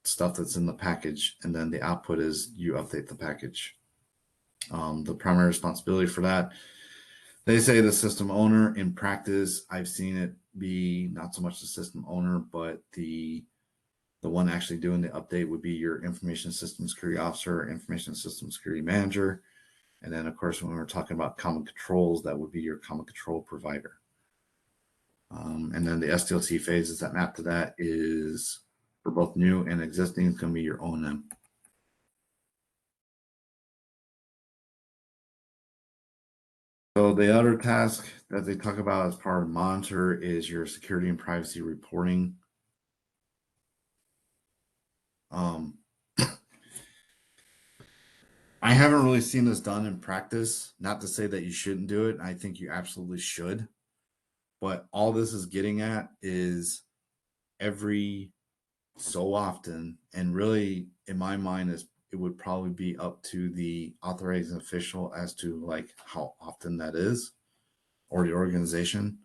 stuff that's in the package, and then the output is you update the package. The primary responsibility for that, they say the system owner. In practice, I've seen it be not so much the system owner, but the one actually doing the update would be your information system security officer or information system security manager. And then, of course, when we're talking about common controls, that would be your common control provider. And then the SDLC phases that map to that is for both new and existing, it's going to be your O&M. So the other task that they talk about as part of Monitor is your security and privacy reporting. I haven't really seen this done in practice. Not to say that you shouldn't do it. I think you absolutely should. But all this is getting at is every so often, and really in my mind is it would probably be up to the authorizing official as to like how often that is, or the organization.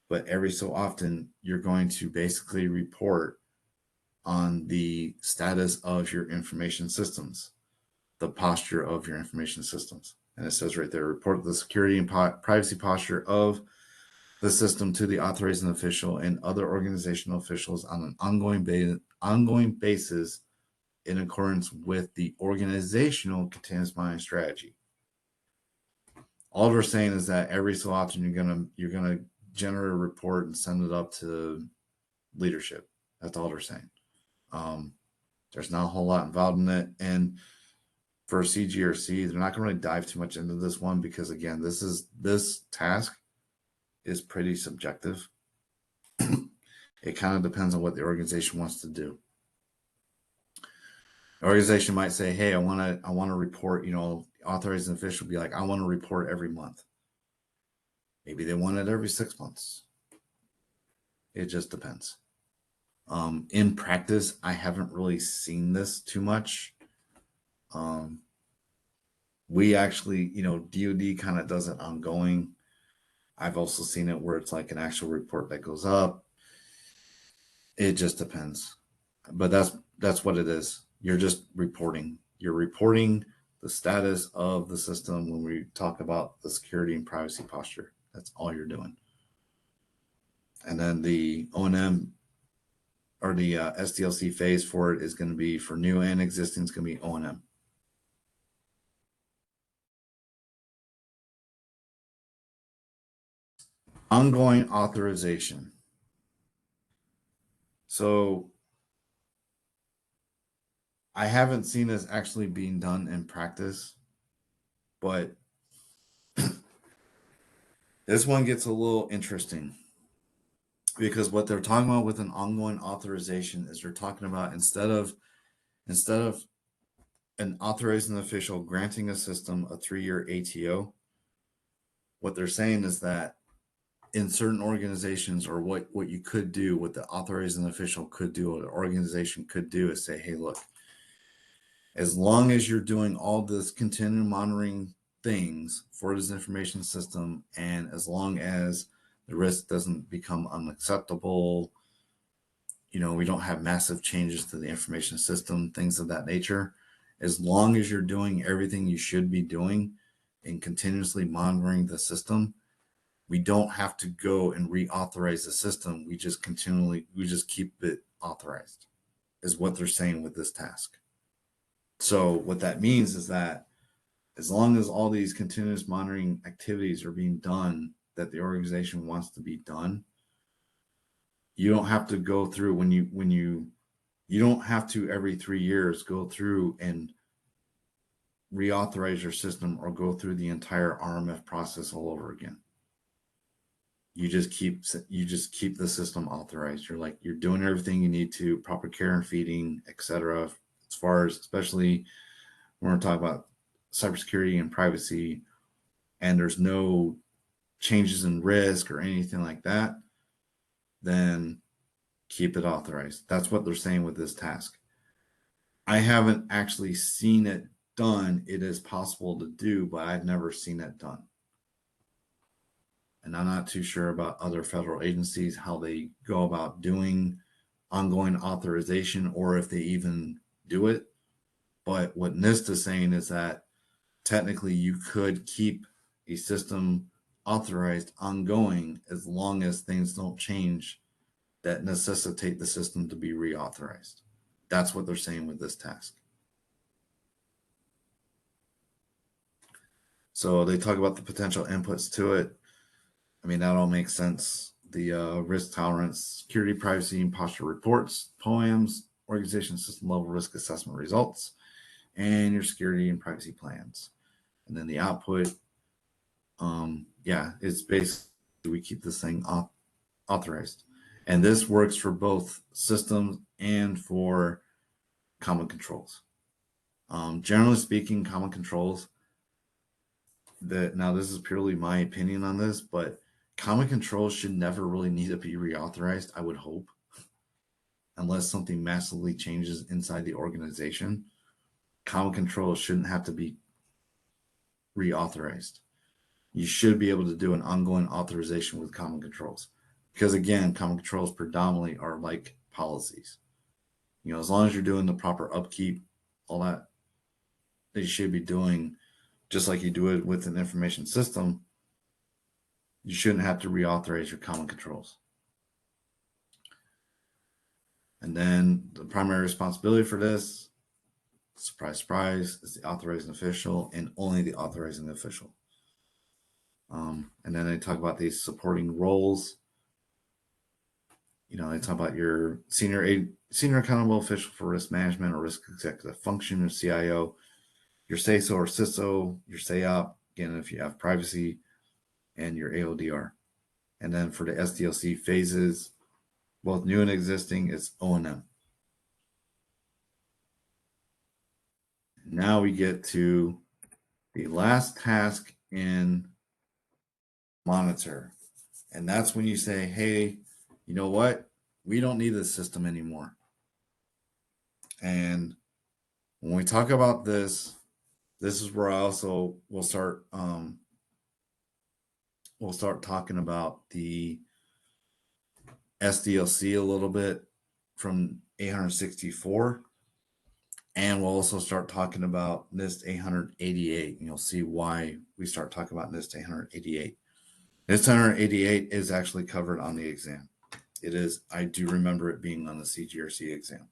But every so often you're going to basically report on the status of your information systems, the posture of your information systems. And it says right there, report the security and privacy posture of the system to the authorizing official and other organizational officials on an ongoing basis in accordance with the organizational continuous monitoring strategy. All we're saying is that every so often you're gonna generate a report and send it up to leadership. That's all they're saying. There's not a whole lot involved in it, and for CGRC, they're not going to really dive too much into this one because again, this task is pretty subjective. It kind of depends on what the organization wants to do. The organization might say, "Hey, I want to report." Authorizing official be like, "I want to report every month." Maybe they want it every 6 months. It just depends. In practice, I haven't really seen this too much. We actually, DoD kind of does it ongoing. I've also seen it where it's like an actual report that goes up. It just depends. But that's what it is. You're just reporting. You're reporting the status of the system when we talk about the security and privacy posture. That's all you're doing. And then the O&M or the SDLC phase for it is going to be for new and existing. It's going to be O&M. Ongoing authorization. So I haven't seen this actually being done in practice, but this one gets a little interesting because what they're talking about with an ongoing authorization is they're talking about instead of an authorizing official granting a system a 3-year ATO, what they're saying is that in certain organizations, or what you could do, what the authorizing official could do, or the organization could do, is say, hey, look, as long as you're doing all this continuing monitoring things for this information system, and as long as the risk doesn't become unacceptable, we don't have massive changes to the information system, things of that nature, as long as you're doing everything you should be doing and continuously monitoring the system, we don't have to go and reauthorize the system. We just keep it authorized, is what they're saying with this task. So what that means is that as long as all these continuous monitoring activities are being done that the organization wants to be done, you don't have to go through you don't have to every 3 years go through and reauthorize your system or go through the entire RMF process all over again. You just keep the system authorized. You're doing everything you need to, proper care and feeding, etc. As far as, especially when we're talking about cybersecurity and privacy, and there's no changes in risk or anything like that, then keep it authorized. That's what they're saying with this task. I haven't actually seen it done. It is possible to do, but I've never seen it done. And I'm not too sure about other federal agencies, how they go about doing ongoing authorization, or if they even do it. But what NIST is saying is that technically you could keep a system authorized ongoing as long as things don't change that necessitate the system to be reauthorized. That's what they're saying with this task. So they talk about the potential inputs to it. I mean, that all makes sense. The risk tolerance, security, privacy, and posture reports, POAMs, organization system level risk assessment results, and your security and privacy plans. And then the output, it's basically we keep this thing authorized. And this works for both systems and for common controls. Generally speaking, common controls, now this is purely my opinion on this, but common controls should never really need to be reauthorized, I would hope, unless something massively changes inside the organization. Common controls shouldn't have to be reauthorized. You should be able to do an ongoing authorization with common controls, because again, common controls predominantly are like policies. As long as you're doing the proper upkeep, all that, they should be doing just like you do it with an information system. You shouldn't have to reauthorize your common controls. And then the primary responsibility for this, surprise, surprise, is the authorizing official, and only the authorizing official. And then they talk about these supporting roles. They talk about your senior accountable official for risk management or risk executive function, or CIO, your SASO or CISO, your SAOP, again, if you have privacy, and your AODR. And then for the SDLC phases, both new and existing, it's O&M. Now we get to the last task in monitor. And that's when you say, hey, you know what? We don't need this system anymore. And when we talk about this, this is where I also will start talking about the SDLC a little bit from 864, and we'll also start talking about NIST 888, and you'll see why we start talking about NIST 888. NIST 888 is actually covered on the exam. It is. I do remember it being on the CGRC exam.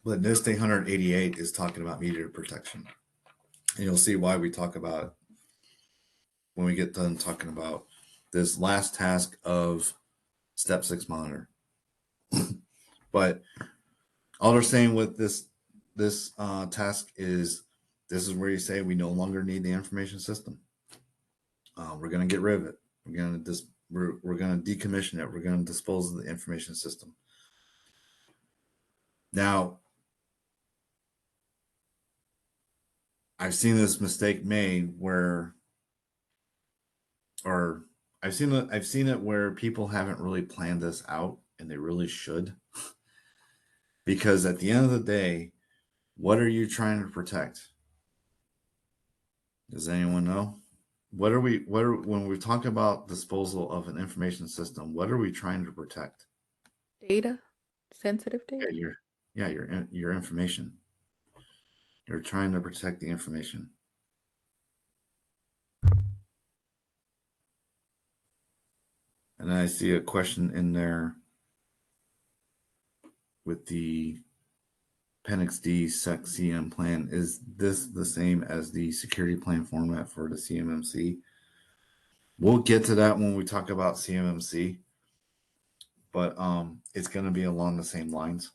But NIST 888 is talking about media protection. And you'll see why we talk about it when we get done talking about this last task of Step 6 monitor. But all they're saying with this task is this is where you say we no longer need the information system. We're going to get rid of it. We're going to decommission it. We're going to dispose of the information system. Now, I've seen this mistake made where, or I've seen it where people haven't really planned this out, and they really should. Because at the end of the day, what are you trying to protect? Does anyone know? When we talk about disposal of an information system, what are we trying to protect? Data, sensitive data. Your information. You're trying to protect the information. And I see a question in there with the Appendix D SEC CM plan. Is this the same as the security plan format for the CMMC? We'll get to that when we talk about CMMC, but it's going to be along the same lines.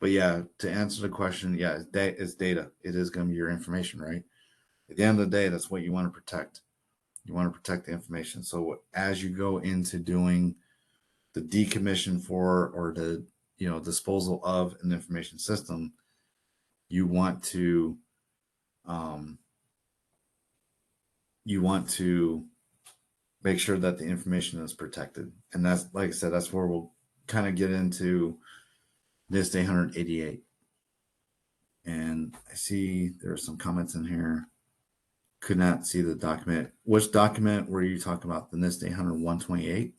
But yeah, to answer the question, yeah, it's data. It is going to be your information, right? At the end of the day, that's what you want to protect. You want to protect the information. So as you go into doing the decommission for or the disposal of an information system, you want to make sure that the information is protected. And that's, like I said, that's where we'll kind of get into NIST 888. And I see there are some comments in here. Could not see the document. Which document were you talking about? The NIST 800-128?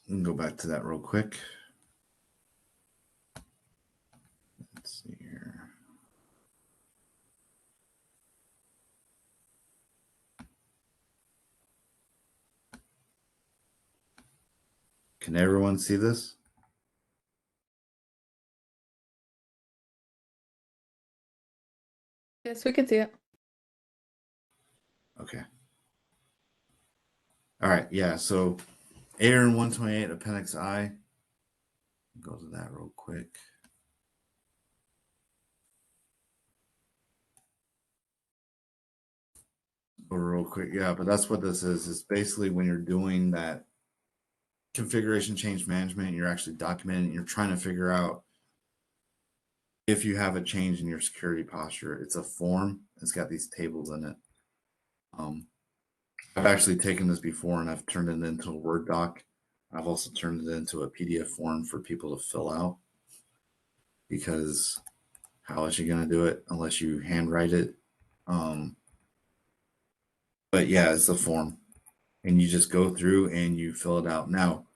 We can go back to that real quick. Let's see here. Can everyone see this? Yes, we can see it. Okay. All right. Yeah. So 800-128 Appendix I. Go to that real quick. Real quick. Yeah, but that's what this is. It's basically when you're doing that configuration change management, you're actually documenting, you're trying to figure out if you have a change in your security posture. It's a form. It's got these tables in it. I've actually taken this before and I've turned it into a Word doc. I've also turned it into a PDF form for people to fill out, because how else are you going to do it unless you handwrite it? But yeah, it's a form, and you just go through and you fill it out. Now,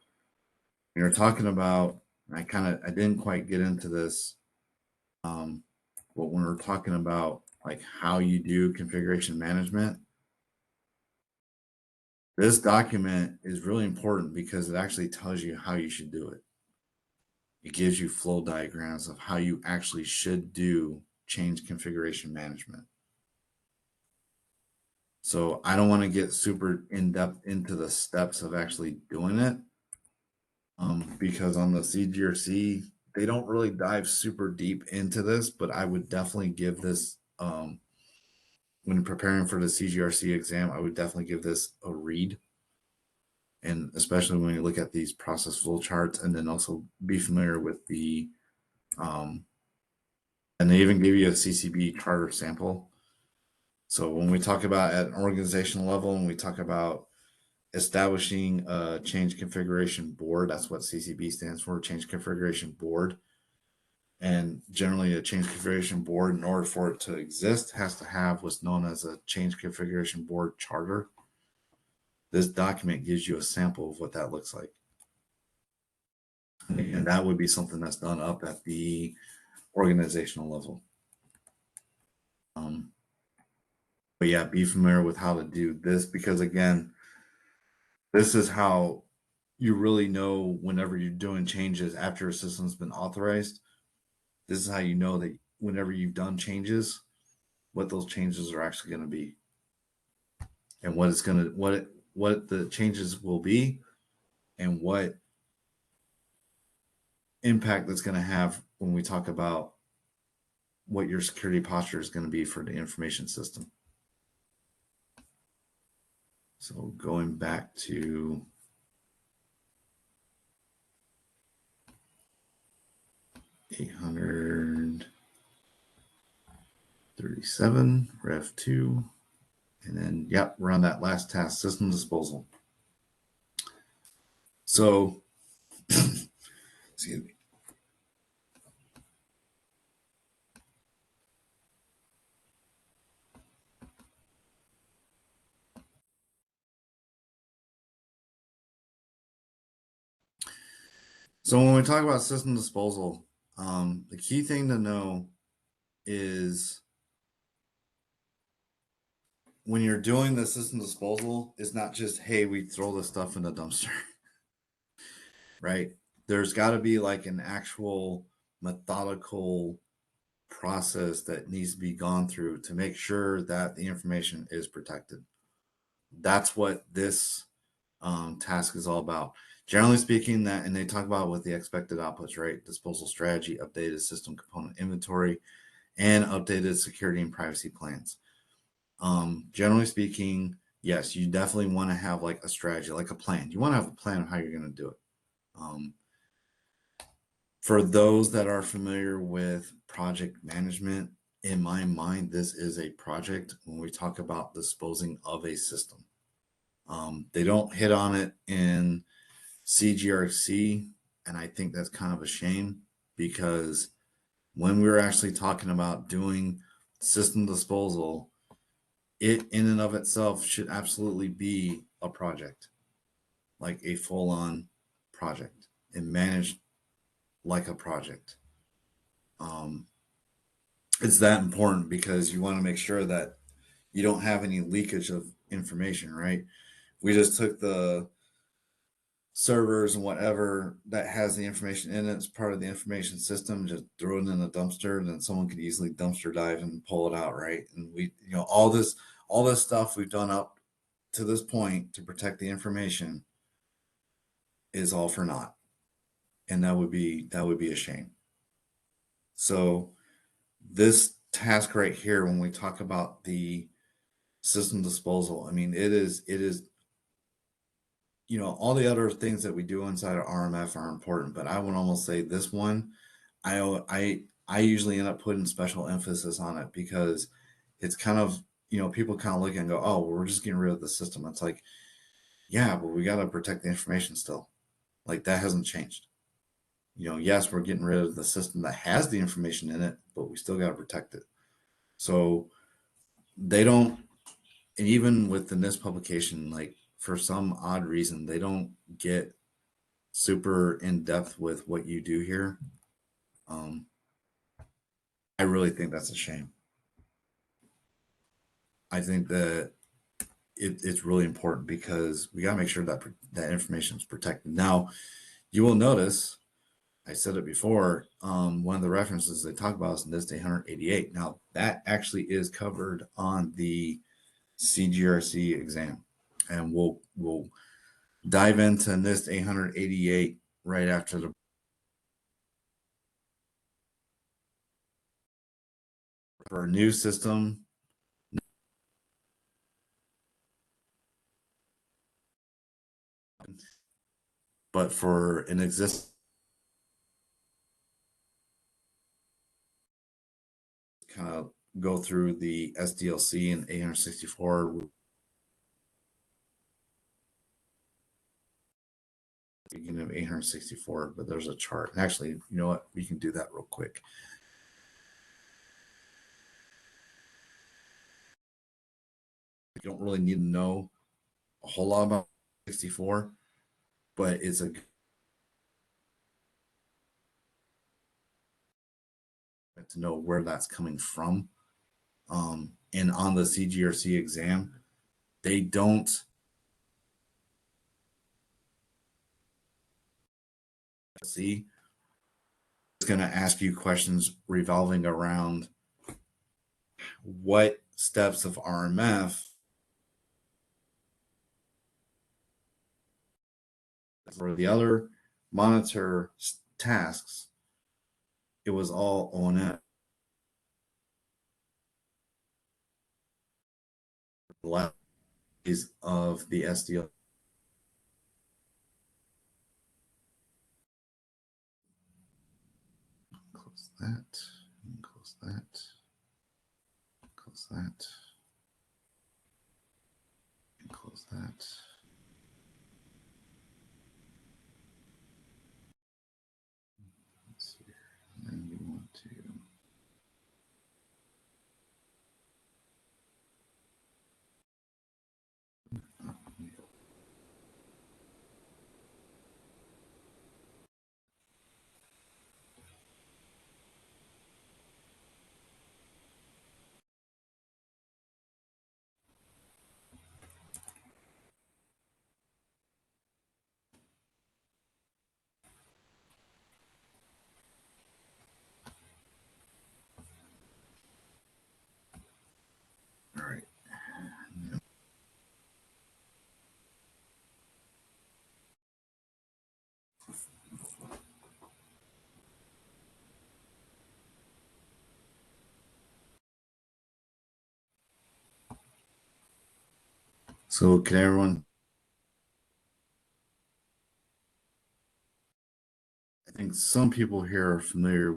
when you're talking about, I didn't quite get into this, but when we're talking about like how you do configuration management, this document is really important because it actually tells you how you should do it. It gives you flow diagrams of how you actually should do change configuration management. So I don't want to get super in-depth into the steps of actually doing it, because on the CGRC, they don't really dive super deep into this, but I would definitely give this, when preparing for the CGRC exam, I would definitely give this a read. And especially when you look at these process flow charts, and then also be familiar with the And they even give you a CCB charter sample. So when we talk about at an organizational level, and we talk about establishing a change configuration board, that's what CCB stands for, change configuration board. And generally a change configuration board, in order for it to exist, has to have what's known as a change configuration board charter. This document gives you a sample of what that looks like. And that would be something that's done up at the organizational level. But yeah, be familiar with how to do this, because again, this is how you really know whenever you're doing changes after a system's been authorized. This is how you know that whenever you've done changes, what those changes are actually going to be, and what it's going to what the changes will be, and what impact that's going to have when we talk about what your security posture is going to be for the information system. So going back to $837 Rev 2, and then yep, we're on that last task, system disposal. So excuse me. So when we talk about system disposal, the key thing to know is when you're doing the system disposal, it's not just, hey, we throw this stuff in the dumpster, right? There's got to be like an actual methodical process that needs to be gone through to make sure that the information is protected. That's what this task is all about. Generally speaking, that, and they talk about with the expected outputs, right? Disposal strategy, updated system component inventory, and updated security and privacy plans. Generally speaking, yes, you definitely want to have like a strategy, like a plan. You want to have a plan of how you're going to do it. For those that are familiar with project management, in my mind, this is a project when we talk about disposing of a system. They don't hit on it in CGRC, and I think that's kind of a shame, because when we're actually talking about doing system disposal, it in and of itself should absolutely be a project, like a full-on project, and managed like a project. It's that important because you want to make sure that you don't have any leakage of information, right? We just took the servers and whatever that has the information in it as part of the information system, just throw it in the dumpster, and then someone could easily dumpster dive and pull it out, right? And we, all this stuff we've done up to this point to protect the information is all for naught, and that would be a shame. So this task right here, when we talk about the system disposal, I mean, it is all the other things that we do inside of RMF are important, but I would almost say this one, I usually end up putting special emphasis on it, because it's kind of, people kind of look and go, oh, well, we're just getting rid of the system. It's like, yeah, but we got to protect the information still. Like, that hasn't changed. Yes, we're getting rid of the system that has the information in it, but we still got to protect it. So they don't, and even with the NIST publication, like, for some odd reason, they don't get super in depth with what you do here. I really think that's a shame. I think that it's really important, because we got to make sure that that information is protected. Now, you will notice, I said it before, one of the references they talk about is NIST 888. Now, that actually is covered on the CGRC exam, and we'll dive into NIST 888 right after the for a new system. But for an existing kind of go through the SDLC and 864. Beginning of 864, but there's a chart. Actually, you know what? We can do that real quick. You don't really need to know a whole lot about 64, but it's a to know where that's coming from. And on the CGRC exam, they don't see. It's going to ask you questions revolving around what steps of RMF for the other monitor tasks. It was all O&M. Left is of the SDL. Close that. Close that. Close that. And close that. Let's see here. And then you want to. All right. So can everyone? I think some people here are familiar.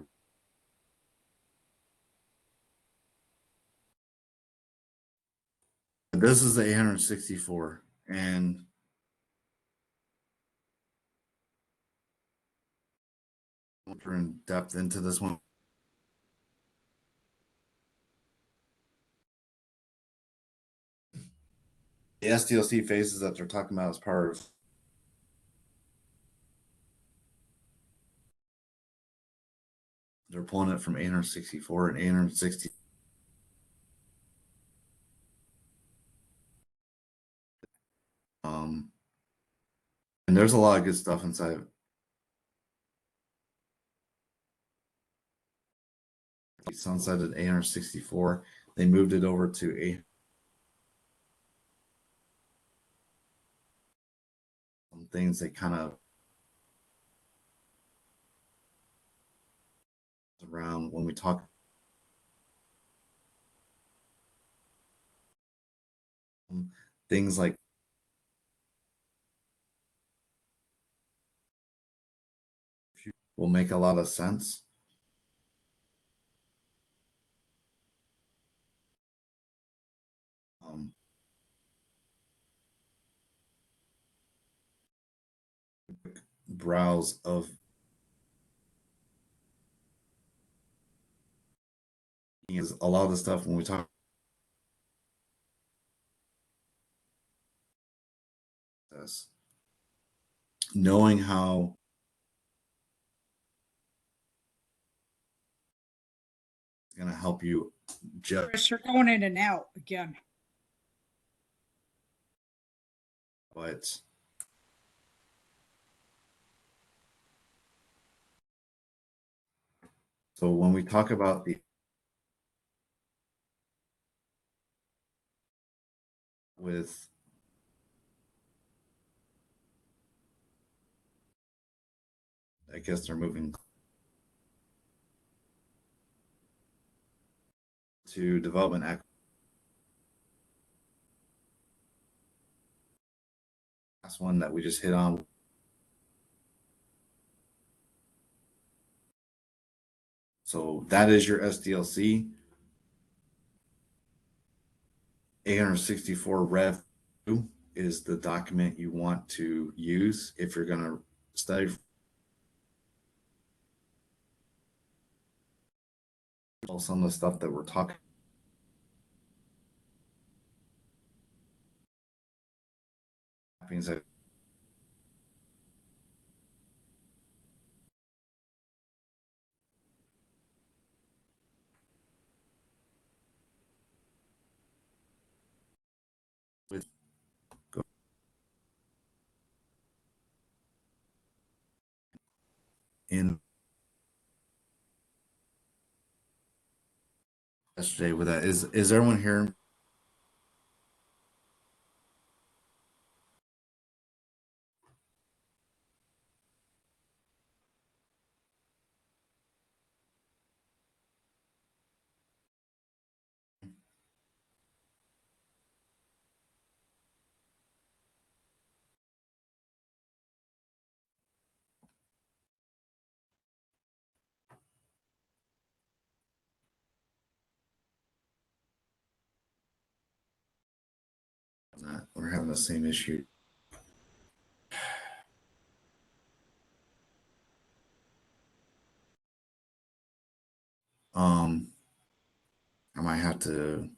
This is the 864, and we're in depth into this one. The SDLC phases that they're talking about as part of they're pulling it from 864 and 860. And there's a lot of good stuff inside of it. Sunsetted 864. They moved it over to 8. Some things they kind of around when we talk things like will make a lot of sense. Browse of is a lot of the stuff when we talk this, knowing how it's going to help you judge. Chris, you're going in and out again. But so when we talk about the with I guess they're moving to development act. Last one that we just hit on. So that is your SDLC. 864 Rev 2 is the document you want to use if you're going to study some of the stuff that we're talking about. With in yesterday with that, is everyone here? We're having the same issue. I might have to